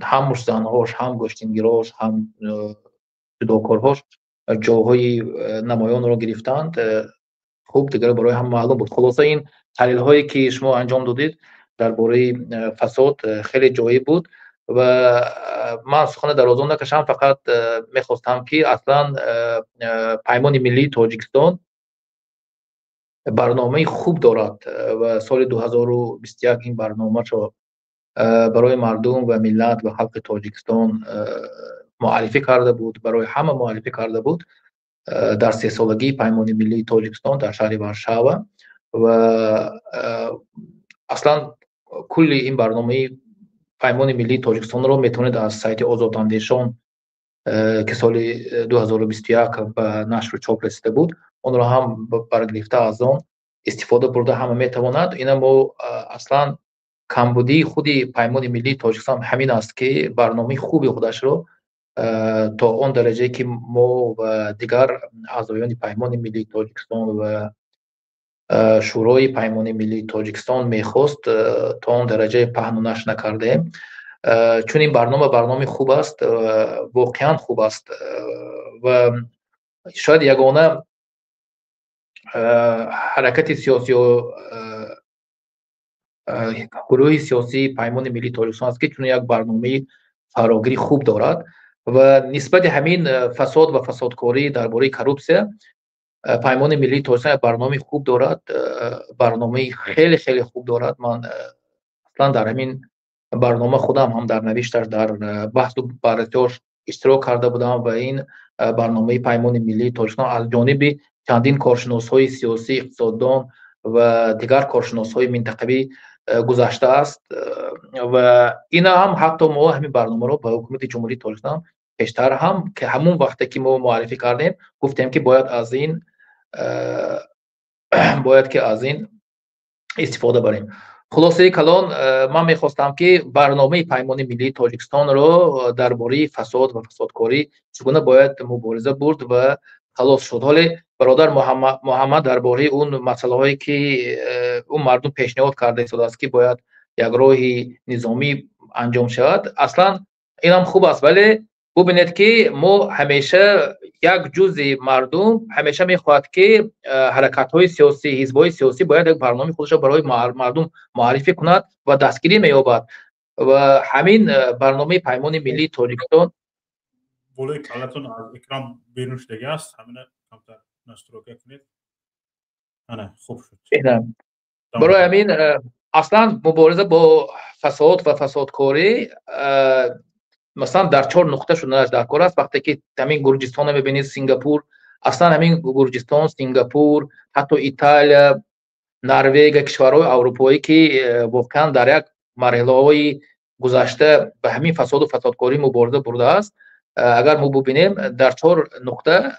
Speaker 7: هم مشتزن‌هاش، هم گشتینگیراش، هم جودوکارهاش جاهای نمایان را گرفتند. خوب دیگر برای هم معلوم بود. خلاصه این تحلیل هایی که شما انجام دادید درباره فساد خیلی جایی بود و من سخن درازا نکشم، فقط میخواستم که اصلا پیمان ملی تاجیکستان برنامه خوب دارد و سال 2021 این برنامه را برای مردم و ملت و خلق تاجیکستان معرفی کرده بود، برای همه معرفی کرده بود در 3 سالگی پیمان ملی تاجیکستان در شهر ورشاوا و اصلا کل این برنامه پیمان ملی تاجیکستان رو میتونید از سایت آزاداندیشان که سال 2021 به نشر و چاپ رسیده بود اون رو هم برگرفته از آن استفاده برده همه میتواند. این ما اصلا کمبودی خودی پیمان ملی تاجیکستان همین است که برنامه خوبی خودش رو تا اون درجه که ما و دیگر اعضایان پیمان ملی تاجیکستان و شورای پیمان ملی تاجیکستان میخواست تا اون درجه پهنونش نکرده، چون این برنامه خوب است، واقعا خوب است و شاید یگانه حرکت سیاسی و گروه سیاسی پیمان ملی تاجیکستان است که چون یک برنامه فراگیری خوب دارد و نسبت همین فساد و فسادکاری درباره کروپسیا پیمان ملی تاجیکستان برنامه خوب دارد، برنامه خیلی خیلی خوب دارد. من اصلا در همین برنامه خودم هم در نوشتش در بحث و بررسیش اشتراک کرده بودم و این برنامه پیمان ملی تاجیکستان از جانب چندین کارشناس‌های سیاسی، اقتصاددان و دیگر کارشناس‌های منطقوی گذشته است و این هم حتی ما همین برنامه رو به حکومت جمهوری تاجیکستان پیشتر هم که همون وقتی که ما معرفی کردیم گفتیم که باید از این استفاده بریم. خلاصه کلان من میخواستم که برنامه پیمان ملی تاجیکستان رو درباره فساد و فسادکاری چگونه باید مبارزه برد و خلاص شد. حالی برادر محمد درباره اون مسئله هایی که اون مردم پیشنهاد کرده است که باید یک راه نظامی انجام شود، اصلا این هم خوب است، ولی ببینید که ما همیشه یک جزء مردم همیشه میخواد که حرکت های سیاسی، حزب های سیاسی باید یک برنامه خودش را برای مردم معرفی کند و دستگیری مییابد و همین برنامه پیمان ملی تاجیکستان
Speaker 1: بولای کلتون از اکرام بیرون شده است، همین کمتر نستروکه کنید. خوب شد.
Speaker 7: برای همین اصلا مبارزه با فساد و فسادکاری مثلا در 4 نقطه شده در کار است. وقتی که همین گرجستان میبینید، سنگاپور، اصلا همین گرجستان، سنگاپور، حتی ایتالیا، نروژ، کشورهای اروپایی که واقعا در یک مرحله‌های گذشته به همین فساد و فسادکاری مبارزه برده است، اگر ما ببینیم در 4 نقطه،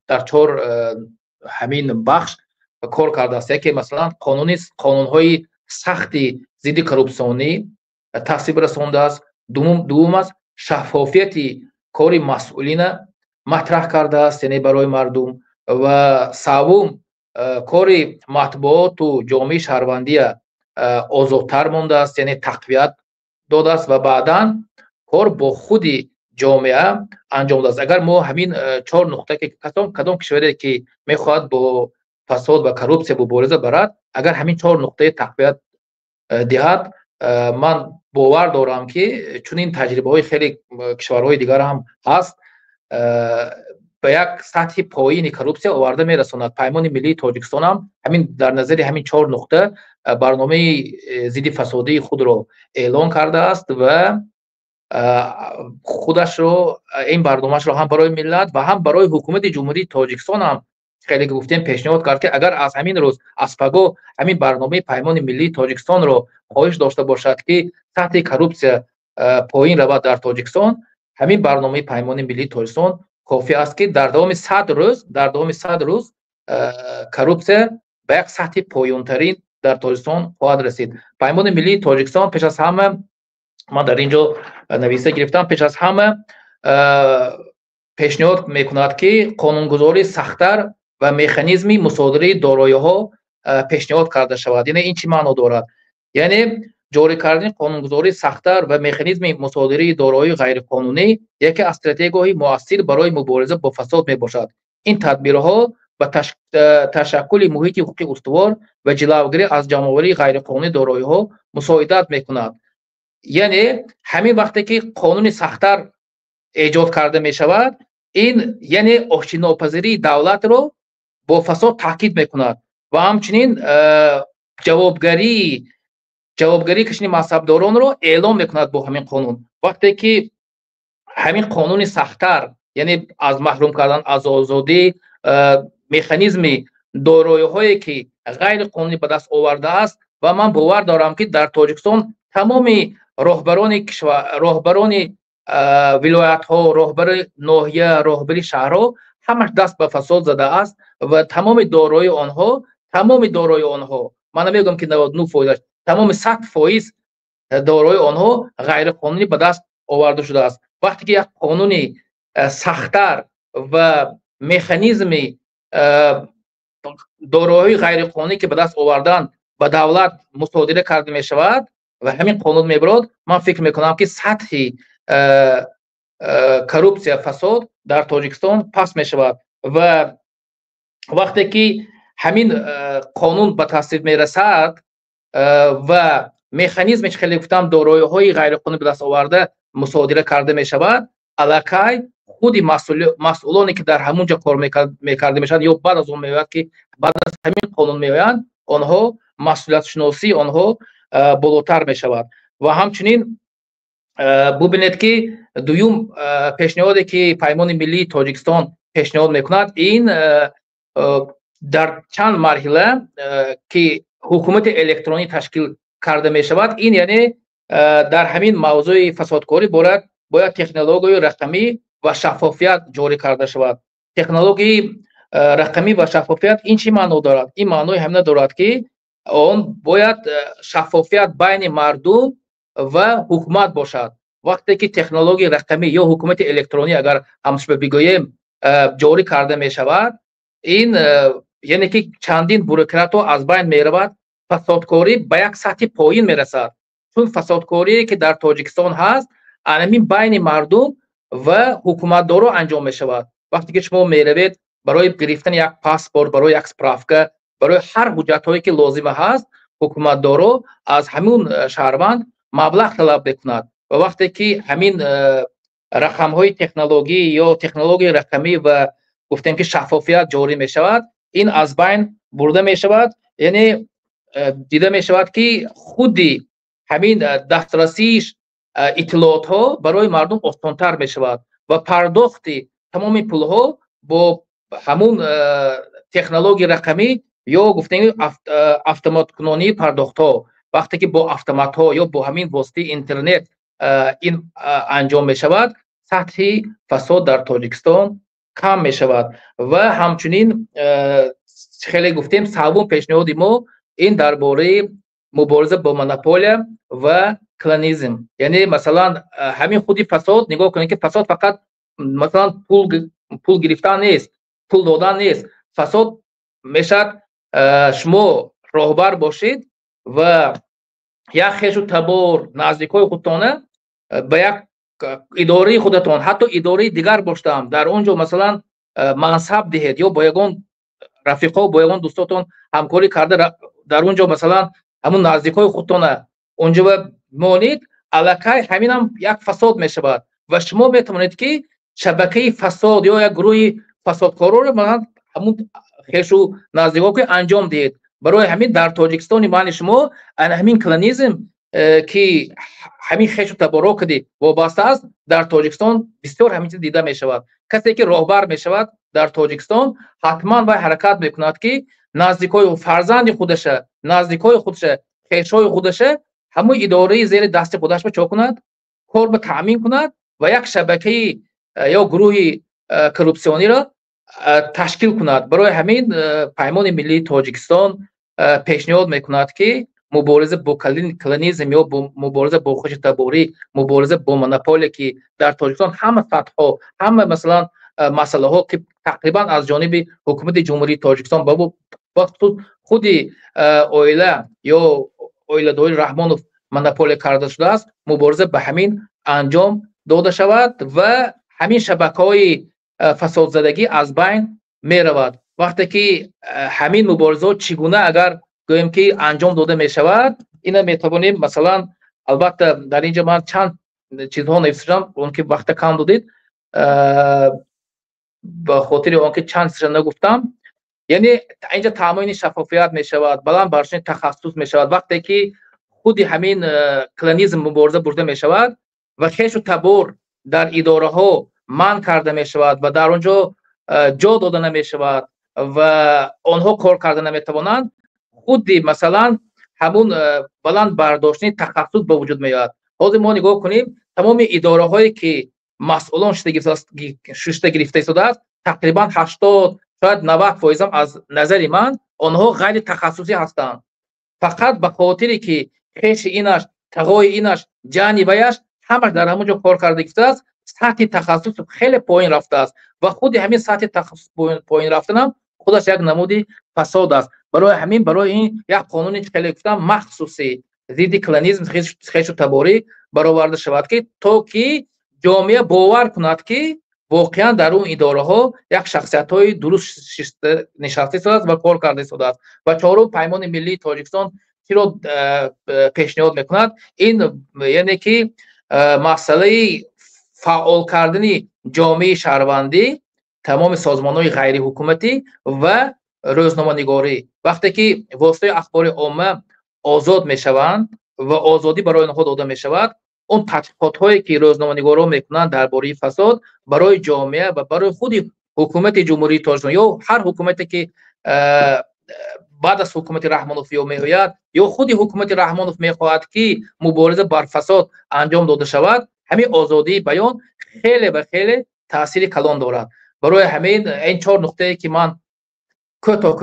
Speaker 7: در 4 همین بخش کار کرده است. که مثلا قانون‌های سختی ضد کورپسیونی تصویب رسانده است. دوم است شفافیت کاری مسئولین مطرح کرده است، یعنی برای مردم. و سوم کاری مطبوعات و جامعه شهروندی آزادتر مانده است، یعنی تقویت داده است و بعدا کار با خود جامعه انجام داده است. اگر ما همین 4 نقطه که کدام کشوری که میخواد با فساد و کورپسی مبارزه برد، اگر همین 4 نقطه تقویت دهد، من باور دارم که چون این تجربه های خیلی کشورهای دیگر هم هست، به یک سطح پایین کورپسی آورده میرساند. پیمان ملی تاجیکستان هم همین در نظر همین 4 نقطه برنامه ضد فسادی خود را اعلان کرده است و خودش رو، این برنامهش رو هم برای ملت و هم برای حکومت جمهوری تاجیکستان هم خیلی گفتیم پیشنهاد کرد که اگر از همین روز از پگاه همین برنامه پیمان ملی تاجیکستان رو خواهش داشته باشد که سطح کورپسی پایین رود در تاجیکستان، همین برنامه پیمان ملی تاجیکستان کافی است که در دوام 100 روز کورپسی به یک سطح پایین‌ترین در تاجیکستان خواهد رسید. پیمان ملی تاجیکستان پیش از همه، من در اینجا نویسه گرفتم، پیش از همه پیشنهاد میکند که قانونگذاری سخت‌تر و مکانیزم مصادره دارایی‌ها پیشنهاد کرده شود. یعنی این چی معنی دارد؟ یعنی جاری کردن قانونگذاری سخت‌تر و مکانیزم مصادره دارایی غیرقانونی یکی از استراتژی‌های مؤثر برای مبارزه با فساد میباشد. این تدبیرها به تشکل محیط حقوقی استوار و جلوگیری از جمع‌آوری غیرقانونی دارایی‌ها مساعدت میکند. یعنی همین وقتی که قانون سخت‌تر ایجاد کرده می شود، این یعنی آشتیناپذیری دولت رو با فساد تاکید میکند و همچنین جوابگری کشنی مذهبداران رو اعلام میکند با همین قانون. وقتی که همین قانون سخت‌تر، یعنی از محروم کردن از آزادی، مکانیزم دارایی هایی که غیر قانونی به دست آورده است و من باور دارم که در تاجیکستان تمام راهبران ولایت ها، راهبر ناحیه، راهبر شهرها همش دست به فساد زده است و تمام دارایی آنها من نمیگم که 99%، تمام 100% دارایی آنها غیر قانونی به دست آورده شده است. وقتی که یک قانون سخت‌تر و مکانیزم دارایی غیر قانونی که به دست آوردن به دولت مصادره کرده می شود و همین قانون میبرد، من فکر میکنم که سطح کورپسی فساد در تاجیکستان پس می شود و وقتی که همین قانون به تصویب می رسد و مکانیزمش خیلی گفتم دارایی های غیر قانونی به دست آورده مصادره کرده می شود، الکی خود مسئولانی که در همونجا کار میکرده میشن یا بعد از اون میاد که بعد از همین قانون میآیند، آنها مسئولیت شناسی آنها بالاتر می شود و همچنین бубинед ки дуюм пешниҳоде ки паймони миллии тоҷикистон пешниҳод мекунад, ин дар чанд марҳила ки ҳукумати электронӣ ташкил карда мешавад, ин яъне дар ҳамин мавзӯи фасодкорӣ бояд технологияи рақамӣ ва шаффофият ҷорӣ карда шавад. Технологияи рақамӣ ва шаффофият ин чӣ маъно дорад? Ин маънои ҳамина дорад ки он бояд шаффофият байни мардум ва ҳукумат бошад. вақте ки технологияи рақамӣ ё ҳукумати электронӣ агар ҳамчунин бигӯем ҷорӣ карда мешавад, ин яъне ки чандин бюрократҳо аз байн меравад, фасодкорӣ ба як сатҳи поин мерасад. чун фасодкорие ки дар Тоҷикистон ҳаст, ҳамин байни мардум ва ҳукуматдоро анҷом мешавад. вақте ки шумо меравед барои гирифтани як паспорт, барои як справка, барои ҳар ҳуҷҷатҳое ки лозима ҳаст, ҳукуматдоро аз ҳамин шаҳрванд маблағ талаб мекунад. ва вақте ки ҳамин рақамҳои технологӣ ё технологияи рақамӣ ва гуфтем ки шаффофият ҷорӣ мешавад, ин аз байн бурда мешавад. яъне дида мешавад ки худи ҳамин дастрасии иттилоотҳо барои мардум осонтар мешавад ва пардохти тамоми пулҳо бо ҳамун технологияи рақамӣ ё гуфтем автоматкунонии пардохтҳо, вақте ки бо автоматҳо ё бо ҳамин воситаи интернет ин анҷом мешавад, сатҳи фасод дар Тоҷикистон кам мешавад. ва ҳамчунин хеле гуфтем саввум пешниҳоди мо ин дар бораи мубориза бо монополия ва клонизм. яъне масалан ҳамин худи фасод, нигоҳ кунед ки фасод фақат масалан пул гирифтан нест, пул додан нест. фасод мешавад шумо роҳбар бошед ва як хешу табор наздикҳои худтона ба як идораи худатон, ҳатто идораи дигар боштам, дар он ҷо масалан мансаб диҳед ё бо ягон рафиқо, бо ягон дӯстотон ҳамкорӣ карда дар он ҷо масалан ҳамун наздикҳои худтона онҷо монед, аллакай ҳаминам як фасод мешавад ва шумо метавонед ки шабакаи фасод ё як гурӯҳи фасодкороро ҳамун хешу наздикҳо ки анҷом диҳед. барои ҳамин дар Тоҷикистони майни шумо ҳамин клонизм ки ҳамин хешу таборро ки вобаста аст, дар Тоҷикистон бисёр ҳамин чиз дида мешавад. касе ки роҳбар мешавад дар Тоҷикистон, ҳатман вай ҳаракат мекунад ки наздикҳои фарзанди худаша, наздикҳои худша, хешҳои худаша ҳамун идораи зери дасти худаш чо кунад, кор ба таъмин кунад ва як шабакаи ё гурӯҳи коррупсиониро ташкил кунад. барои ҳамин паймони миллии Тоҷикистон пешниҳод мекунад ки мубориза бо клонизм ё мубориза бо хуштаборӣ, мубориза бо монополия ки дар Тоҷикистон ҳама сатҳҳо, ҳама масалан масъалаҳо ки тақрибан аз ҷониби ҳукумати ҷумҳурии Тоҷикистон ба худи оила ё оиладори Раҳмонов монополия карда шудааст, мубориза ба ҳамин анҷом дода шавад ва ҳамин шабакаҳои фасодзадагӣ аз байн меравад. вақте ки ҳамин муборизаҳо чӣ гуна агар гӯем ки анҷом дода мешавад, ина метавонем масалан, албатта дар ин ҷо ман чанд чизҳо нависидам, он ки вақта кам додед, ба хотири он ки чанд чизро нагуфтам. яъне инҷа таъмини шаффофият мешавад, баландбаршани тахассус мешавад. вақте ки худи ҳамин клонизм мубориза бурда мешавад ва хешу табор дар идораҳо манъ карда мешавад ва дар он ҷо ҷо дода намешавад ва онҳо кор карда наметавонанд, худи масалан ҳамун баланд бардоштани тахассус ба вуҷуд меояд. ҳозир мо нигоҳ кунем, тамоми идораҳое ки масъулон шушта гирифта истодааст, тақрибан 80 шояд 90% аз назари ман онҳо ғайри тахассусӣ ҳастанд. фақат ба хотире ки хеши инаш, тағои инаш, ҷаъни ваяш ҳамаш дар ҳамон ҷо кор карда гирифтааст, сатҳи тахассус хеле поин рафтааст ва худи ҳамин сатҳи тахассус поин рафтанам худаш як намуди фасод аст. барои ҳамин барои ин як қонуни хеле гуфтам махсуси зидди клонизм, хешу таборӣ бароварда шавад ки то ки ҷомеа бовар кунад ки воқеан дар он идораҳо як шахсиятҳои дуруст нишаста истодааст ва кор карда истодааст. ва чорум, паймони миллии Тоҷикистон чиро пешниҳод мекунад, ин яъне ки масъалаи фаъол кардани ҷомеаи шаҳрвандӣ, тамоми созмонҳои ғайриҳукуматӣ ва рӯзноманигорӣ. вақте ки воситаҳои ахбори омма озод мешаванд ва озодӣ барои онҳо дода мешавад, اون تحقیقات هایی که روزنامه‌نگاران میکنن درباره فساد برای جامعه و برای خود حکومت جمهوری تاجیکستان یا هر حکومتی که بعد از حکومت رحمانوف میآید یا خود حکومت رحمانوف میخواهد که مبارزه بر فساد انجام داده شود، همین آزادی بیان خیلی و خیلی تاثیر کلان دارد. برای همین این 4 نقطه که من کوتاه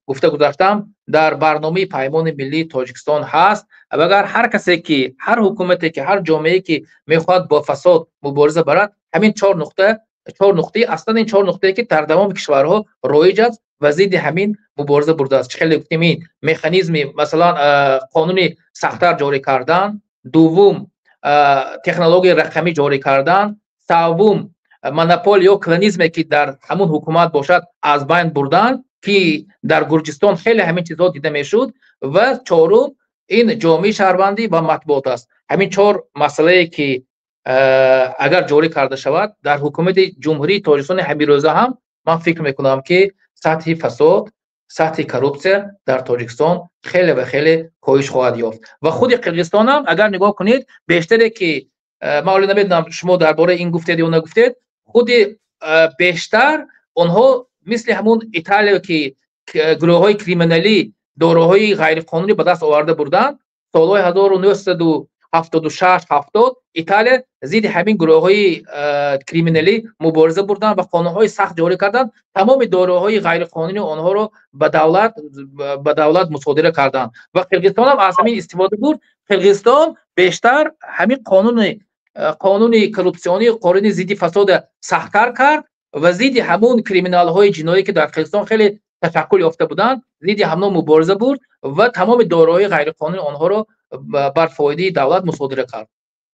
Speaker 7: گفته گذاشتم در برنامه پیمان ملی تاجیکستان هست. و اگر هر کسی که هر حکومتی که هر جامعه که میخواد با فساد مبارزه برد، همین 4 نقطه اصلا این 4 نقطه که در تمام کشورها رایج است و ضد همین مبارزه برده است. خیلی گفتیم این مکانیزم مثلا قانون سخت‌تر جاری کردن، دوم تکنولوژی رقمی جاری کردن، سوم مونوپول یا کلونیسمی که در همون حکومت باشد از بین بردن که در گرجستان خیلی همین چیزها دیده میشد، و چهارم این جامعه شهروندی و مطبوعات است. همین 4 مسئله که اگر جاری کرده شود در حکومت جمهوری تاجیکستان همین روزه هم من فکر میکنم که سطح فساد، سطح کروپسیون در تاجیکستان خیلی و خیلی کاهش خواهد یافت. و خود قرقیزستان هم اگر نگاه کنید بیشتره که ما نمیدونم شما درباره این گفتید یا نگفتید، خود بیشتر اونها مثل همون ایتالیا که گروه‌های کریمینالی داروهای غیرقانونی به دست آورده بودند سالهای 1976 70 ایتالیا ضد همین گروه‌های کریمینالی مبارزه بردند و قانون‌های سخت جاری کردند، تمام داروهای غیرقانونی آنها رو به دولت مصادره کردند و قرقیزستان هم از همین استفاده بود. قرقیزستان بیشتر همین قانون کروپسیونی، قانون ضد فساد سخت‌تر کرد و ضد همون کریمینال‌های جنایی که در قرقیزستان خیلی تشکل یافته بودند ضد همون مبارزه بود و تمام داروهای غیرقانونی آنها رو بر فایده دولت مصادره کرد.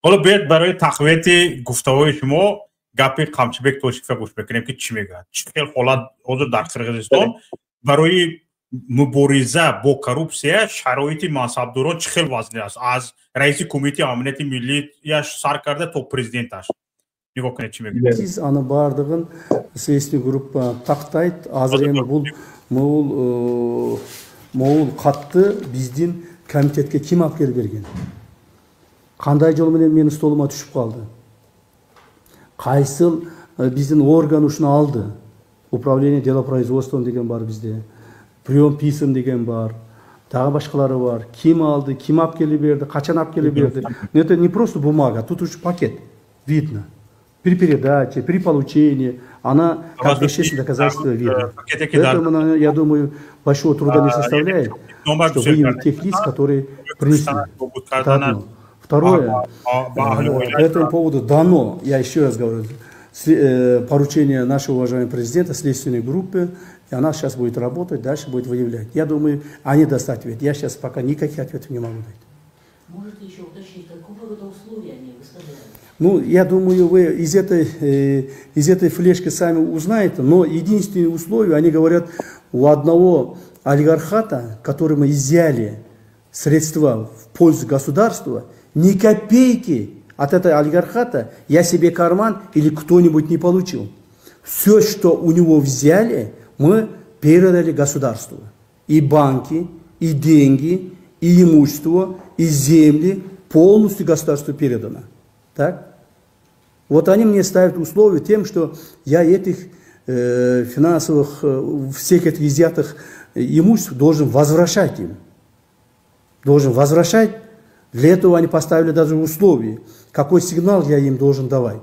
Speaker 1: حالا بیاید برای تقویت گفته‌های شما گپ قمچیبک توشیفه گوش بکنیم که چی میگه. چه حالت حاضر در قرقیزستان برای مبارزه با کروپسیا شرایط منصبداران چه خیلی وزنی است، از رئیس کمیته امنیت ملی яш сар کرده تا президенташ. نگاه کنید چی میگه.
Speaker 2: Siz аны бардығын следственный группа тақтайды. Азыр эми бул катты биздин комитетке ким алып келип берген? Кандай жол менен менин столума түшүп калды? Кайсыл биздин орган ушуну алды? Управление делопроизводством деген бар бизде. Прием писем деген бар. Дагы башкалары бар. Ким алды, ким алып келип берди, качан алып келип берди? Это не просто бумага, тут уж пакет видно. При передаче, при получении, она как вещественное доказательство видно. Поэтому, я думаю, большого труда не составляет, что выявить тех лиц, которые принесли. Это одно. Второе, по этому поводу дано, я еще раз говорю, поручение нашего уважаемого президента, следственной группы, и она сейчас будет работать, дальше будет выявлять. Я думаю, они даст ответ. Я сейчас пока никаких ответов не могу дать.
Speaker 8: Можете еще уточнить, какого рода условия они выставляют?
Speaker 2: Ну, я думаю, вы из этой флешки сами узнаете, но единственное условие, они говорят, у одного олигархата, которому изъяли средства в пользу государства, ни копейки от этого олигархата я себе карман или кто-нибудь не получил. Все, что у него взяли, мы передали государству. И банки, и деньги, и имущество, и земли полностью государству передано. Так? Вот они мне ставят условия тем, что я этих финансовых, всех этих изъятых имуществ должен возвращать им. Должен возвращать. Для этого они поставили даже условия, какой сигнал я им должен давать.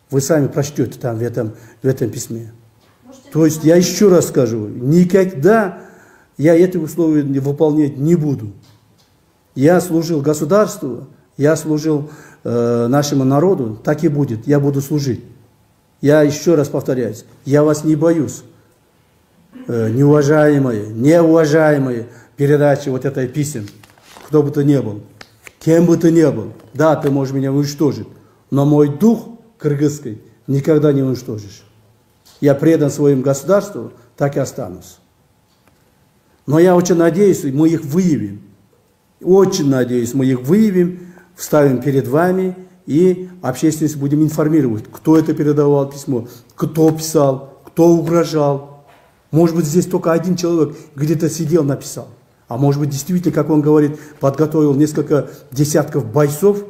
Speaker 2: Вы сами прочтете там в этом письме. То есть я еще раз скажу, никогда я эти условия выполнять не буду. Я служил государству, я служил нашему народу, так и будет, я буду служить. Я еще раз повторяюсь, я вас не боюсь, неуважаемые передачи вот этой писем, кто бы то ни был, кем бы то ни был. Да, ты можешь меня уничтожить, но мой дух кыргызский никогда не уничтожишь. Я предан своему государству, так и останусь. Но я очень надеюсь, мы их выявим. Очень надеюсь, мы их выявим, вставим перед вами и общественность будем информировать, кто это передавал письмо, кто писал, кто угрожал. Может быть, здесь только один человек где-то сидел, написал. А может быть, действительно, как он говорит, подготовил несколько десятков бойцов,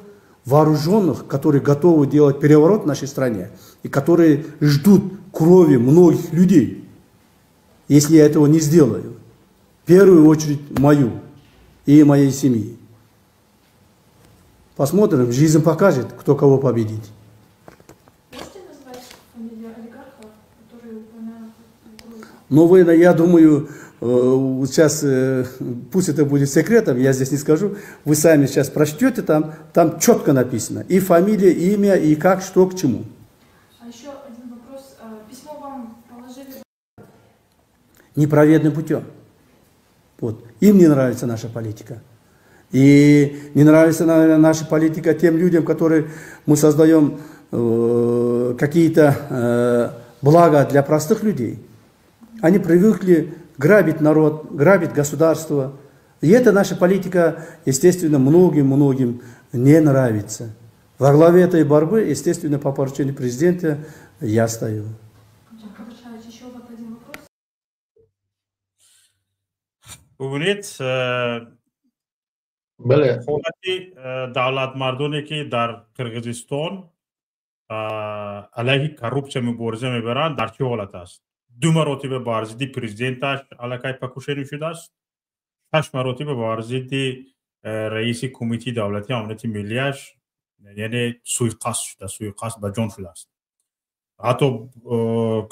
Speaker 2: вооруженных, которые готовы делать переворот в нашей стране и которые ждут крови многих людей, если я этого не сделаю. В первую очередь мою и моей семьи. Посмотрим, жизнь покажет, кто кого победит.
Speaker 9: Можете назвать фамилию олигарха, который упомянут?
Speaker 2: Ну, вы, я думаю, сейчас, пусть это будет секретом, я здесь не скажу, вы сами сейчас прочтете, там четко написано и фамилия, и имя, и как, что, к чему.
Speaker 9: А еще один вопрос. Письмо вам положили?
Speaker 2: Неправедным путем. Вот. Им не нравится наша политика. И не нравится, наверное, наша политика тем людям, которые мы создаем какие-то блага для простых людей. Они привыкли грабить народ, грабить государство. И эта наша политика, естественно, многим не нравится. Во главе этой борьбы, естественно, по поручению президента я стою.
Speaker 9: Еще вот один вопрос.
Speaker 1: ببینید
Speaker 7: بله
Speaker 1: حالتی دولت مردانی که در قرقیزستان علیه کروپسیا مبارزه میبرند در چه حالت است؟ 2 مراتب بر ضد پرزیدنتش علیه پکوشانی شده است. 8 مراتب بر ضد رئیس کمیته دولتی امنیت ملیش یعنی سوءقصد شده، سوءقصد به جان شده است. حتی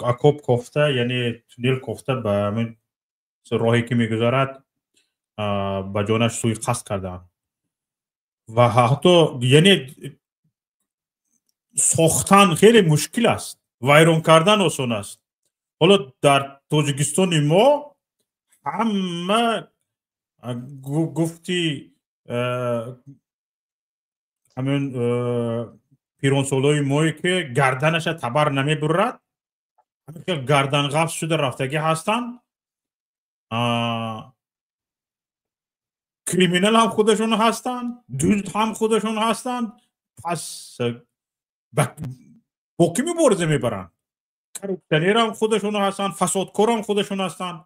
Speaker 1: اکوب کوفته یعنی تونل کوفته به همین راهی که میگذارد به جانش سوءقصد کردن و حتی یعنی ساختن خیلی مشکل است، ویران کردن آسان است. حالا در تاجیکستان ما همه گفتی همین پیرانسالای مایی که گردنش تبر نمیبرد، همین که گردن قبض شده رفتگی هستن، کریمینال هم خودشون هستن، دزد هم خودشون هستن. پس با کی مبارزه میبرن؟ کروپشنیر هم خودشون هستن، فسادکار هم خودشون هستن.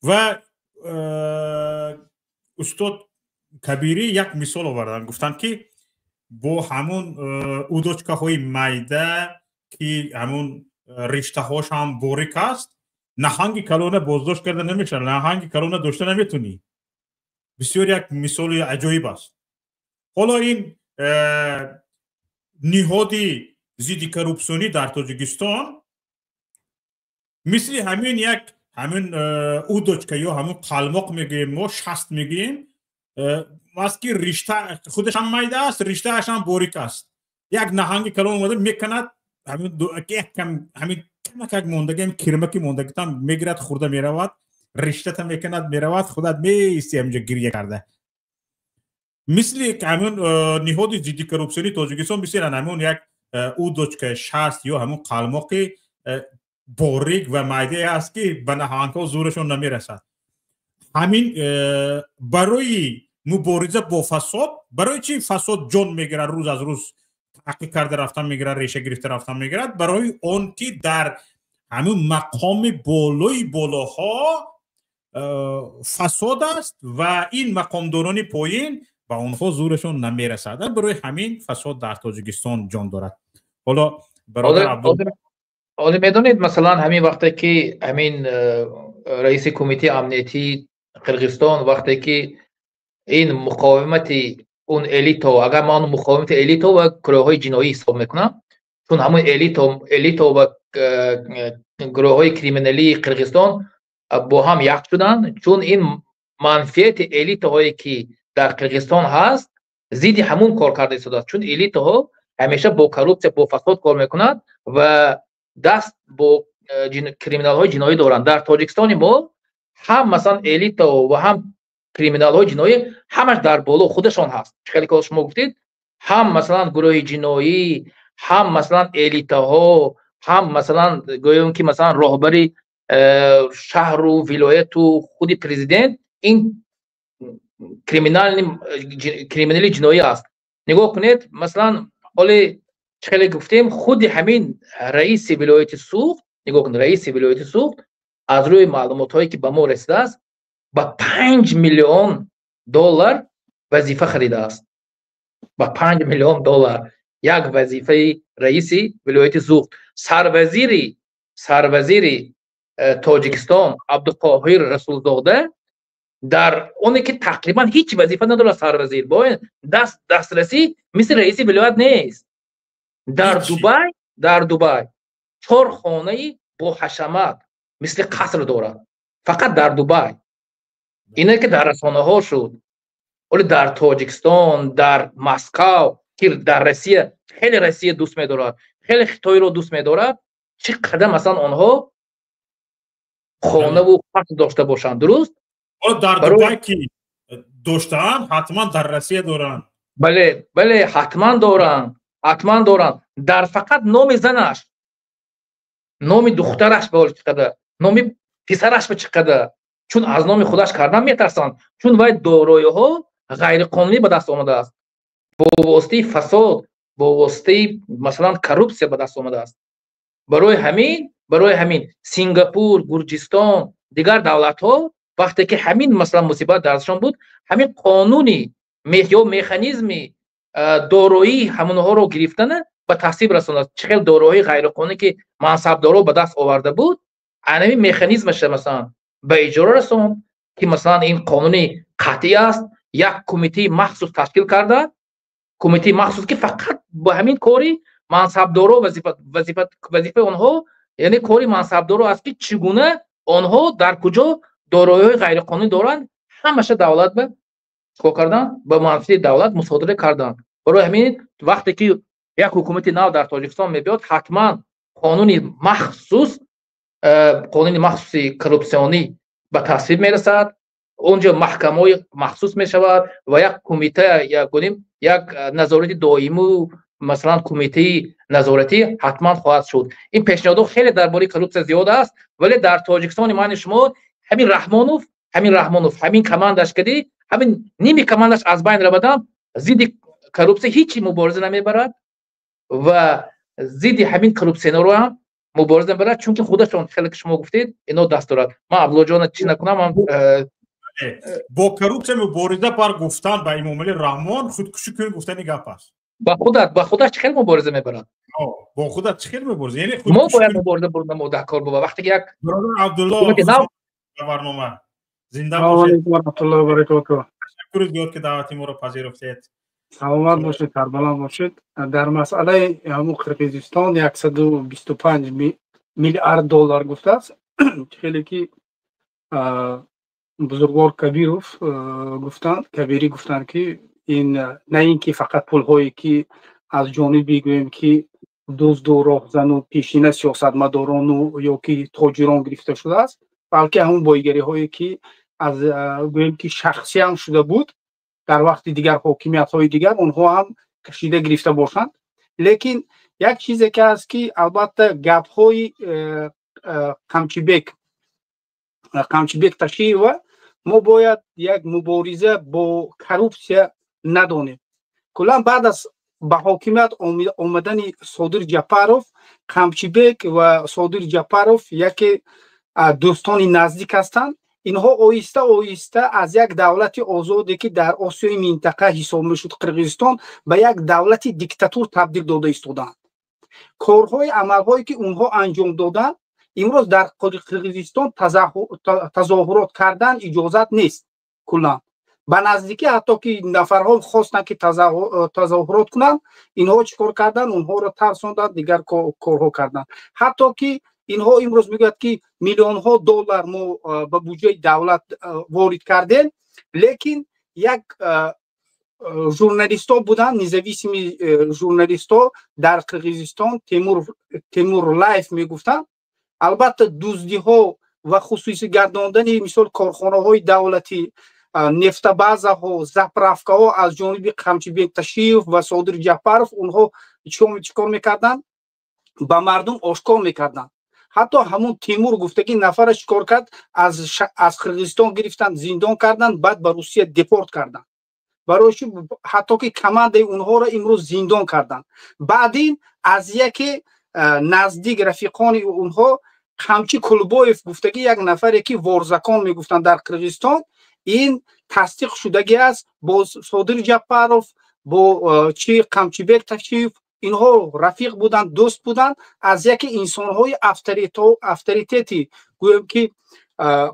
Speaker 1: و استاد کبیری یک مثال آوردن، گفتن که با همون اودوچکه های میده که همون رشته هاش هم باریک است، نهنگ کلانه بازداشت کرده نمیشه، نهنگ کلانه داشته نمیتونی. بسیار یک مثال عجایب است. حالا این نهادی ضد کروپسیونی در تاجیکستان مثل همین یک همین اودوچکه یا همون قلماق میگیم ما، شست میگیم، ماسکی رشته خودش هم میده است، رشته اش هم باریک است. یک نهنگ کلان اومده میکند، همین همین کمک موندگی، همین کرمکی موندگی تام میگیرد، خورده میرود، رشته تا میکند میرود، خودت میستی همینجا گریه کرده. مثل همون نهاد ضد کروپسیونی تاجیکستان مثل همون یک اودوچکه شست یا همون قلماق باریک و میده است که به نهنگ ها زورشون نمیرسد. همین برای مبارزه با فساد، برای چی فساد جان میگیره، روز از روز تحقیق کرده رفتن میگیره، ریشه گرفته رفتن میگیره، برای اون که در همون مقام بالای بالاها فساد است و این مقامداران پایین به اونها زورشون نمیرسد. برای همین فساد در تاجیکستان جان دارد. حالا برادر
Speaker 7: حالا میدونید مثلا همین وقتی که همین رئیس کمیته امنیتی قرقیزستان وقتی که این مقاومت اون الیتا، اگر من مقاومت الیتا و گروه‌های جنایی حساب میکنم، چون همون الیتا و گروه‌های کریمینالی قرقیزستان با هم یک شدن، چون این منفعت الیتاهایی که در قرقیزستان هست ضد همون کار کرده ایستاده است. چون الیتاها همیشه با کروپسیا با فساد کار میکنند و دست با کریمینال های جنایی دارند. در تاجیکستان ما هم مثلا الیتا و هم کریمینال های جنایی همش در بالا خودشان هست. خیلی که شما گفتید، هم مثلا گروه جنایی، هم مثلا الیتا ها، هم مثلا گویم که مثلا راهبری شهر و ولایت و خود پرزیدنت، این کریمینالی جنایی است. نگاه کنید مثلا حالی خیلی گفتیم خود همین رئیس ولایت سوخت، نگاه کنید رئیس ولایت سوخت از روی معلومات هایی که به ما رسیده است با $5 میلیون وظیفه خریده است. با 5 میلیون دلار یک وظیفه رئیسی ولایت زوخت. سروزیری تاجیکستان عبدالقاهر رسولزاده در اونی که تقریبا هیچ وظیفه نداره سروزیر، با دسترسی مثل رئیس ولایت نیست. در دبی 4 خانه با حشمت مثل قصر داره، فقط در دبی. اینه که در رسانه ها شد. ولی در تاجیکستان، در مسکو، که در روسیه، خیلی روسیه دوست می‌دارد، خیلی خیتای رو دوست می‌دارد، چقدر مثلا آنها خانه و قصر داشته باشند. درست؟
Speaker 1: در دبی که داشتن حتما در روسیه دارن.
Speaker 7: بله حتما دارن. در فقط نام زنش، نام دخترش به چقدر، نام پسرش به چقدر، چون از نام خودش کردن میترسند، چون وای دارایی‌ها غیر قانونی به دست آمده است، با واسطه فساد، با واسطه مثلا کروپسیا به دست آمده است. برای همین سنگاپور، گرجستان، دیگر دولت‌ها وقتی که همین مثلا مصیبت درشان بود، همین قانونی یا مکانیزمی دارایی همونها رو گرفتن به تصویب رساندن. چقدر دارایی غیر قانونی که منصبدارا به دست آورده بود، همین مکانیزمش مثلا به اجرا رسوند که مثلا این قانونی قطعی است. یک کمیته مخصوص تشکیل کرده، کمیته مخصوص که فقط با همین کاری منصبدارا وظیفه آنها، یعنی کاری منصبدارا است که چگونه آنها در کجا دارایی‌های غیر قانونی دارند، همش دولت به چیکار کردن؟ به منفی دولت مصادره کردن. برای همین وقتی که یک حکومت نو در تاجیکستان میاد، حتما قانونی مخصوصی کرپسیونی به تصویب میرسد، اونجا محکمه مخصوص میشود و یک کمیته یک نظارت دائمی، مثلا کمیته نظارتی حتما خواهد شد. این پیشنهادها خیلی درباره کرپسیا زیاد است، ولی در تاجیکستان من شما همین رحمانوف همین کماندش کردی، همین نیمی کماندش از بین رفتن، ضد کرپسیا هیچ مبارزه نمیبرد و ضد همین کرپسیا رو هم مبارزه نمیبرد، چون که خودشون خیلی که شما گفتید اینا دست دارد. من عبدالله جان چی نکنم،
Speaker 1: با کرپسیا مبارزه پر گفتن به امام علی رحمان خودکشی کردن گفتن گپ است.
Speaker 7: با خودش خیلی مبارزه میبرد.
Speaker 1: با خودش خیلی مبارزه، یعنی
Speaker 7: ما باید مبارزه بردن در کار با وقتی یک
Speaker 1: عبدالله برنامه زنده باشید.
Speaker 3: رحمت الله و برکاته.
Speaker 1: تشکر زیاد که دعوت ما رو پذیرفتید.
Speaker 3: سلامت باشید، سربلند باشید. در مسئله همون قرقیزستان 125 میلیارد دلار گفته است. خیلی که بزرگوار کبیری گفتن که این نه اینکه فقط پول‌هایی که از جانبی گویم که دزد و راهزن و پیشین سیاستمداران و یا که تاجران گرفته شده است، بلکه همون بایگری‌هایی که از گویم که شخصی هم شده بود در وقت دیگر، حاکمیت‌های دیگر اونها هم کشیده گرفته باشند. لیکن یک چیزی که هست که البته گپ‌های قمچیبک تشیع و ما باید یک مبارزه با کرپسیا ندانیم. کلا بعد از به حاکمیت آمدن صادر جعفرов، قمچیبک و صادر جعفرов یکی دوستان نزدیک هستند. اینها آهسته از یک دولت آزادی که در آسیای منطقه حساب میشد قرقیزستان به یک دولت دیکتاتور تبدیل داده ایستادند. کارهای عملهایی که اونها انجام دادند، امروز در قرقیزستان تظاهرات کردن اجازت نیست. کلا به نزدیکی حتی که نفرها خواستن که تظاهرات کنن، اینها چیکار کردن؟ اونها رو ترساندن، دیگر کارها کردن. حتی که اینها امروز میگوید که میلیون ها دلار ما به بودجه دولت وارد کردیم، لیکن یک ژورنالیستا بودن، نزاویسمی ژورنالیستا در قرقیزستان، تیمور لایف میگفتن، البته دزدی ها و خصوصی گرداندن مثل کارخانه های دولتی، نفت بازه ها، زپرافکا ها از جانب قمچیبک تشیع و صادر جعفرov، اونها چیکار میکردن؟ با مردم آشکار میکردن. حتی همون تیمور گفته که نفرش چیکار کرد؟ از قرقیزستان گرفتن، زندان کردن، بعد به روسیه دیپورت کردن. برایش حتی که کمانده اونها را امروز زندان کردن. بعدین از یکی نزدیک رفیقان اونها قمچی کلبایف گفته که یک نفری که وارزکان میگفتن در قرقیزستان، این تصدیق شدگی است با صادر جعفرov،
Speaker 10: با چی قمچیبک تشریف اینها رفیق بودند، دوست بودند. از یکی انسان‌های افریتیتی گویم که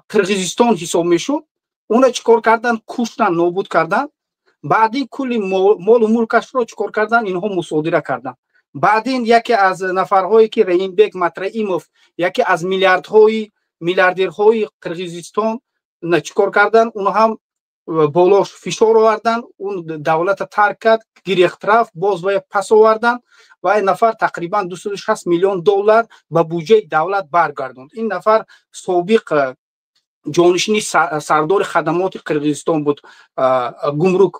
Speaker 10: قرغیزستان حساب میشد، اونا چیکار کردن؟ کشتن، نابود کردن. بعدی کلی مال و ملکش رو چیکار کردن؟ اینها مصادره کردن. بعدین یکی از نفرهایی که رحیمبک مطرئیموف، یکی از میلیاردرهای قرغیزستان چیکار کردن؟ اونها هم بالاش فشار آوردن، اون دولت ترک کرد، گریخت رفت، باز باید پس آوردن و این نفر تقریبا 260 میلیون دلار به بودجه دولت برگردوند. این نفر سابق جانشین سردار خدمات قرغیزستان بود،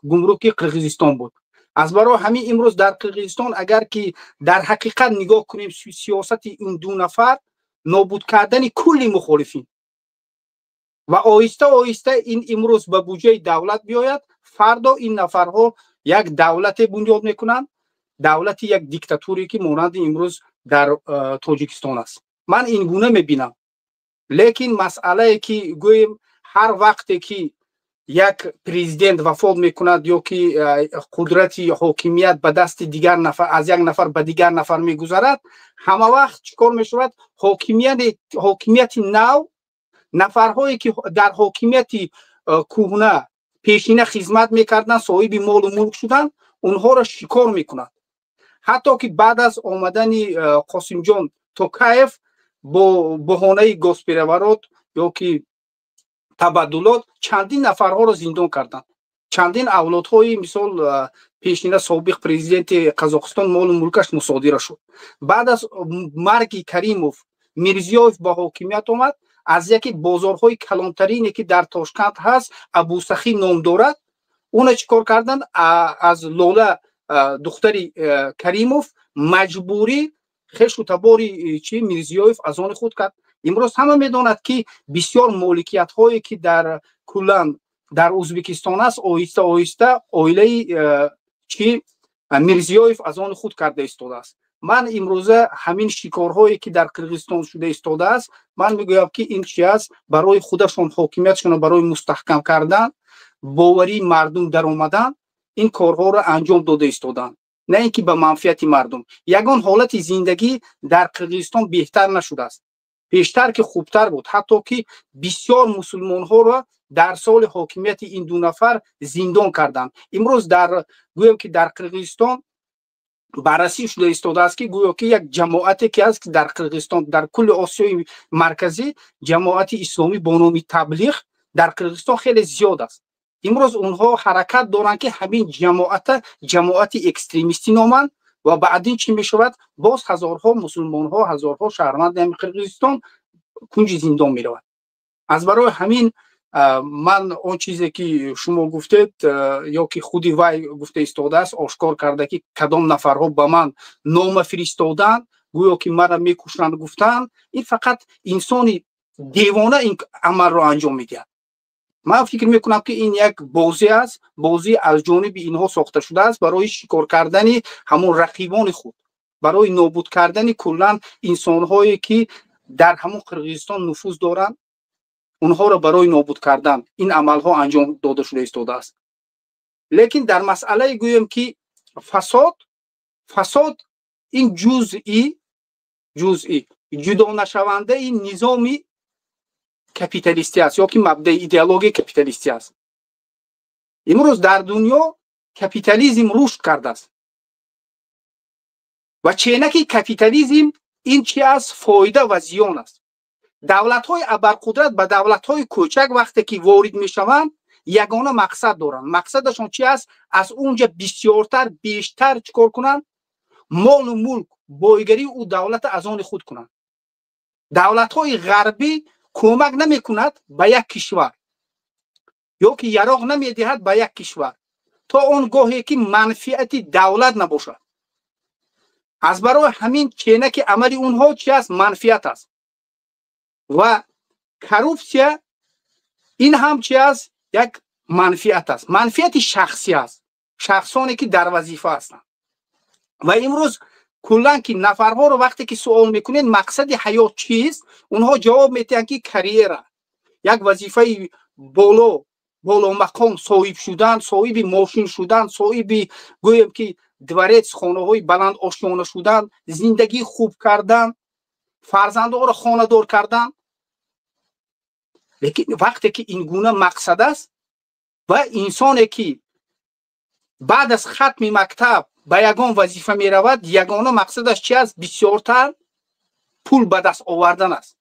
Speaker 10: گمرک قرغیزستان بود. از برای همین امروز در قرغیزستان اگر که در حقیقت نگاه کنیم سیاست این دو نفر نابود کردن کلی مخالفین و آهسته آهسته این امروز به بودجه دولت بیاید، فردا این نفرها یک دولت بنیاد میکنند، دولت یک دیکتاتوری که مانند امروز در تاجیکستان است. من این گونه میبینم. لیکن مسئله که گویم هر وقتی که یک پرزیدنت وفات میکند یا که قدرت حاکمیت به دست دیگر نفر، از یک نفر به دیگر نفر میگذرد، همه وقت چیکار میشود؟ حاکمیت نو، نفرهایی که در حاکمیت کهنه پیشینه خدمت میکردن، صاحب مال و ملک شدن، اونها را شکار میکنند. حتی که بعد از آمدن قاسم جان توکایف با بهانه گازپرورات یا که تبادلات چندین نفرها را زندان کردند. چندین اولادهای مثال پیشینه سابق پرزیدنت قزاقستان مال و ملکش مصادره شد. بعد از مرگ کریموف، میرزیوف به حاکمیت آمد، از یکی بازارهای کلانترینی که در تاشکند هست ابوسخی نام دارد، اون چیکار کردن؟ از لولا دختری کریموف مجبوری خش و تباری چی میرزیوف از آن خود کرد. امروز همه میداند که بسیار مالکیت هایی که در کلان در ازبکستان است آهسته آهسته عائله چی میرزیوف از آن خود کرده ایستاده است. من امروزه همین شکارهایی که در قرغیزستان شده ایستاده است، من میگویم که این چی است؟ برای خودشون حاکمیتشون برای مستحکم کردن، باوری مردم در اومدن، این کارها را انجام داده ایستادن، نه اینکه به منفعت مردم. یگان حالت زندگی در قرغیزستان بهتر نشده است، پیشتر که خوبتر بود. حتی که بسیار مسلمان ها را در سال حاکمیت این دو نفر زندان کردند. امروز در گویم که در قرغیزستان بررسی شده ایستاده است که گویا که یک جماعتی که است در قرغیزستان، در کل آسیای مرکزی، جماعت اسلامی با نام تبلیغ در قرغیزستان خیلی زیاد است. امروز اونها حرکت دارند که همین جماعت اکستریمیستی نامند و بعدین چی میشود؟ باز هزارها مسلمان ها، هزارها شهروند قرغیزستان کنج زندان میروند. از برای همین من اون چیزی که شما گفتید یا که خودی وای گفته ایستاده است، آشکار کرده که کدام نفرها به من نام فرستادن، گویا که مرا میکشند گفتن، این فقط انسانی دیوانه این عمل را انجام میدهد. من فکر میکنم که این یک بازی است، بازی از جانب اینها ساخته شده است برای شکار کردن همون رقیبان خود، برای نابود کردن کلا انسانهایی که در همون قرغیزستان نفوذ دارند، اونها را برای نابود کردن این عملها انجام داده شده ایستاده است. لیکن در مسئله گویم که فساد این جزئی جدا نشونده این نظامی کپیتالیستی است یا که مبدأ ایدئولوژی کپیتالیستی است. امروز در دنیا کپیتالیسم رشد کرده است و چینکی کپیتالیسم این چی است؟ فایده و زیان است. دولت‌های ابرقدرت به دولت‌های کوچک وقتی که وارد می‌شوند یگانه مقصد دارند. مقصدشون چی است؟ از اونجا بسیارتر بیشتر چیکار کنند؟ مال و ملک بایگری او دولت از آن خود کنند. دولت‌های غربی کمک نمی‌کند به یک کشور یا که یراق نمی‌دهد به یک کشور تا اون گاهی که منفعت دولت نباشد. از برای همین چینک عملی اونها چی است؟ منفعت است. و کروپسیا این هم چی است؟ یک منفعت است، منفعت شخصی است، شخصانی که در وظیفه هستند. و امروز کلا که نفرها رو وقتی که سوال میکنین مقصد حیات چیست، اونها جواب میدن که کریره، یک وظیفه بالا боломақом соҳиб шудан, соҳиби мошин шудан, соҳиби гӯем ки дворец хонаҳои баланд ошёна шудан, зиндагии хуб кардан, фарзандҳоро хонадор кардан. лекин вақте ки ин гуна мақсад аст ва инсоне ки баъд аз хатми мактаб ба ягон вазифа меравад, ягона мақсадаш чи аст? бисёртар пул ба даст овардан аст.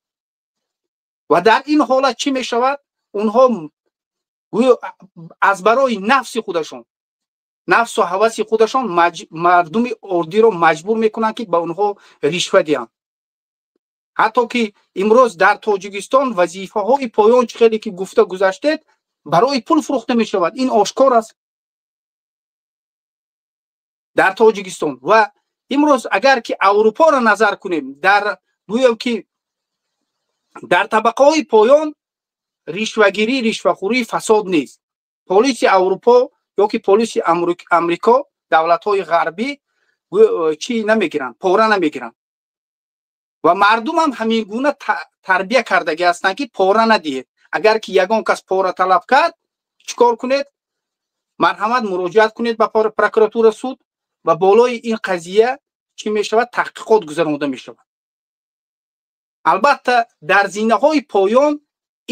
Speaker 10: ва дар ин ҳолат чӣ мешавад? онҳо аз барои нафси худашон, нафсу ҳаваси худашон мардуми оддиро маҷбур мекунанд ки ба онҳо ришва диҳанд. ҳатто ки имрӯз дар Тоҷикистон вазифаҳои поён хеле ки гуфта гузаштед барои пул фурӯхта мешавад. ин ошкор аст дар Тоҷикистон. ва имрӯз агар ки Аврупоро назар кунем, дар гӯям ки дар табақаҳои поён ришвагирӣ, ришвахӯрӣ, фасод нест. полиси Аврупо ёки полиси Амрико, давлатҳои ғарбӣ чӣ намегиранд, пора намегиранд. ва мардум ҳам ҳамин гуна тарбия кардаги ҳастанд ки пора надиҳед. агар ки ягон кас пора талаб кард, чикор кунед? марҳамат, муроҷиат кунед ба прокуратура, суд ва болои ин қазия чӣ мешавад? таҳқиқот гузаронида мешавад. албатта дар зинаҳои поён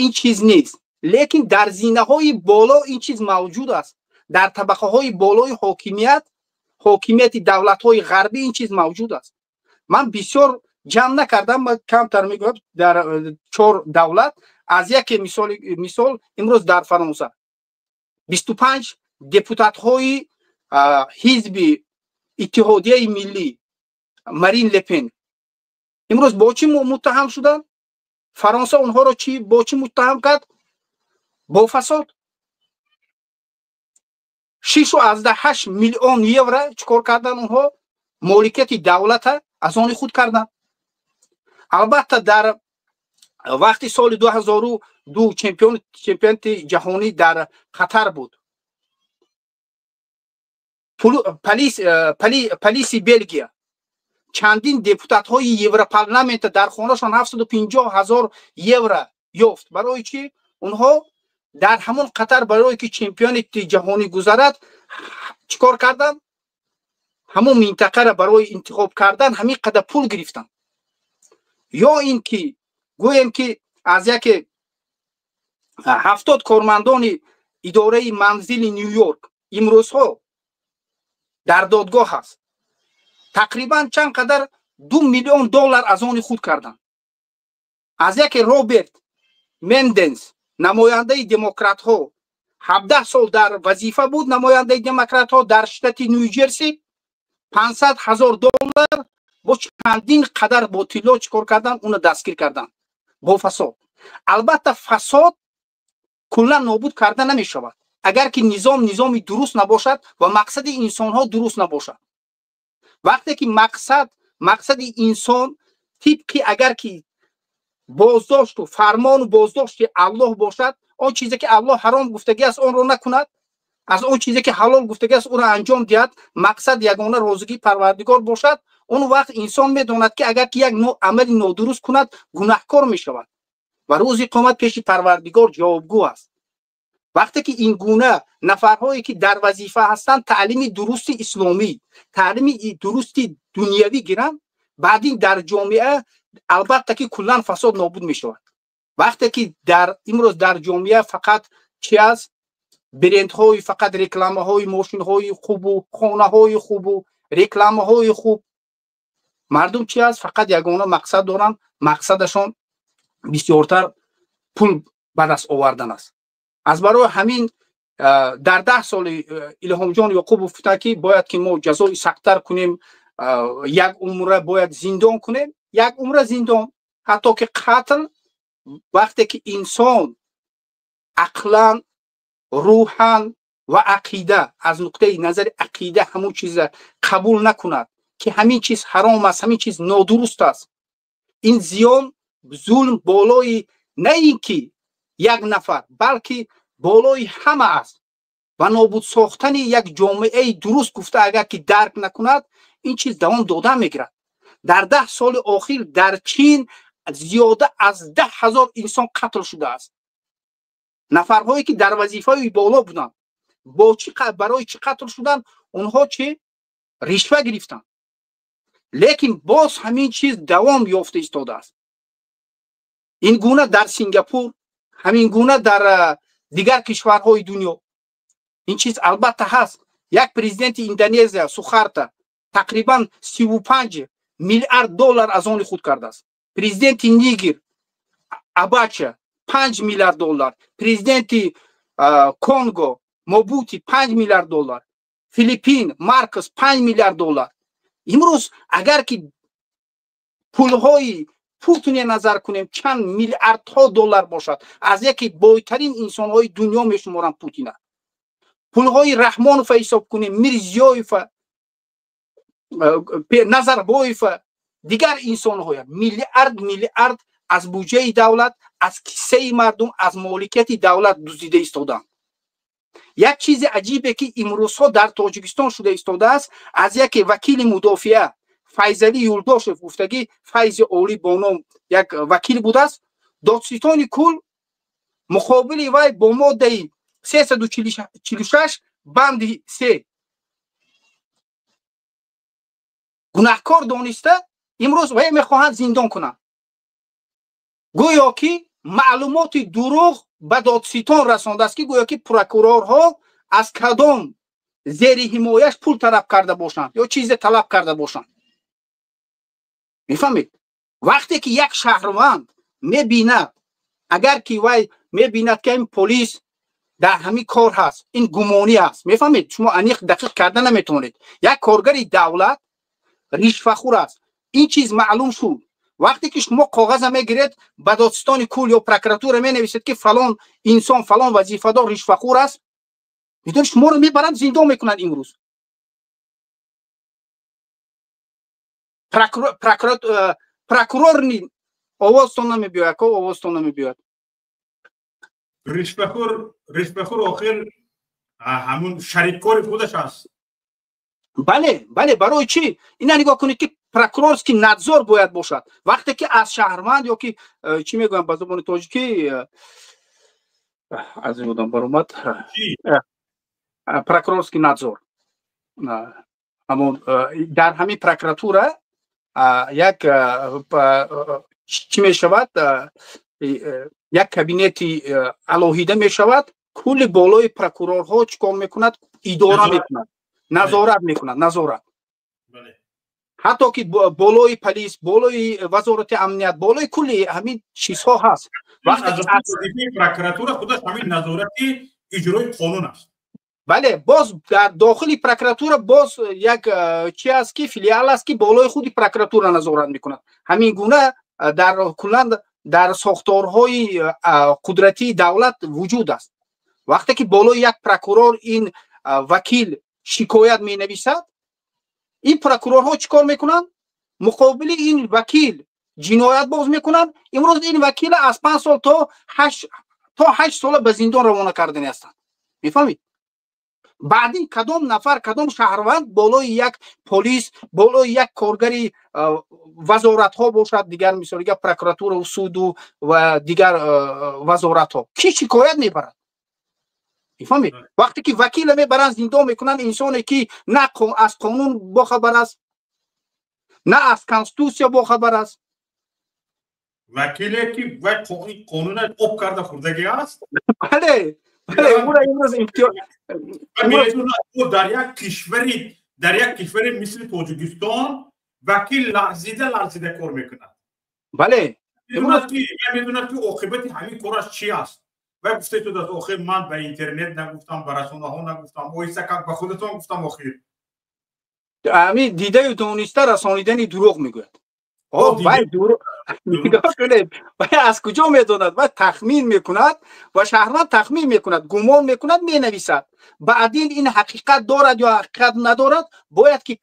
Speaker 10: ин чиз нест, лекин дар зинаҳои боло ин чиз мавҷуд аст. дар табақаҳои болои ҳокимияти давлатҳои ғарбӣ ин чиз мавҷуд аст. ман бисёр ҷамъ накардам, камтар мегӯям дар 4 давлат. аз яке мисол имрӯз дар Фаронса 25 депутатҳои ҳизби иттиҳодияи миллӣ Марин Лепен имрӯз бо чӣ муттаҳам шуданд? Фаронса онҳоро бо чӣ муттаҳам кард? бо фасод. 6.8 миллион евро чикор кардан онҳо? моликияти давлата аз они худ кардан. албатта дар вақти соли 2002 чемпионати ҷаҳонӣ дар Қатар буд. полиси Белгия чандин депутатҳои Европарламента дар хонашон 750,000 евро ёфт. барои чӣ? онҳо дар ҳамон Қатар барое ки чемпионати ҷаҳонӣ гузарад чикор кардан? ҳамон минтақаро барои интихоб кардан ҳамин қадар пул гирифтанд. ё ин ки гӯем ки аз яке 70 кормандони идораи манзили Нью-Йорк имрӯзҳо дар додгоҳ ҳаст. тақрибан чанд қадар $2 миллион аз они худ карданд. аз яке Роберт Менденс намояндаи демократҳо 17 сол дар вазифа буд. намояндаи демократҳо дар штати Нью-Ҷерси $500,000 бо чандин қадар бо тилло чикор кардан? уна дастгир кардан бо фасод. албатта фасод куллан нобуд карда намешавад агар ки низоми дуруст набошад ва мақсади инсонҳо дуруст набошад. вақте ки мақсади инсон тибқи агар ки боздошту фармону боздошти Аллоҳ бошад, он чизе ки Аллоҳ ҳаром гуфтагӣ аст онро накунад, аз он чизе ки ҳалол гуфтагӣ аст онро анҷом диҳад, мақсад ягона розигии Парвардигор бошад, он вақт инсон медонад ки агар ки як амали нодуруст кунад гунаҳкор мешавад ва рӯзи қиёмат пеши Парвардигор ҷавобгӯ аст. вақте ки ин гуна нафарҳое ки дар вазифа ҳастанд таълими дурусти исломӣ, таълими дурусти дунявӣ гиранд, баъдин дар ҷомеа албатта ки куллан фасод нобуд мешавад. вақте ки имрӯз дар ҷомеа фақат чи аст? брендҳои фақат рекламаҳои мошинҳои хубу, хонаҳои хубу, рекламаҳои хуб. мардум чи аст? фақат ягона мақсад доранд, мақсадашон бисёртар пул ба даст овардан аст. аз барои ҳамин дар 10 соли Илҳомҷон Ёқубов гуфтанд ки бояд ки мо ҷазои сахттар кунем, як умра бояд зиндон кунем. як умра зиндон, ҳатто ки қатл, вақте ки инсон ақлан, рӯҳан ва ақида аз нуқтаи назари ақида ҳамон чиза қабул накунад ки ҳамин чиз ҳаром аст, ҳамин чиз нодуруст аст, ин зиён зулм болои на ин ки як нафар, балки болои ҳама аст ва нобуд сохтани як ҷомеаи дуруст гуфта агар ки дарк накунад, ин чиз давом дода мегирад. дар 10 соли охир дар Чин зиёда аз 10,000 инсон қатл шудааст. нафарҳое ки дар вазифаи боло буданд бо чӣ барои чӣ қатл шуданд онҳо чӣ ришва гирифтанд лекин боз ҳамин чиз давом ёфта истодааст ин гуна дар Сингапур ҳамин гуна дар дигар кишварҳои дунё ин чиз албатта ҳаст як президенти Индонезия Сухарто тақрибан 35 миллиард доллар аз они худ кардааст президенти Нигер Абача 5 миллиард доллар президенти Конго Мобути 5 миллиард доллар Филиппин Маркос 5 миллиард доллар имрӯз агар ки пулҳои Путине назар кунем чанд миллиардҳо доллар бошад аз яке бойтарин инсонҳои дунё мешуморанд Путина пулҳои Раҳмонова ҳисоб кунем Мирзиёева Назарбоева дигар инсонҳоя миллиард аз буҷаи давлат аз киссаи мардум аз моликияти давлат дуздида истоданд як чизи аҷибе ки имрӯзҳо дар Тоҷикистон шуда истодааст аз яке вакили мудофиа Файзали Юлдошев гуфтагӣ Файзи Олӣ бо ном як вакил будааст додситони кул муқобили вай бо моддаи 346 банди 3 гунаҳкор дониста имрӯз вай мехоҳанд зиндон кунанд гӯё ки маълумоти дурӯғ ба додситон расондааст ки гӯё ки прокурорҳо аз кадом зери ҳимояш пул талаб карда бошанд ё чизе талаб карда бошанд мефаҳмед вақте ки як шаҳрванд мебинад агар ки вай мебинад ки ин полис дар ҳамин кор ҳаст ин гумонӣ аст мефаҳмед шумо аниқ дақиқ карда наметавонед як коргари давлат ришвахӯр аст ин чиз маълум шуд вақте ки шумо коғаза мегиред ба додистони кул ё прокуратура менависед ки фалон инсон фалон вазифадор ришвахӯр аст медонед шуморо мебаранд зиндон мекунанд имрӯз прокурорни овозтон намебиёяд ко овозтон намебиёяд
Speaker 1: ришвахӯр охир ҳамун шариккори худаш аст
Speaker 10: бале барои чӣ ина нигоҳ кунед ки прокурорский надзор бояд бошад вақте ки аз шаҳрванд ё ки чӣ мегӯям ба забони тоҷикӣ аз ёдам баромад прокурорский надзор ҳамон дар ҳамин прокуратура як чӣ мешавад як кабинети алоҳида мешавад кулли болои прокурорҳо чӣ кор мекунад идора мекунад назорат мекунад назорат ҳатто ки болои полис болои вазорати амният болои кулли ҳамин чизҳо ҳаст вақте ки
Speaker 1: прокуратура худаш ҳамин назорати иҷрои қонун аст
Speaker 10: бале боз дар дохили прокуратура боз як чӣ аст ки филиал аст ки болои худи прокуратура назорат мекунад ҳамин гуна дар куллан дар сохторҳои қудратии давлат вуҷуд аст вақте ки болои як прокурор ин вакил шикоят менависад ин прокурорҳо чӣ кор мекунанд муқобили ин вакил ҷиноят боз мекунанд имрӯз ин вакила аз 5 сол то 8 сола ба зиндон равона кардани ҳастанд мефаҳмед баъдин кадом нафар кадом шаҳрванд болои як полис болои як коргари вазоратҳо бошад дигар мисолига прокуратуру суду ва дигар вазоратҳо ки шикоят мебарад мефаҳмед вақте ки вакила мебаранд зиндон мекунанд инсоне ки на аз қонун бохабар аст на аз конститутсия бохабар аст
Speaker 1: вакиле ки вай қонуна об карда хӯрдагӣ аст
Speaker 10: бале имрӯз имтиёз
Speaker 1: дар як кишвари мисли Тоҷикистон вакил ларзида кор мекунад
Speaker 10: бале
Speaker 1: медонад ки оқибати ҳамин кораш чӣ аст вай гуфта истодааст охир ман ба интернет нагуфтам ба расонаҳо нагуфтам оҳиста как ба худатон гуфтам охир
Speaker 10: ҳамин дидаю дониста расонидани дурӯғ мегӯяд аз куҷо медонад ва тахмин мекунад ва шаҳрванд тахмин мекунад гумон мекунад менависад баъдин ин ҳақиқат дорад ё ҳақиқат надорад бояд ки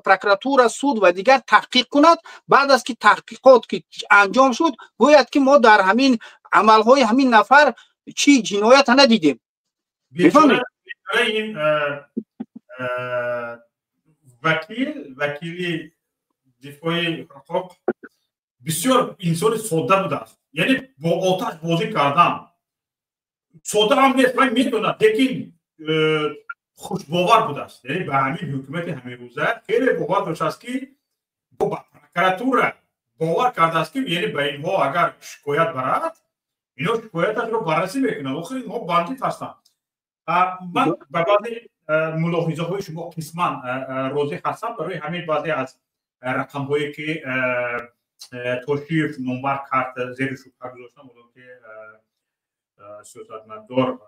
Speaker 10: прокуратура суд ва дигар таҳқиқ кунад баъд аз ки таҳқиқот ки анҷом шуд гӯяд ки мо дар ҳамин амалҳои ҳамин нафар чӣ ҷиноята надидем
Speaker 1: вакили дифои ҳуқуқ бисёр инсони содда будааст яъне бо оташ бозӣ кардан سودا هم نیست من میدونم لیکن خوشباور بود است یعنی به همین حکومت همین روزه خیلی باور داشت است که با پروکراتور باور کرده است که یعنی به اینها اگر شکایت برد اینا شکایتش رو بررسی میکنن آخر اینها باندید هستند من به بعضی ملاحظه های شما قسما راضی هستم برای همین بعضی از رقم هایی که توشیف نمبر کرد زیر شبهه گذاشتم بودم که سیاستمدار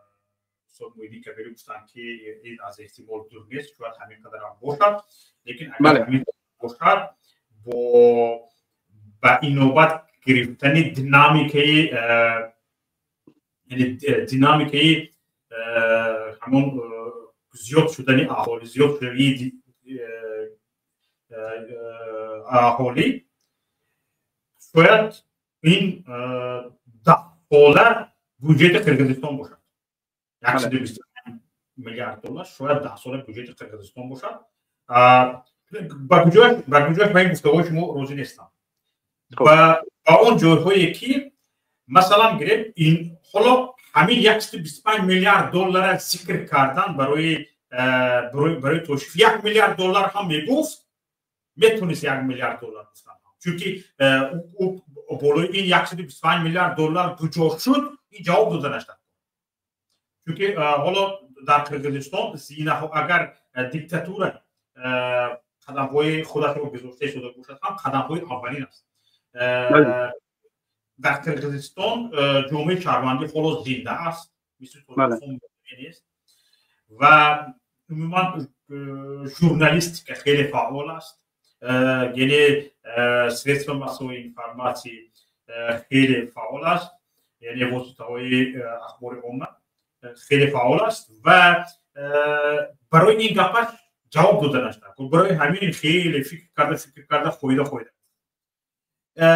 Speaker 1: استاد موحیدین کبیری گفتن که این از احتمال دور نیست شاید همین قدر هم باشد لیکن اگر همین باشد با این نوبت گرفتن دینامیکه همون زیاد شدن اهالی زیاد شدن اهالی شاید این 10 ساله بودجه قرقیزستان باشد 125 میلیارد دلار شاید 10 ساله بودجه قرقیزستان باشد با گوجهش من این گفتگوهای شما راضی نیستم و با اون جورهایی که مثلا گرفت این حالا همین 125 میلیارد دلار ذکر کردن برای توشیف 1 میلیارد دلار هم میگفت میتونست 1 میلیارد دلار گفتن چونکه بالای این 125 میلیارد دلار گجار شد این جواب داده نشد چونکه حالا در قرقیزستان اگر دیکتاتور قدم‌های خودش رو گذاشته شده باشد هم قدم‌های اولین است در قرقیزستان جامعه شهروندی خلاص زنده است مثل ترکستان نیست و عموما ژورنالیستیک خیلی فعال است یعنی سریعتر مسائل اینفرماسی خیلی فعال است یعنی واسطه‌های اخبار عامه خیلی فعال است و برای این گپش جواب داده نشد برای همین خیلی فکر کرده خویده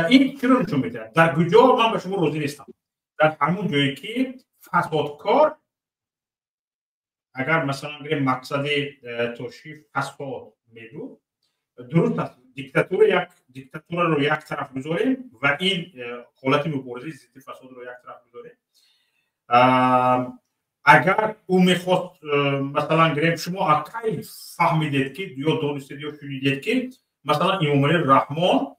Speaker 1: این چرا نشون میده در گوجه من به شما راضی نیستم در همون جایی که فسادکار اگر مثلا بریم مقصد توشیف فساد میدو درست است دیکتاتور رو یک طرف بذاریم و این حالت مبارزه ضد فساد رو یک طرف بذاریم اگر او میخواست مثلا گریم شما اکی فهمیدید که یا دانستید یا شنیدید که مثلا امامعلی رحمان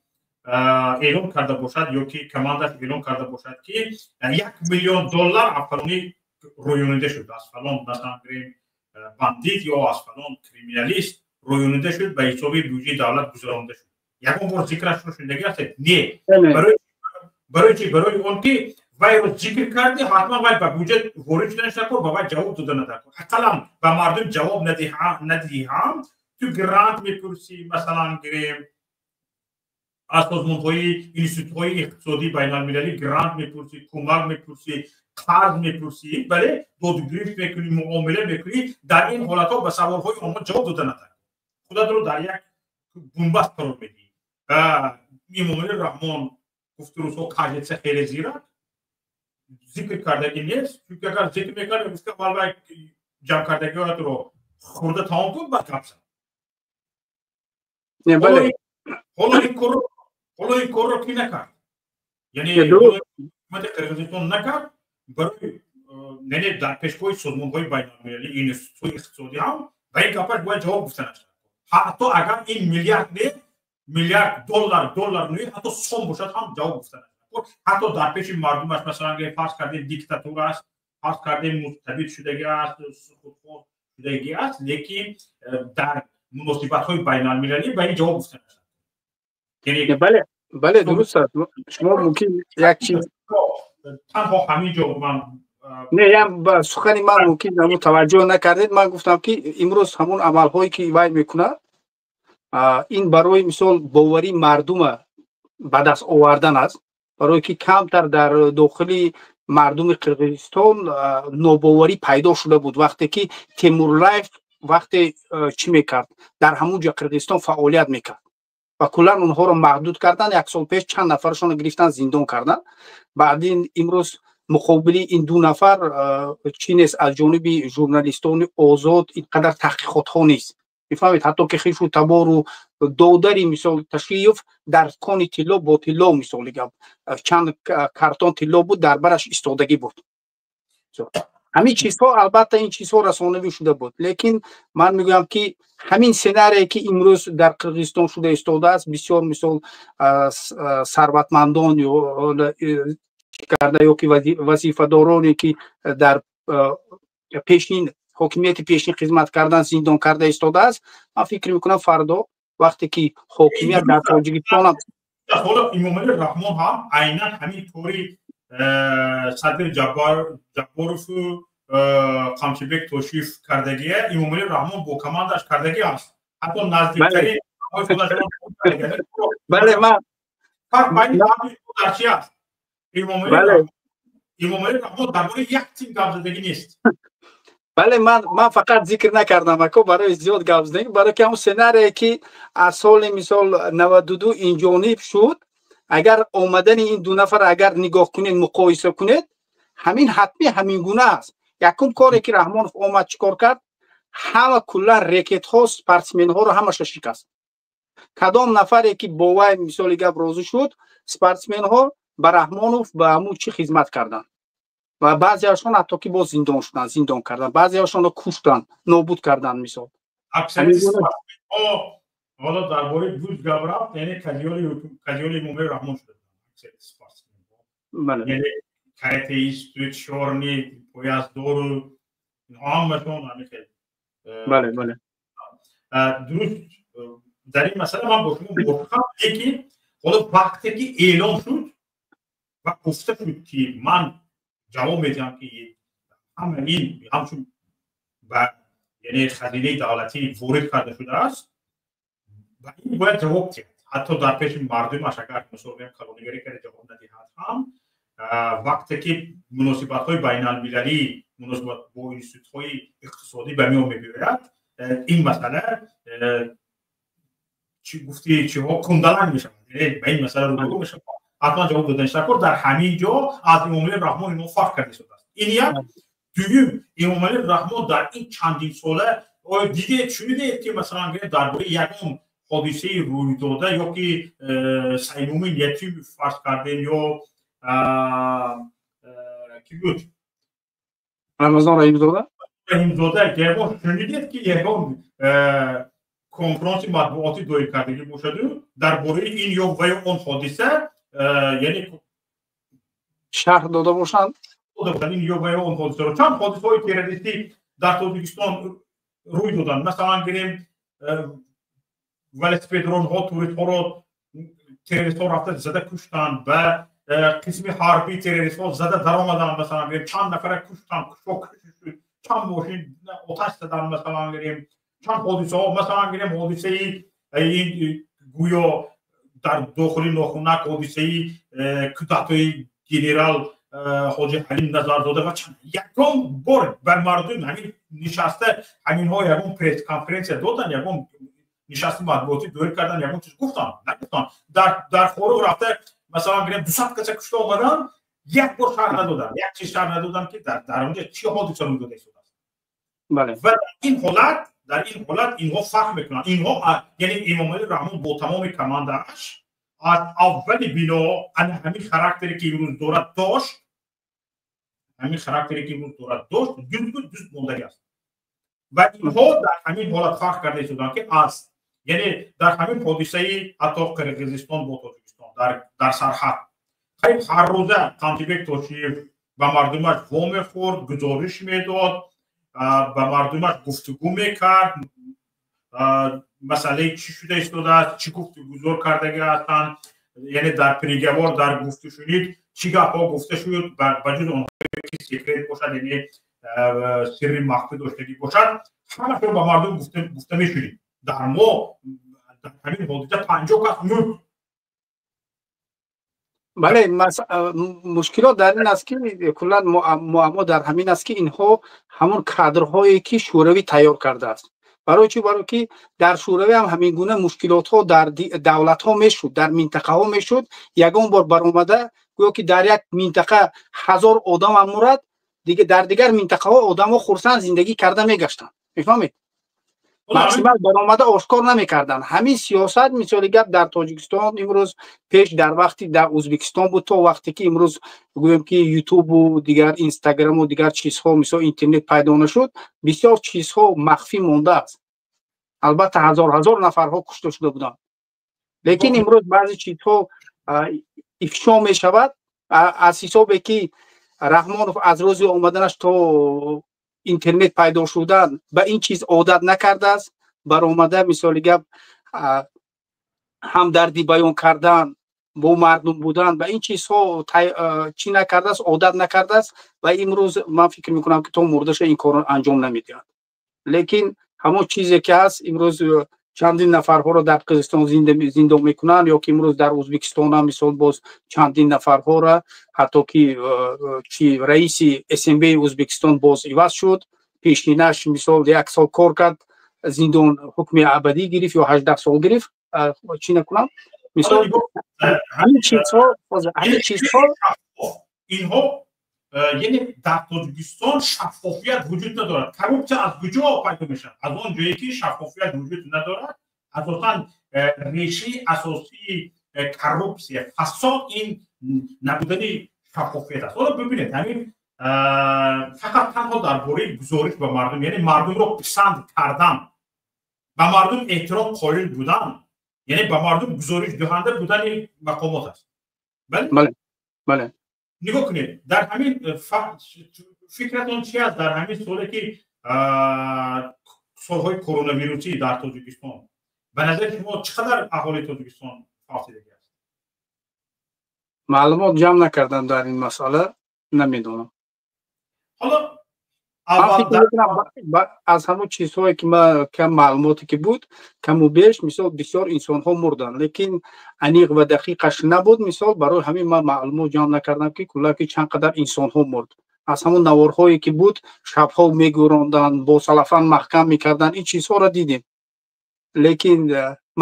Speaker 1: اعلام کرده باشد یا که کماندش اعلام کرده باشد که 1 میلیون دلار افغانی رویانیده شد از فلان مثلا گریم بندیت یا از فلان کریمینالیست رویانیده شد به حساب بودجه دولت گذرانده شد یکم بار ذکرش رو شنیدگی هستید نه برای چی برای اون که وای رو ذکر کردی حتما وای به بودجه وارد شدنش نکن با وای جواب داده نکن اقلا به مردم جواب ندهی هم تو گرانت میپرسی مثلا گریم از سازمان‌های اینستیتوت‌های اقتصادی بین‌المللی گرانت میپرسی کمک میپرسی قرض میپرسی بله دادگیری میکنی معامله میکنی در این حالت‌ها به سوال‌های عامه جواب داده ندهی خودت رو در یک بنبست قرار میدی امامعلی رحمان گفت روزها کاجت خیلی زیرک ذکر کردگی نیست چون اگر ذکر میکنه گفت والله جمع کردگی رو خورده تمام کن بعد کپسن حالا این کار رو کی نکرد یعنی حکومت قرقیزستان نکرد برای یعنی در پیشگوی سازمان‌های بین‌المللی اینستیتوت‌های اقتصادی هم به این گپش باید جواب گفتن شد حتی اگر این میلیارد دلار نه حتی سوم باشد هم جواب گفتن حتی در پیش مردمش مثلا فرض کردیم دیکتاتور است فرض کردیم مستبد شدگی است خودخواه شدگی است لیکن در مناسبت‌های بین‌المللی به این جواب گفتن شد یعنی
Speaker 10: بله درست است شما ممکن یک چیز
Speaker 1: تنها همین جا من
Speaker 10: نه یم با سخن من ممکن در توجه نکردید من گفتم که امروز همون عمل‌هایی که وای میکنه این برای مثال باوری مردم به دست آوردن است برای که کمتر در داخل مردم قرقیزستان ناباوری پیدا شده بود وقتی که تیمورلایف وقتی چی میکرد در همون جا قرقیزستان فعالیت میکرد و کلا اونها رو محدود کردن یک سال پیش چند نفرشون گرفتن زندان کردن بعد امروز مقابلی این 2 نفر چی نیست از جانب ژورنالیستان آزاد اینقدر تحقیقات ها نیست میفهمید حتی که خیش و تبار و دودری مثال تشریف در کان طلا با طلا مثال چند کارتون طلا بود در برش استادگی بود همین چیزها البته این چیزها رسانه‌ای شده بود، لیکن من میگم که همین سناریویی که امروز در قرقیزستان شده ایستاده است، بسیار مثال ثروتمندان یا کرده یا که وظیفه‌دارانی که در پیشین حاکمیت پیشین خدمت کردن زندان کرده ایستاده است. من فکر میکنم فردا وقتی که حاکمیت در تاجیکستان
Speaker 1: حالا امام رحمان هم عیناً همین طوری صدر جباروف قمچبک توشیف کردگیه، امام رحمان با کماندش کردگی است. حتی نزدیکتری
Speaker 10: بله من
Speaker 1: امام رحمان درباره یک تیم گپ زدگی نیست.
Speaker 10: بله من فقط ذکر نکردم اکو برای زیاد گپ زدگی، برای که اون سناریویی که از سال مثال 92 اینجانب شد، اگر آمدن این دو نفر اگر نگاه کنید مقایسه کنید همین حتمی همین گونه است. یکم کاری که رحمانوف آمد چیکار کرد، همه کلا رکت ها سپورتسمن ها رو همش شکست. کدام نفری که با وای مثال گپ راضی شد، سپورتسمن ها به رحمانوف به همون چی خدمت کردن و بعضی هاشون حتی که با زندان شدن، زندان کردن، بعضی هاشون رو کشتن، نابود کردن. مثال
Speaker 1: اکثر سپورتسمن ها حالا درباره بود گپ رفت، یعنی کدیال امام رحمان شده. اکثر سپورتسمن ها یعنی کاراتئیست، چورنی، پویازدور همشون همین که
Speaker 10: بله
Speaker 1: درست در این مسئله من با شما موافقم. یکی حالا وقتی که اعلام شد و گفته شد که من جواب میدم که همین همچون یعنی خزینه دولتی وارد کرده شده است و این باید جواب کرد. حتی در پیش مردمش اگر مثلا کلونگری کرده جواب ندهد هم وقتی که مناسبت‌های بین‌المللی مناسبت با اینستیتوت‌های اقتصادی به میان می‌آید، این مسئله چی گفتی چی ها کندلنگ میشه، یعنی به این مسئله رو میشه حتما جواب دادن شکر. در همین جا از امام رحمان اینو فرق کرده شده است. این یک دوم امام رحمان در این چندین ساله دیده شنیده که مثلا درباره یکم حادثه روی داده یا که سینوم یتیم فرض کردن یا کی بود
Speaker 10: رمضان
Speaker 1: رحیم زاده که یکم شنیدید که یکم کنفرانس مطبوعاتی دایر کردگی باشد درباره این یا و یا اون حادثه، یعنی
Speaker 10: شرح داده باشند
Speaker 1: این یا و یا اون حادثه رو. چند حادثه های تروریستی در تاجیکستان روی دادن، مثلا گیریم ولسپیدرون ها توریست ها رو تروریست ها رفته زده کشتن و قسم حربی تروریست ها زده در آمدن، مثلا گیریم چند نفر کشتن، چند ماشین آتش زدن، مثلا گیریم چند حادثه ها، مثلا گیریم حادثه این گویا در داخل ناخونک حادثه کودتای جنرال حاجی حلیم نظرزاده و چند یکم بار بر مردم همین نشسته همین ها یکم پریس کانفرنس دادن، یکم نشسته مطبوعاتی دایر کردن، یکم چیز گفتن نگفتن در خورو رفته مثلا گیریم 200 کسی کشته آمدن، یک بار شرح ندادن، یک چیز شرح ندادن که در اونجا چی حادثه رو داده شده است.
Speaker 10: بله
Speaker 1: و در این حالت اینها فهم میکنن، اینها یعنی امام رحمان با تمام کماندش از اول بنا همین خاراکتری که امروز دارد داشت، دوست ماندگی است و اینها در همین حالت فرق کرده شدن که از یعنی در همین حادثه حتی قرقیزستان با تاجیکستان در سرحد هر روزه قمچبک توشیف به مردمش وام خورد، گزارش میداد، با مردمش گفتگو میکرد، مسئله چی شده ایستاده است، چی گفتگو کردگی هستند، یعنی در پریگوار در گفته شنید چی گپ‌ها گفته شد با جز اونها که سیکرت باشد، یعنی سری مخفی داشتگی باشد، همه رو با مردم گفته میشونید. در ما در همین حادثه 50 کس مرد.
Speaker 10: بله مشکلات در این است که کلا معما در همین است که اینها همون کادرهایی که شوروی تیار کرده است. برای چی؟ برای که در شوروی هم همین گونه مشکلات ها در دولت ها میشد، در منطقه ها میشد، یگان بار برآمده گویا که در یک منطقه 1000 آدم هم مرد، دیگه در دیگر منطقه ها آدم ها خرسند زندگی کرده میگشتن. میفهمید؟ максимал баромада ошкор намекарданд. Ҳамин сиёсат мисоли гап дар Тоҷикистон имрӯз пеш дар вақти дар Ӯзбекистон буд, то вақте ки имрӯз гӯем ки ютубу дигар инстаграму дигар чизҳо мисол интернет пайдо нашуд, бисёр чизҳо махфӣ мондааст. албатта ҳазор нафарҳо кушта шуда буданд. лекин имрӯз баъзе чизҳо ифшо мешавад аз ҳисобе ки Раҳмонов аз рӯзи омаданаш то интернет пайдо шудан ба ин чиз одат накардааст. Баромада мисоли гап ҳамдардӣ баён кардан, бо мардум будан, ба ин чизҳо чӣ накардааст, одат накардааст ва имрӯз ман фикр мекунам ки то мурдаша ин корро анҷом намедиҳад. Лекин ҳамон чизе ки ҳаст имрӯз чандин нафарҳоро дар Қирғизистон зиндон мекунанд, ё ки имрӯз дар Ӯзбекистон ҳам мисол боз чандин нафарҳоро, ҳатто ки чи раиси СМБ-и Ӯзбекистон боз иваз шуд, пешнинаш мисол 1 сол кор кард, зиндон ҳукми абадӣ гирифт ё 18 сол гирифт. Чӣ накунам? Мисол ҳамин чизҳо
Speaker 1: инҳо яъне дар Тоҷикистон шаффофият вуҷуд надорад. Коррупсия аз куҷо пайдо мешавад? Аз он ҷое ки шаффофият вуҷуд надорад. Асосан решаи асосии коррупсия, фасод ин набудани шаффофият аст. Ҳоло бибинед, ҳамин фақат танҳо дар бораи гузориш ба мардум, яъне мардумро писанд кардан, ба мардум эҳтиром қоил будан, яъне ба мардум гузориш диҳанда будани мақомот аст.
Speaker 10: бале
Speaker 1: нигоҳ кунед, дар ҳамин фикратон чи аст дар ҳамин соле ки солҳои коронавирусӣ дар Тоҷикистон, ба назари шумо чӣ қадар аҳолии Тоҷикистон фавтидагӣ аст?
Speaker 10: маълумот ҷамъ накардам дар ин масъала, намедонам.
Speaker 1: ҳоло
Speaker 10: аз ҳамон чизҳое ки ман кам маълумоте ки буд, каму беш мисол бисёр инсонҳо мурданд, лекин аниқ ва дақиқаш набуд. Мисол барои ҳамин ман маълумот ҷамъ накардам ки кулла ки чанд қадар инсонҳо мурд. аз ҳамон наворҳое ки буд, шабҳо мегӯронданд, бо салафан маҳкам мекарданд, ин чизҳоро дидем. лекин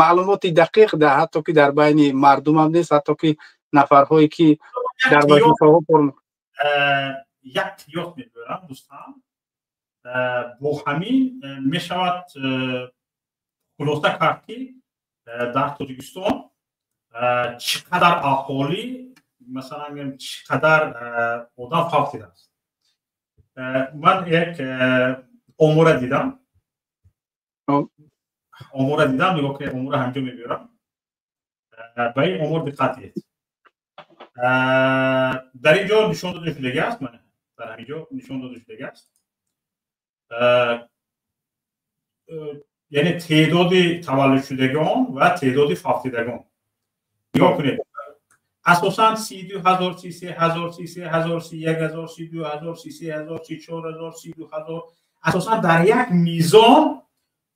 Speaker 10: маълумоти дақиқ ҳатто ки дар байни мардумам нест, ҳатто ки нафарҳое ки дар вазифаҳо кор
Speaker 1: як қиёс мебарам дӯстан, бо ҳамин мешавад хулоса кард ки дар Тоҷикистон чӣ қадар аҳолӣ масалан чӣ қадар одам фавтидааст. ман як омора дидам, нигоҳ кунед, омора ҳамҷо мебарам. ба ин омор диққат диҳед. дар ин ҷо нишон дода шудагааст, дар ҳамин ҷо нишон дода шудагааст, яъне теъдоди таваллудшудагон ва теъдоди фавтидагон. нигоҳ кунед, асосан 32000, 33000, 33000, 31000, 32000, 33000, 34000, 32000 асосан дар як мизон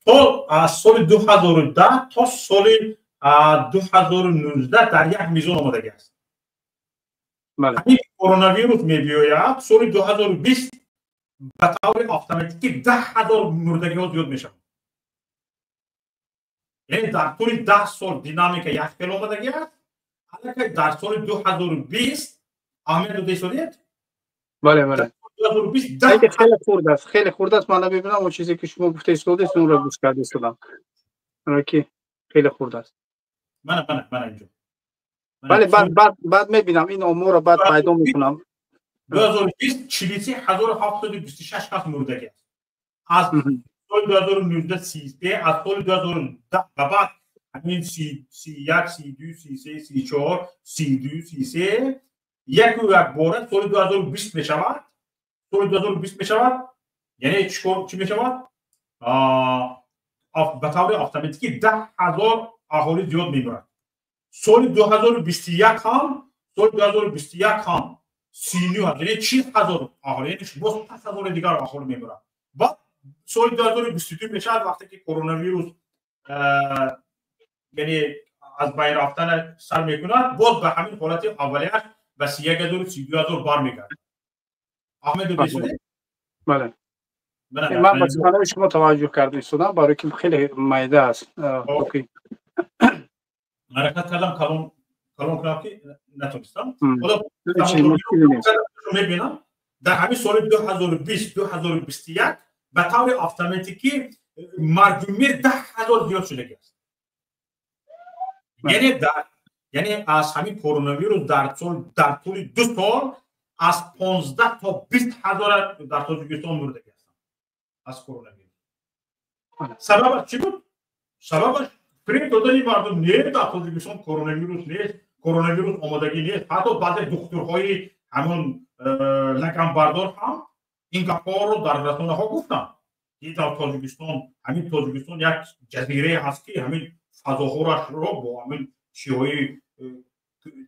Speaker 1: то аз соли 2010 то соли 2019 дар як мизон омадаги аст. ҳамин коронавирус мебиёяд, соли 2020 ба таври автоматикӣ 10000 мурдагиҳо зиёд мешавад. яъне дар тӯли 10 сол динамика якхел омадаги аст. аллакай дар соли 2020 аҳамият дода истодед?
Speaker 10: бале 2020 хеле хурд аст. ман намебинам он чизе ки шумо гуфта истодед, онро гӯш карда истодам. ки хеле хурд аст.
Speaker 1: мана инҷо.
Speaker 10: бале баъд мебинам ин оморро баъд пайдо мекунам.
Speaker 1: 2020 40726 кас мурдаги аст. аз соли 2019 13, аз соли 2010 ба баъд ҳамин 31, 32, 33, 34, 32, 33 як бора соли 2020 мешавад. соли 2020 мешавад, яъне чӣ мешавад? ба таври автоматикӣ 10000 аҳолӣ зиёд мемурад. соли 2021 ҳам 39 ҳаст, яъне 40000 аҳолӣ, яъне боз 5000 дигар аҳолӣ мемурад. баъд соли 2022 мешавад, вақте ки коронавирус яъне аз байн рафтана сар мекунад, боз ба ҳамин ҳолати аввалияш ба 31000 32000 бармегардад. аҳмед дӯстон,
Speaker 10: бале ман ба суханои шумо таваҷҷӯҳ карда истодам, барои ки хеле майда аст.
Speaker 1: ҳаракат кардам калон кунам ки натонистам. мебинам дар ҳамин соли 2020 2021 ба таври автоматикӣ مردمی 10,000 زیاد شده است. یعنی از همین کرونا ویروس در طول 2 سال از 15 تا 20,000 در تاجیکستان مرده هستند از کرونا ویروس. سببش چی بود؟ سببش فریب دادن مردم نه در تاجیکستان کرونا ویروس نیست، کرونا ویروس آمادگی نیست. حتی بعضی دکترهای همون لگن بردار هم این گپ‌ها رو در رسانه‌ها گفتن. این در تاجیکستان، همین تاجیکستان یک جزیره هست که همین فضاهایش رو با همین چی‌های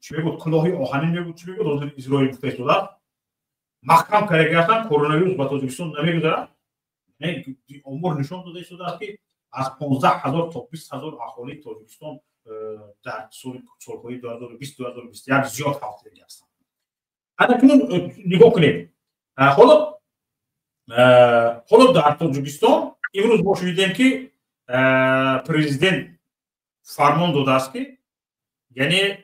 Speaker 1: چی بود کلاهی آهنین میگود چی بود از اسرائیل گفته شده محکم کرده هستند کرونا ویروس به تاجیکستان نمیگذرد. نه امور نشان داده شده است که از 15,000 تا 20,000 اهالی تاجیکستان در سالهای 2020 2021 زیاد هفته هستند. اکنون نگاه کنید حالا در تاجیکستان امروز ما شنیدیم که پرزیدنت فرمان داده است که یعنی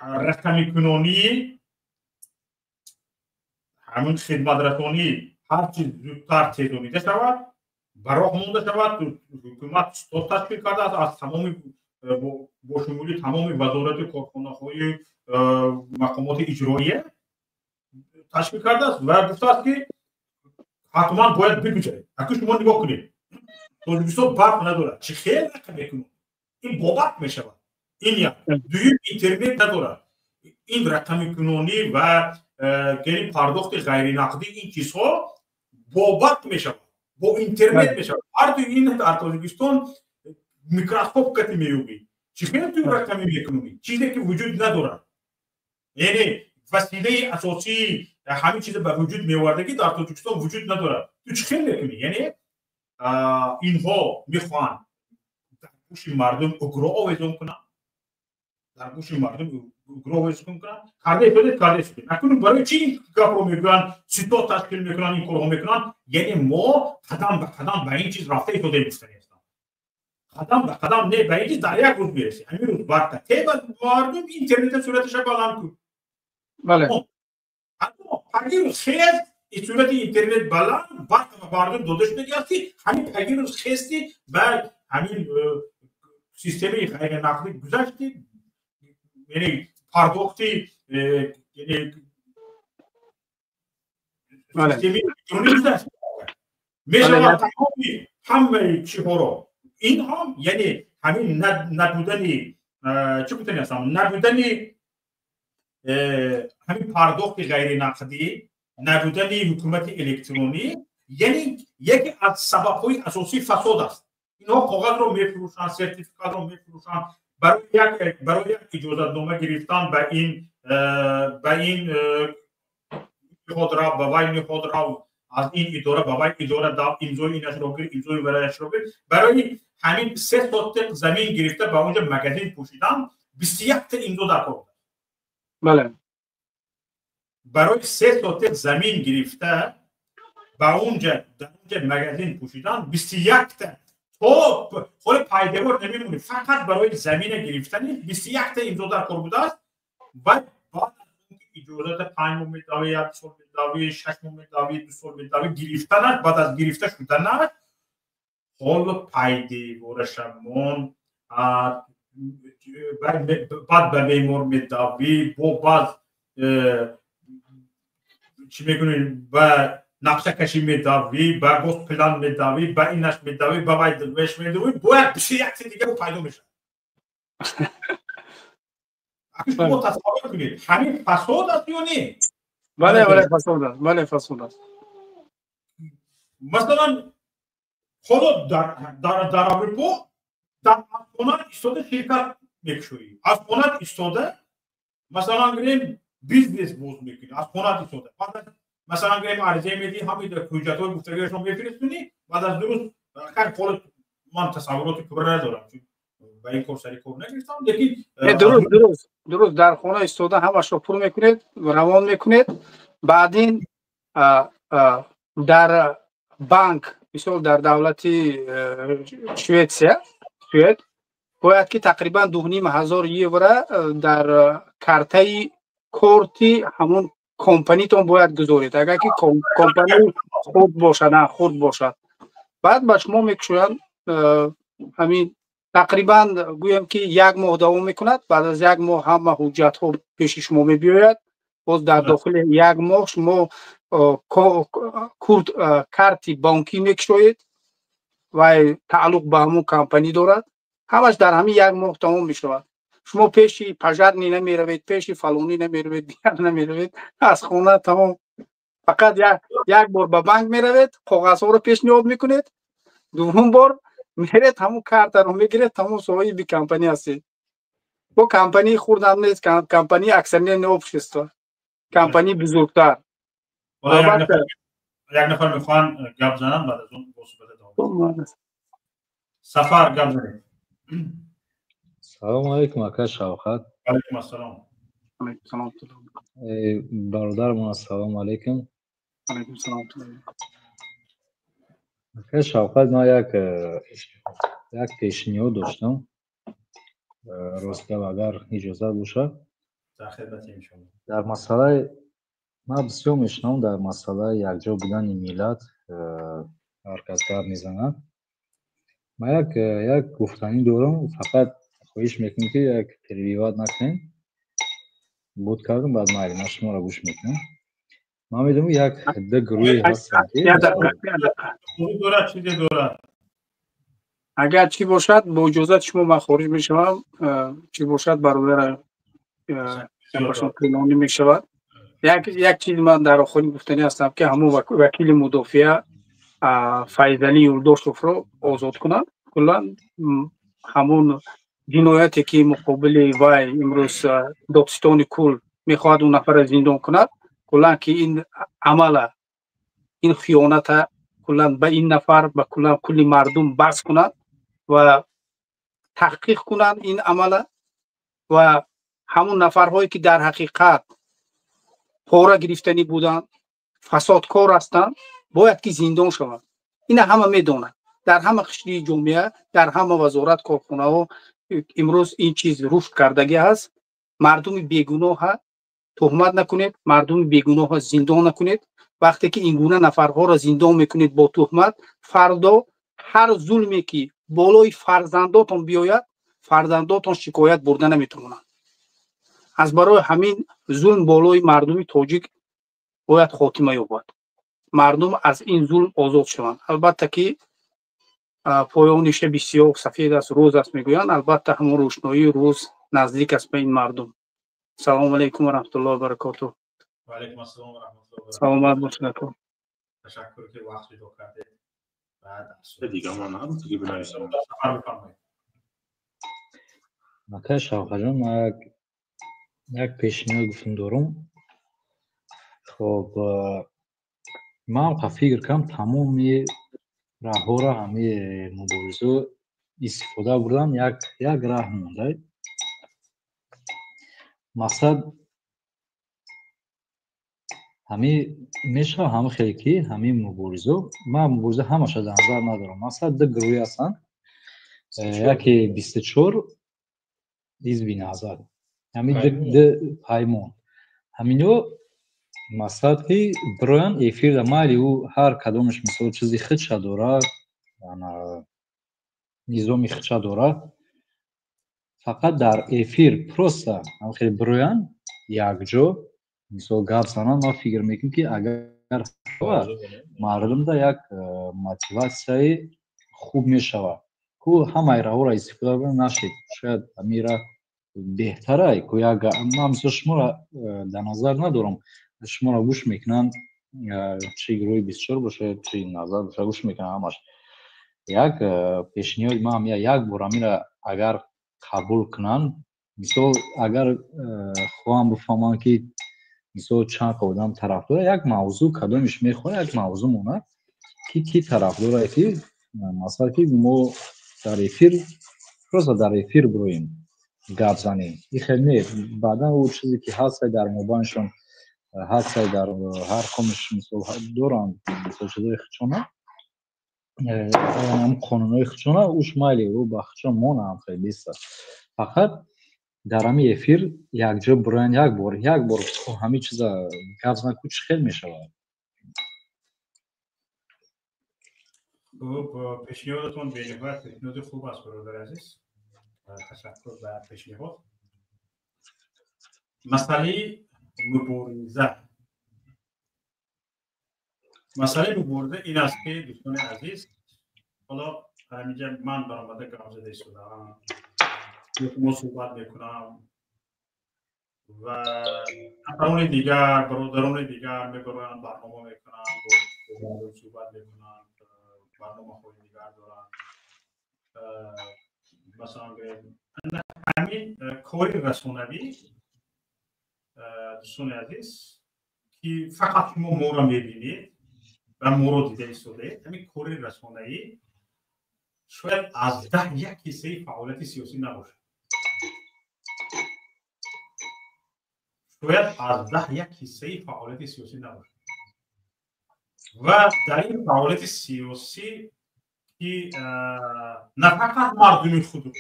Speaker 1: رقمی کنونی همون خدمت رسانی هر چیز زودتر تیزانیده شود، براه مونده شود. حکومت تشکیل کرده است از تمام با شمولی تمام وزارت کارخانه‌های مقامات اجراییه تشکیل کرده است و گفته است که حتما باید بگذارید. اگه شما نگاه کنید تاجیکستان برق نداره، چه خیلی رقم کنون این بابت می شود. این یک دویم اینترنت نداره، این رقم کنونی و یعنی پرداخت غیر نقدی این چیزها بابت می شود، با اینترنت می شود. هر دو این در تاجیکستان میکروسکوپ کتی میوبی چه خیلی توی رقم کنونی چیزی که وجود نداره. یعنی وسیله اساسی همین چیز به وجود میورده که در تاجیکستان وجود نداره. تو چه خیلی کنی؟ یعنی اینها میخوان در گوش مردم اگرا آویزون کنن، در گوش مردم اگرا آویزون کنن کرده شده. نکنون برای چی این گپ رو میگن سیتا تشکیل میکنن این کارها میکنن؟ یعنی ما قدم به قدم به این چیز رفته شده مستنی هستم، قدم به قدم نه به این چیز در یک روز میرسی. همین روز برکت تیبل مردم اینترنت صورتش بلند کن.
Speaker 10: بله
Speaker 1: اگر خیز این صورت اینترنت بلند وقت مردم داده شده هستی همین پگیر روز خیستی و همین سیستمی غیر نقدی گذشتی، یعنی پرداختی یعنی سیستمی الکترونیک گذشتی میشود همه چیزها رو. این هم یعنی همین نبودنی چه بودنی هستم نبودنی همین پرداخت غیر نقدی، نبودن حکومت الکترونی یعنی یکی از سبب‌های اساسی فساد است. اینها کاغذ رو میفروشن، سرتیفیکات رو میفروشن برای یک اجازه‌نامه گرفتن به این خودرو به وای خودرو از این اداره به وای اداره دا امضای اینش رو بگیر امضای برایش رو بگیر. برای همین 3 سوت زمین گرفته به اونجا مگزین پوشیدن 21 تا امضا در کار.
Speaker 10: بله
Speaker 1: برای 3 سوت زمین گرفته با اونجا مگزین پوشیدن 21 تا خود پایدار نمیمونه، فقط برای زمین گرفتن 21 تا امضا در کار بوده است. بعد اجازه 5 مداوی 1 سال مداوی 6 مداوی 2 سال مداوی گرفتن بعد از گرفته شدن حال پایدار شمون بعد به معمار مداوی با چی میگونیم با نقشه کشی مداوی با گوست پلان مداوی با اینش مداوی با وایدش مداوی باید بشه یک چیز دیگه رو پیدا میشه. اگه شما تصور کنید همین فساد است یا نه؟
Speaker 10: بله فساد است. بله فساد است.
Speaker 1: مثلا خود در آمریکا در افغانات ایستاده شرکت میکشوی، افغانات ایستاده مثلا گریم بیزنس باز میکنی، افغانات ایستاده مثلا گریم عرضه میدی همین حجت های گفتگیش رو میفرستونی بعد از درست خیلی خود من تصوراتی که ندارم چون با این کار سری کار نگرفتم لیکن
Speaker 10: درست در خانه ایستاده همش رو پر میکنید روان میکنید بعدین در بانک مثلا در دولتی سوئد باید که تقریبا 2,500 یورو در کارت کورتی همون کمپانی تون باید گذارید. اگر که کمپانی خود باشد بعد ба шумо мекушоям ҳамин тақрибан гӯям ки 1 моҳ давом мекунад. Баъд аз 1 моҳ ҳама ҳуҷҷатҳо пеши шумо мебиёяд. боз дар дохили 1 моҳ шумо карти банкӣ мекушоед ва тааллуқ ба ҳамон компанӣ дорад. ҳамаш дар ҳамин 1 моҳ тамом мешавад. шумо пеши пажарни намеравед, пеши фалонӣ намеравед, дигар намеравед. Аз хона тамом фақат як бор ба банк меравед, коғазҳоро пешниҳод мекунед, дуввум бор меред ҳамон картаро мегиред, тамом соҳиби компанӣ ҳастед. бо компании хурдам нест, компании аксионерное общество, компании бузургтар.
Speaker 1: یک نفر میخوان گپ زنن بعد از اون صحبت ادامه. سفر گپ زنید.
Speaker 11: سلام علیکم اکا شوکت.
Speaker 1: علیکم السلام.
Speaker 10: علیکم سلام.
Speaker 11: برادرم سلام علیکم.
Speaker 10: علیکم سلام.
Speaker 11: اکا شوکت ما یک پیشنهاد داشتم. راستگاه اگر اجازه باشه.
Speaker 1: در خدمتیم شما.
Speaker 11: در مسئله ما بسیار میشنم در مسئله یکجا بودن ملت هر کس گپ میزنه. ما یک گفتنی دارم، فقط خواهش میکنم که یک پریوات نکنین. بود کردم بعد ما شما را گوش میکنم. ما میدونم یک عده گروهی هستن که
Speaker 10: اگر چی باشد با اجازت شما من خارج میشوم. چی باشد برادر شما پلانی میشود. یک چیز من در آخرین گفتنی هستم که همون وکیل مدافع فیضعلی یلداشوف رو آزاد کنند. کلا همون جنایتی که مقابل وای امروز دادستان کل میخواد اون نفر زندان کند، کلا که این عمل این خیانت کلا به این نفر به کل مردم بس کند و تحقیق کنند این عمل و همون نفرهایی که در حقیقت پورا گرفتنی بودن، فسادکار هستند، باید که زندان شوند. این همه میدونند. در همه قشری جامعه، در همه وزارت کارخانه ها امروز این چیز رشد کردگی هست. مردم بیگناه تهمت نکنید، مردم بیگناه زندان نکنید. وقتی که این گونه نفرها را زندان میکنید با تهمت، فردا هر ظلمی که بالای فرزنداتون بیاید، فرزنداتون شکایت برده نمیتونند. از برای همین ظلم بالای مردم تاجیک باید خاتمه یابد. مردم از این ظلم آزاد شوند. البته که پایان شب سیاه سفید است، روز است میگویند. البته همون روشنایی روز نزدیک است به این مردم. سلام علیکم و رحمت الله و برکاته.
Speaker 1: و علیکم السلام و رحمت الله و برکاته.
Speaker 10: سلامت باشید.
Speaker 1: تشکر که وقت پیدا کردید. بعد
Speaker 12: دیگه ما نه دیگه بنویسیم.
Speaker 1: سفر بفرمایید.
Speaker 11: مکه شوکت ما یک پیشنهاد گفتم دارم. خب من فکر کنم تمامی راه‌ها را همه مبارزه استفاده بردن. یک راه مونده. مقصد همه میشه همه خیلی همه مبارزه ما مبارزه همش در نظر ندارم. مقصد دو گروهی هستند. یکی 24 حزب نظر. همین دو پیمان. همینو مقصد که برایان افیر مالی و هر کدومش مثلا چیزی خودش داره، نظامی خودش داره. فقط در افیر پروسه هم خیلی برایان یک جا مثلا گپ زنن. ما فکر میکنیم که اگر مردم دا یک موتیواسیون خوب میشود که همه را استفاده نشید. شاید امیرا بهتره که یک ما مثلا شما را در نظر ندارم. شما را گوش میکنن چه گروهی 24 باشه چه نظر باشه گوش میکنن همش. یک پیشنهاد ما هم یک بار امیرا اگر قبول کنن، مثلا اگر خواهم بفهمن که مثلا چند قدم طرفدار یک موضوع کدومش میخوره، یک موضوع مونه که کی طرفدار که مثلا که ما در افیر روزا در افیر برویم گپ زنیم. این خیلی نه. بعدا اون چیزی که هست در موبایلشون هست در هر کمش مثلا دوران مثلا چیزای خودشونه هم قانونای خودشونه اوش مالی رو با خودشون مونه هم خیلی بیسته. فقط در همین افیر یک جا برایند یک بار همین چیزا گپ زنن کوچ خیلی میشود.
Speaker 1: خب پیشنهادتون به نهایت پیشنهاد خوب است برادر عزیز. تشکر بر پیشنهاد. مسئله مبارزه این است که دوستان عزیز، حالا همینجا من برآمده گام زده شدم، ما صحبت میکنم و افراد دیگر، برادران دیگر میبرن برنامه میکنن، صحبت میکنن، برنامه های دیگر دارن. مثلا همین کار رسانوی دوستان عزیز که فقط شما ما را میبینید و ما را دیده شده، همین کار رسانه‌ای شاید از 10 یک حصه فعالیت سیاسی نباشه. شاید از 10 یک حصه فعالیت سیاسی نباشه. و در این فعالیت سیاسی که نه فقط مردم خود،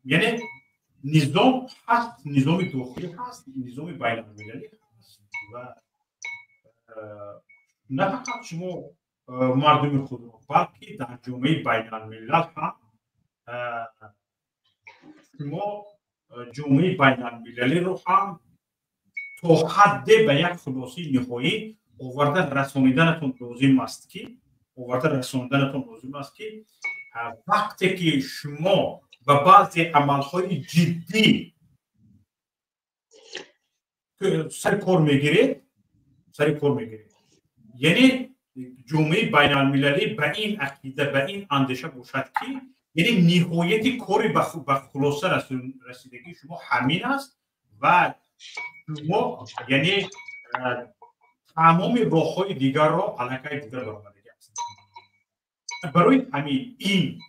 Speaker 1: یعنی نظام هست، نظام داخلی هست، نظام بین‌المللی هست و نه فقط شما مردم خود، بلکه در جامعه بین‌الملل هم شما جامعه بین‌المللی رو هم تا حد به یک خلاصه نهایی آورده رسانیدنتون لازم است که وقتی که شما به بعضی عملهای جدی سر کار میگیرید، یعنی جامعه بین‌المللی به این عقیده، به این اندیشه باشد که یعنی نهایت کاری به خلاصه رسیدگی شما همین است و شما یعنی تمام راه‌های دیگر را علاقه دیگر برآورده است. برای همین این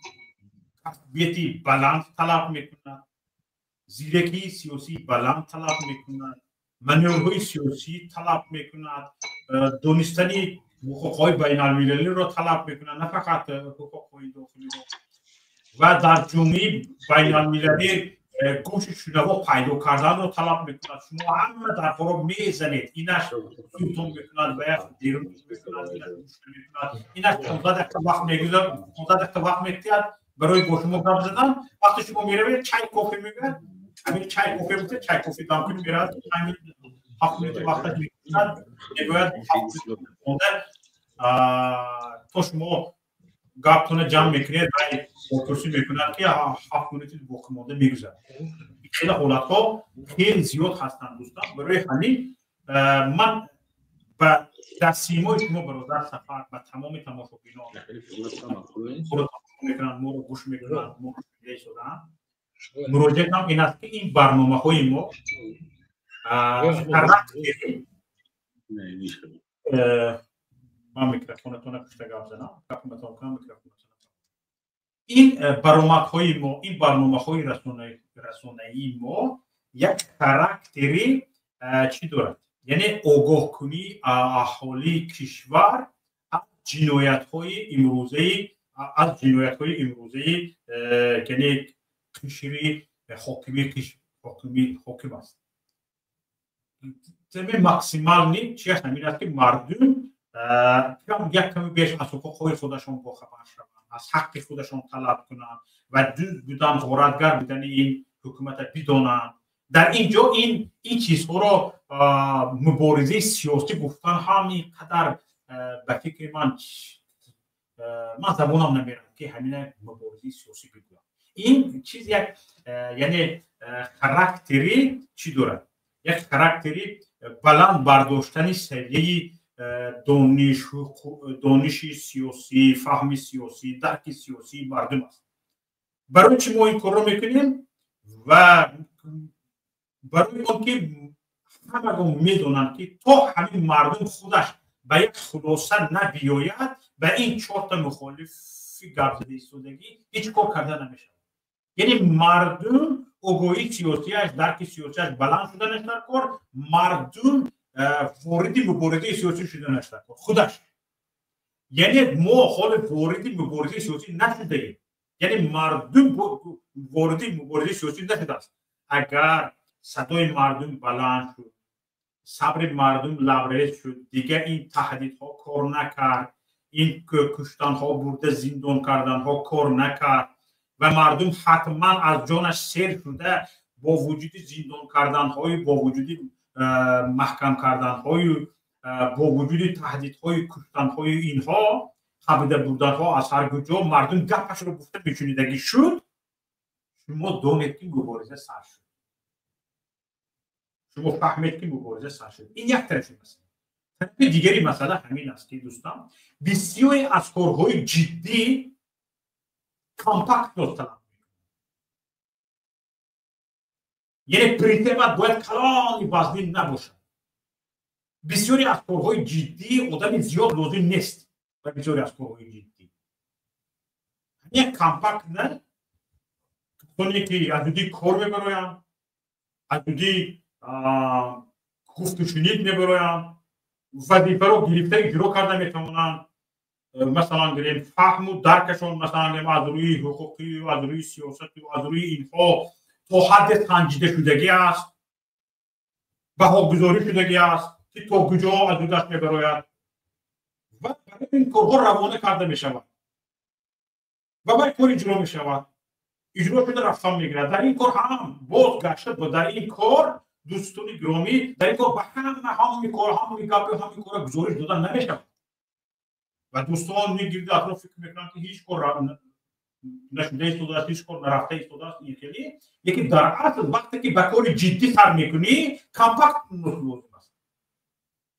Speaker 1: تثبیت بلند طلب میکند، زیرکی سیاسی بلند طلب میکند، منورهای سیاسی طلب میکند، دانستن حقوق‌های بین‌المللی را طلب میکند، نه فقط حقوق‌های داخلی را. و در جامعه بین‌المللی گوش شنوا پیدا کردن را طلب میکند. شما همه درها را میزنید، اینش سوتون میکند و یک دیرون میکند، اینش 15 دقیقه وقت میگذارد، 15 دقیقه وقت میگذارد برای با شما گپ زدن. وقتی شما میروید چای کافی میگیرد، همین چای کافی بوده، چای کافی دم کنید میرد، همین 7 منوت وقت میگذارد، میگوید تا شما گپتون جمع میکنید و کرسی میکنند که 7 منوت باقی مانده میگذارد. خیلی حالتها خیلی زیاد هستند دوستان. برای همین من در سیمای شما برادر سفر و تمام تماشاگران میکنند، ما رو گوش میکنند، ما رو دیده شدن، مراجعتم این است که این برنامه های ما من میکروفونتون پشت گپ زنم، این برنامه های رسانه‌ای ما یک کاراکتری چی دارد؟ یعنی آگاه کنی اهالی کشور از جنایت های امروزه، یعنی قشری حاکم است. تم ماکسیمال نی چی همین است که مردم یک کمی بیش از حقوق خودشان باخبر شوند، از حق خودشان طلب کنند و دوست بودن، غارتگر بودن این حکومت بدانند. در اینجا این چیزها را مبارزه سیاسی گفتن همینقدر به فکر من زبانم نمیرم که همین مبارزه سیاسی بگویم. این چیز یک یعنی کاراکتری چی دارد؟ یک کاراکتری بلند برداشتن سویه دانش سیاسی، فهم سیاسی، درک سیاسی مردم است. برای چی ما این کار را میکنیم؟ و برای آنکه همه میدونن که تا همین مردم خودش به یک خلاصه نبیاید، به این 4 تا مخالف گپ زده ایستادگی هیچ کار کرده نمیشه. یعنی مردم آگاهی سیاسیش، درک سیاسیش بلند شدنش در کار، مردم وارد مبارزه سیاسی شدنش در کار خودش. یعنی ما حال وارد مبارزه سیاسی نشده، یعنی مردم وارد مبارزه سیاسی نشده است. اگر صدای مردم بلند شد، صبر مردم لبریز شد، دیگه این تهدیدها کار نکرد، این کشتن ها برده زندان کردن ها کار نکرد و مردم حتما از جانش سیر شده با وجود زندان کردن های با وجود محکم کردن های با وجود تهدید های کشتن های اینها خبیده بودن ها از هر کجا مردم گپش رو گفته میشنیدگی شد شما دانید که مبارزه سر شد شما فهمید که مبارزه سر شد این یک طرف مسئله طرف دیگری مسئله همین است که دوستان بسیاری از کارهای جدی کامپکت طلب یعنی پرینسیپت باید کلان وزنی نباشد بسیاری از کارهای جدی آدم زیاد لازم نیست و بسیاری از کارهای جدی یک کامپکت نه کسانی که از جدی کار میبراین از جدی گفت و شنید میبراین وظیفه رو گرفته اجرا کرده میتونن مثلا گریم فهم و درکشون مثلا گریم از روی حقوقی و از روی سیاست و از روی اینها تا حد سنجیده شدگی است بها گذاری شدگی است که تا کجا از او دست میبراید و برای این کارها روانه کرده میشود و باید کار اجرا میشود اجرا شده رفتن میگیرد در این کار هم باز گشته و در این کار دوستان گرامی در این کار به همین کار همین کار گزارش دادن نمیشود و دوستان میگیرد اطراف فکر میکنن که هیچ کار نشده ایستاده است هیچ کار نرفته ایستاده است این خیلی یکی در اصل وقتی که به کار جدی سر میکنی کامپکت لازم است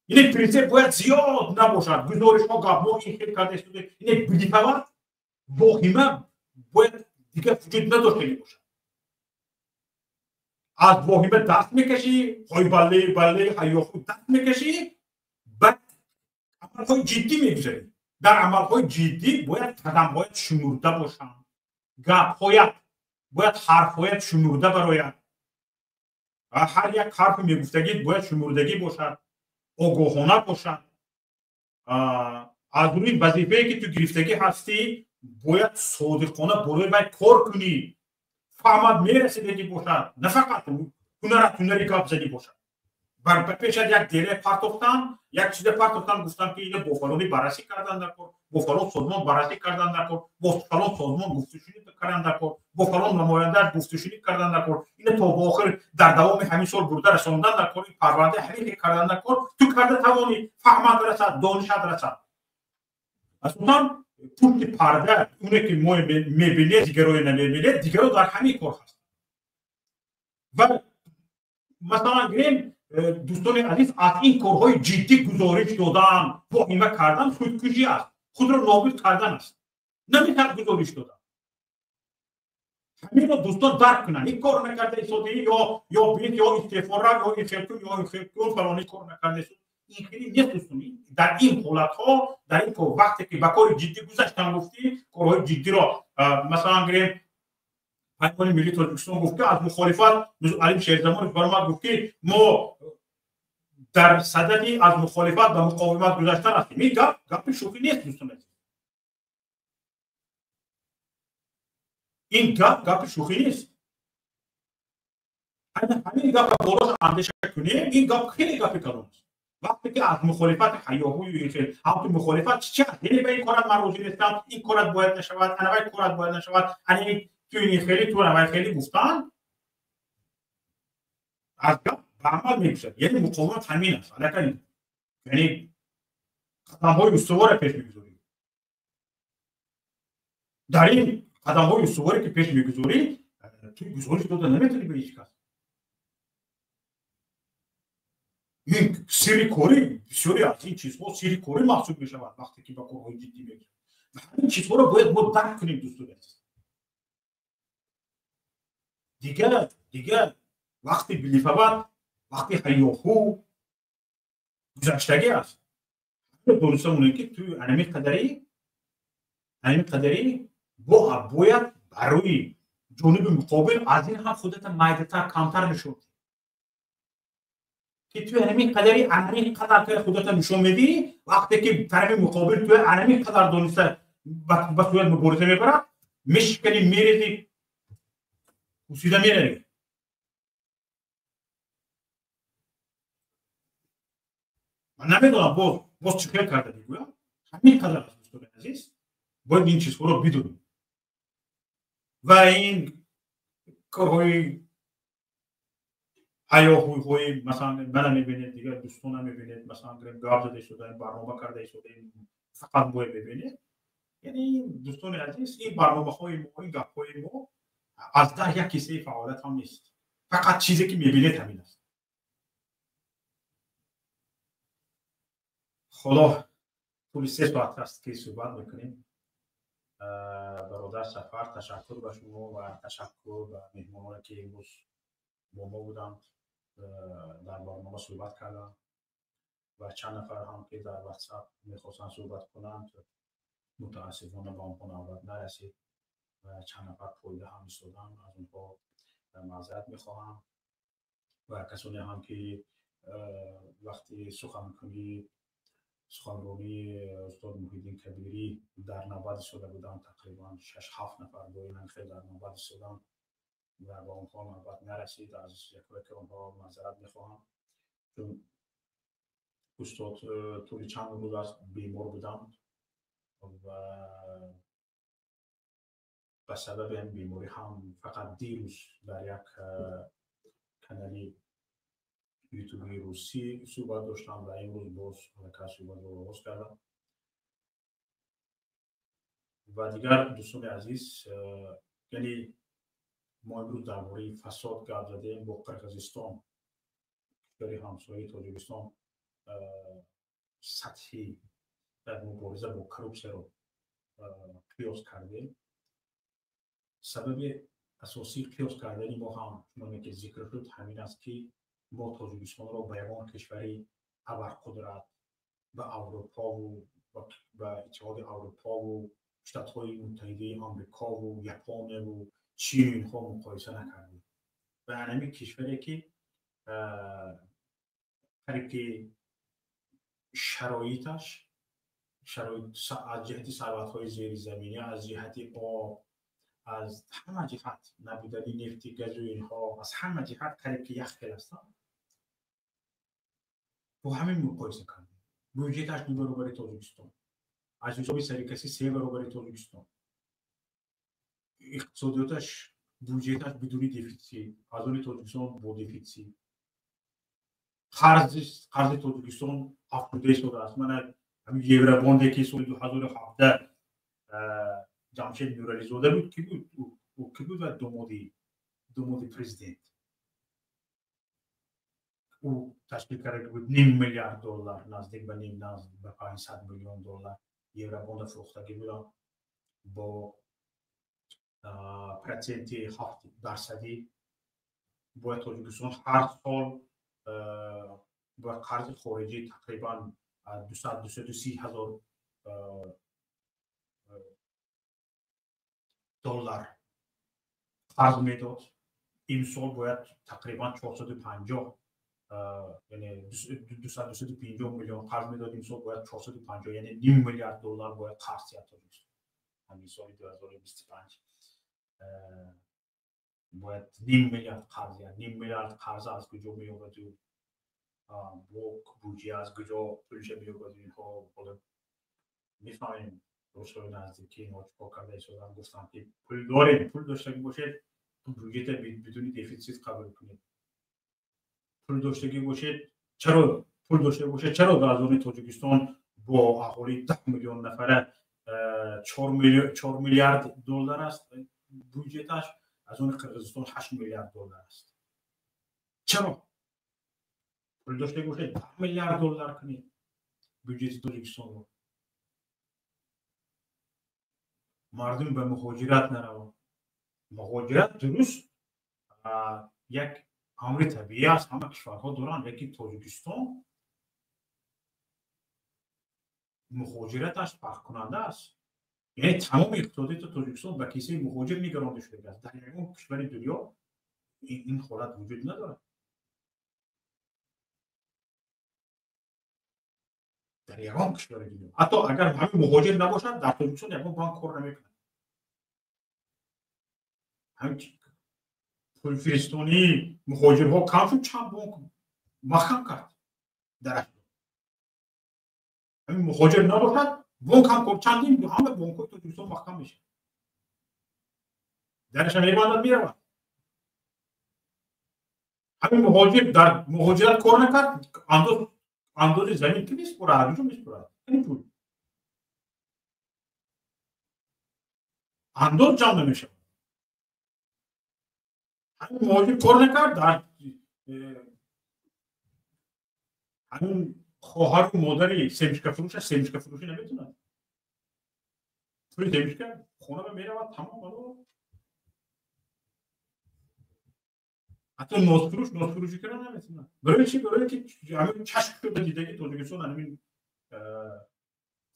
Speaker 1: این پرینسیپ باید زیاد نباشد گزارش ها گپ این خیلی کرده ایستاده این بلیفوت واهمه باید دیگه وجود نداشته باشد از واهمه دست میکشی های بله حیافو دست میکشی بعد عملهای جدی میگذاری در عملهای جدی باید قدم‌هایت شمرده باشند گپ‌هایت باید حرف‌هایت شمرده براید هر یک حرف میگفتگی باید شمردگی باشد آگاهانه باشد از روی وظیفه‌ای که تو گرفتگی هستی باید صادقانه برای باید کار کنی فهمت میرسیدگی باشد نه فقط هنری گپ زدی باشد بر پیش یک دیره پرتافتن یک چیز پرتافتن گفتن که این با فلانی بررسی کردن نکن با فلان سازمان بررسی کردن نکن با فلان سازمان گفتگوشنی کردن نکن با فلان نماینده گفتگوشنی کردن نکن این تا به آخر در دوام همین سال برده رساندن نکن این پرونده همین کردن نکن تو کرده توانی فهمت رسد دانشت رسد اصلا پشت پرده اونه که ما میبینه دیگرای نمیبینه دیگرای در همین کار هست و مثلا گریم دوستان عزیز از این کارهای جدی گزارش دادن واهمه کردن خودکشی است خود را نابود کردن است نمیتونه گزارش دادن همین رو دوستان درک کنن این کار نکرده ایستاده یا بیت یا استعفا را یا این خلقون فلانی کار نکرده این خیلی نیست دوستان در این حالت ها در این کار وقتی که به کار جدی گذاشتن گفتی کارهای جدی را مثلا گریم پیمان ملی تاجیکستان گفت که از مخالفت علی شیرزمان فرمود گفت که ما در صددی از مخالفت و مقاومت گذاشتن هستیم این گپ شوخی نیست دوستان این گپ شوخی نیست همین گپ باراش اندیشه کنیم این گپ خیلی گپ کلان است وقتی که از مخالفت حیاهوی هم تو مخالفت چه یعنی به این کارت من روزی نیستم این کارت باید نشود انا کارت باید نشود تو این خیلی تو روی خیلی گفتن از گپ به عمل میکشد یعنی مقاومت همین است یعنی قدم‌های استوار پیش میگذاری در این قدم‌های استواری که پیش میگذاری توی گزارش داده نمیتونی به هیچ کس این سری کاری بسیاری از این چیزها سری کاری محسوب میشود وقتی که با کارهای جدی میگذاری و همین چیزها رو باید ما درک کنیم دوستان دیگه وقتی بلیفوت وقتی حیاهو گذشتگی است درسته اونه که توی انمی قدری باید برای جانب مقابل از این هم خودت مایدتر کمتر نشون که توی انمی قدر که خودت نشون میدی وقتی که طرف مقابل توی انمی قدر دانسته با توی مبارزه میبرد میشکنی میریزی سیده میره من نمیدونم باز چه فکر کرده میگویم همین قدر است دوستان عزیز باید این چیزها رو بدونیم و این کارهای هیاهوی‌های مثلا من میبینید دیگه دوستان میبینید مثلا گاب زده شده برنامه کرده شده فقط باید ببینید یعنی دوستان عزیز این برنامه‌های ما این گپ‌های ما از در یک کیسه فعالیت هم نیست فقط چیزی که میبینید همین است خدا طول 3 ساعت است که صحبت میکنیم برادر سفر تشکر به شما و تشکر به مهمانانی که امروز با ما بودند در برنامه صحبت کردند و چند نفر هم که در واتساپ میخواستن صحبت کنند متاسفانه به آنها نوبت نرسید و چند نفر پایده هم ایستادن از اونها معذرت میخواهم و کسانی هم که وقتی سخنرانی استاد محیدین کبیری در نوبت ایستاده بودند تقریبا 6-7 نفر با این خیلی در نوبت ایستادند و با اونها نوبت نرسید از یک اونها معذرت میخواهم چون استاد طول چند روز از بیمار بودند و به سبب این بیماری هم فقط دیروز در یک کانال یوتیوبی روسی صحبت داشتم و امروز باز حرکت صحبت رو آغاز کردم و دیگر دوستان عزیز یعنی ما امروز درباره فساد گپ زدیم با قرقیزستان کشور همسایه تاجیکستان سطحی در مبارزه با کروپسیون رو قیاس کردیم سبب اساسی قیاس کردن ما هم چون که ذکر شد همین است که ما تاجیکستان را به یک کشوری ابرقدرت به اروپا و به اتحاد اروپا و شتات‌های متحده آمریکا و ژاپن و چین اینها مقایسه نکردیم و همین کشوری که که شرایطش از جهت ثروت‌های زیرزمینی از جهت آب از همه جهت نبودن نفت گاز و اینها از همه جهت قریب که یخ هستند با همین مقایسه کردیم بودجهش 2 برابر تاجیکستان از حساب سرکسی 3 برابر تاجیکستان اقتصادیاتش بودجهش بدون دیفیسیت از اون تاجیکستان با دیفیسیت قرض تاجیکستان افزوده شده است من همین یورو باندی که سال 2017 جمشید نورالیزاده بود کی بود و دومودی پرزیدنت او تشکیل کرده بود $500 میلیارد نزدیک به 500 میلیون دلار یورو باند فروختگی بود با پرسنت 7% باید تاجیکستان هر سال با قرض خارجی تقریبا 230 هزار دلار قرض میداد این سال باید تقریبا 450 یعنی 250 میلیون قرض میداد این سال باید 450 یعنی $500 میلیارد باید قرض کرد همین سال 2025 باید $500 میلیارد قرض یعنی $500 میلیارد قرض از کجا میاد و بودجه از کجا پولش میاد اینها حالا میفهمیم روزهای نزدیکی اینا چیکار کرده شدن گفتم که پول داشتگی باشید بودجه بدون دیفیسیت قبول کنید پول داشتگی باشید چرا پول داشته باشید چرا در زون تاجیکستان با اهالی 10 میلیون نفره 4 میلیارد دلار است بودجهش از اون قرقیزستان 8 میلیارد دلار است چرا پول داشته باشید 10 میلیارد دلار کنید بودجه تاجیکستان رو مردم به مهاجرت نروند مهاجرت درست یک امر طبیعی است همه کشورها دارند یکی تاجیکستان مهاجرتش فرق کننده است یعنی تمام اقتصادیات تاجیکستان به کیسه مهاجر نگرانده شده است در یگان کشور دنیا این حالت وجود ندارد در یگان کشور دنیا حتی اگر همه مهاجر نباشند در تاجیکستان یگان بانک کار نمیکنه همچنین پول فرستانی مهاجرها کم شد چند بانک مخم کرد درش همین مهاجر نباشد بانک هم خب چندین همه بانک‌های تاجیکستان محکم میشه، درش هم میبندن میرون. همین مهاجر در مهاجرت کار نکرد، انداز زمین که نیست پره، هرجا نیست پره، این پول انداز جمع نمیشه. همین مهاجر کار نکرد، در همین خواهر و مادری سمشکه فروش سمشکه فروشی نمیتونن توی سمشکه خونه به میرود تمام بالا. حتی ناز فروشی کردن نمیتونن. برای چی؟ برای که همین کشف شده دیده که تاجیکستان همین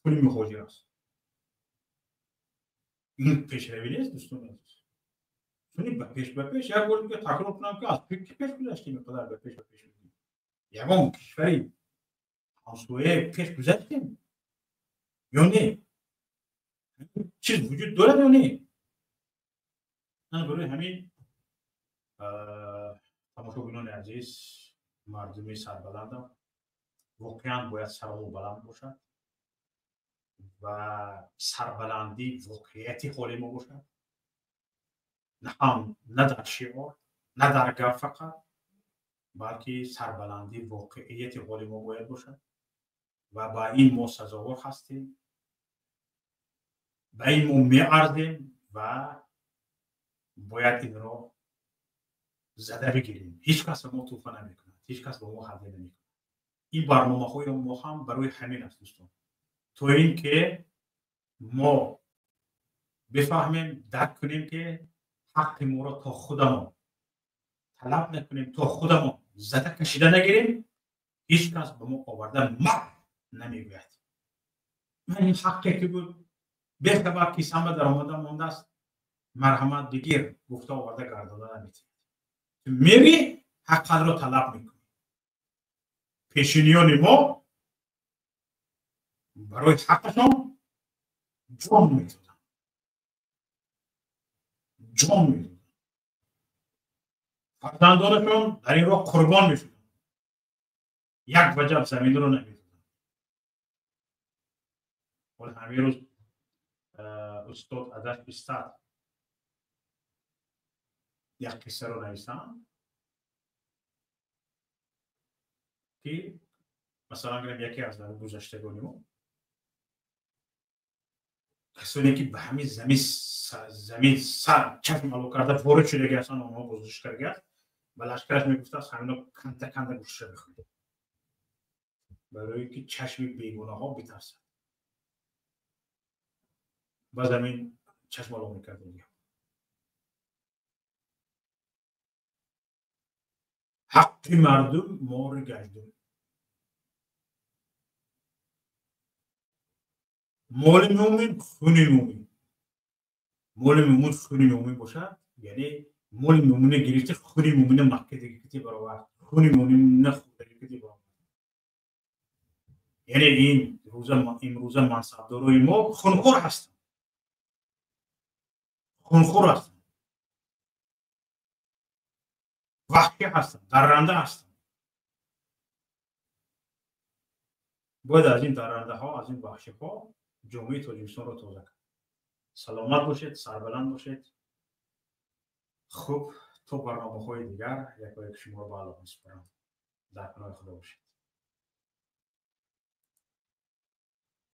Speaker 1: پولی مهاجر است. این پیشروی نیست دوستان عزیز. چون به پیش یک بار دیگه تکرار کنم که از پیش گذشتیم، مقدار به پیش میگیم. یگان کشوری همسایه پیش گذشتیم یا نه؟ چیز وجود دارد یا نه؟ من برای همین تماشاگران عزیز، مردم سربلندم، واقعا باید سرمون بلند باشد و سربلندی واقعیتی حال ما باشد، نه در شعار، نه در گپ فقط، بلکه سربلندی واقعیتی حال ما باید باشد و با این ما سزاوار هستیم، به این ما می‌ارزیم و باید این را زده بگیریم. هیچ کس به ما توفه نمی‌کند، هیچ کس به ما حمله نمی‌کند. این برنامه‌های ما هم برای همین است دوستان، تو این که ما بفهمیم، درک کنیم که حق ما را تا خودمون طلب نکنیم، تا خودمون زده کشیده نگیریم، هیچ کس به ما آورده نمیگوید من این حقی که بود بخبر کیسم در آمده مونده است، مرحمت بگیر، گفته آورده گردانده نمیتونی، میری حق را طلب میکنی. پیشینیان ما برای حقشان جان میدادن، جان میدادن، فرزندانشان در این راه قربان میشدن، یک وجب زمین رو نمیدادن. ولی همین روز استاد ازش بستد یک قصه رو نویسن که مثلا یکی از گذشتگان ما کسانی که به همین زمین سر چشم علو کرده وارد شده که اصلا آنها گذاشت کرده و لشکرش میگفته است همین رو کنده گوشه بخونید برای که چشم بیگناه ها بترسد و زمین چشم علو میکرده. حق مردم مار گردون، مال مومن خون مومن، مال مومن خون مومن باشد یعنی مال مومن گرفته خون مومن مکه دیگه برابر خون مومن نه خود دیگه برابر. یعنی این روز منصبدارای ما خونخور هستند، خونخور هستند، وحشی هستند، درنده هستند. باید از این درنده ها، از این وحشی ها جامعه تاجیکستان رو تازه کرد. سلامت باشید، سربلند باشید. خوب، تو برنامه های دیگر یک شما رو به علاقه میسپارم. در پناه خدا باشید.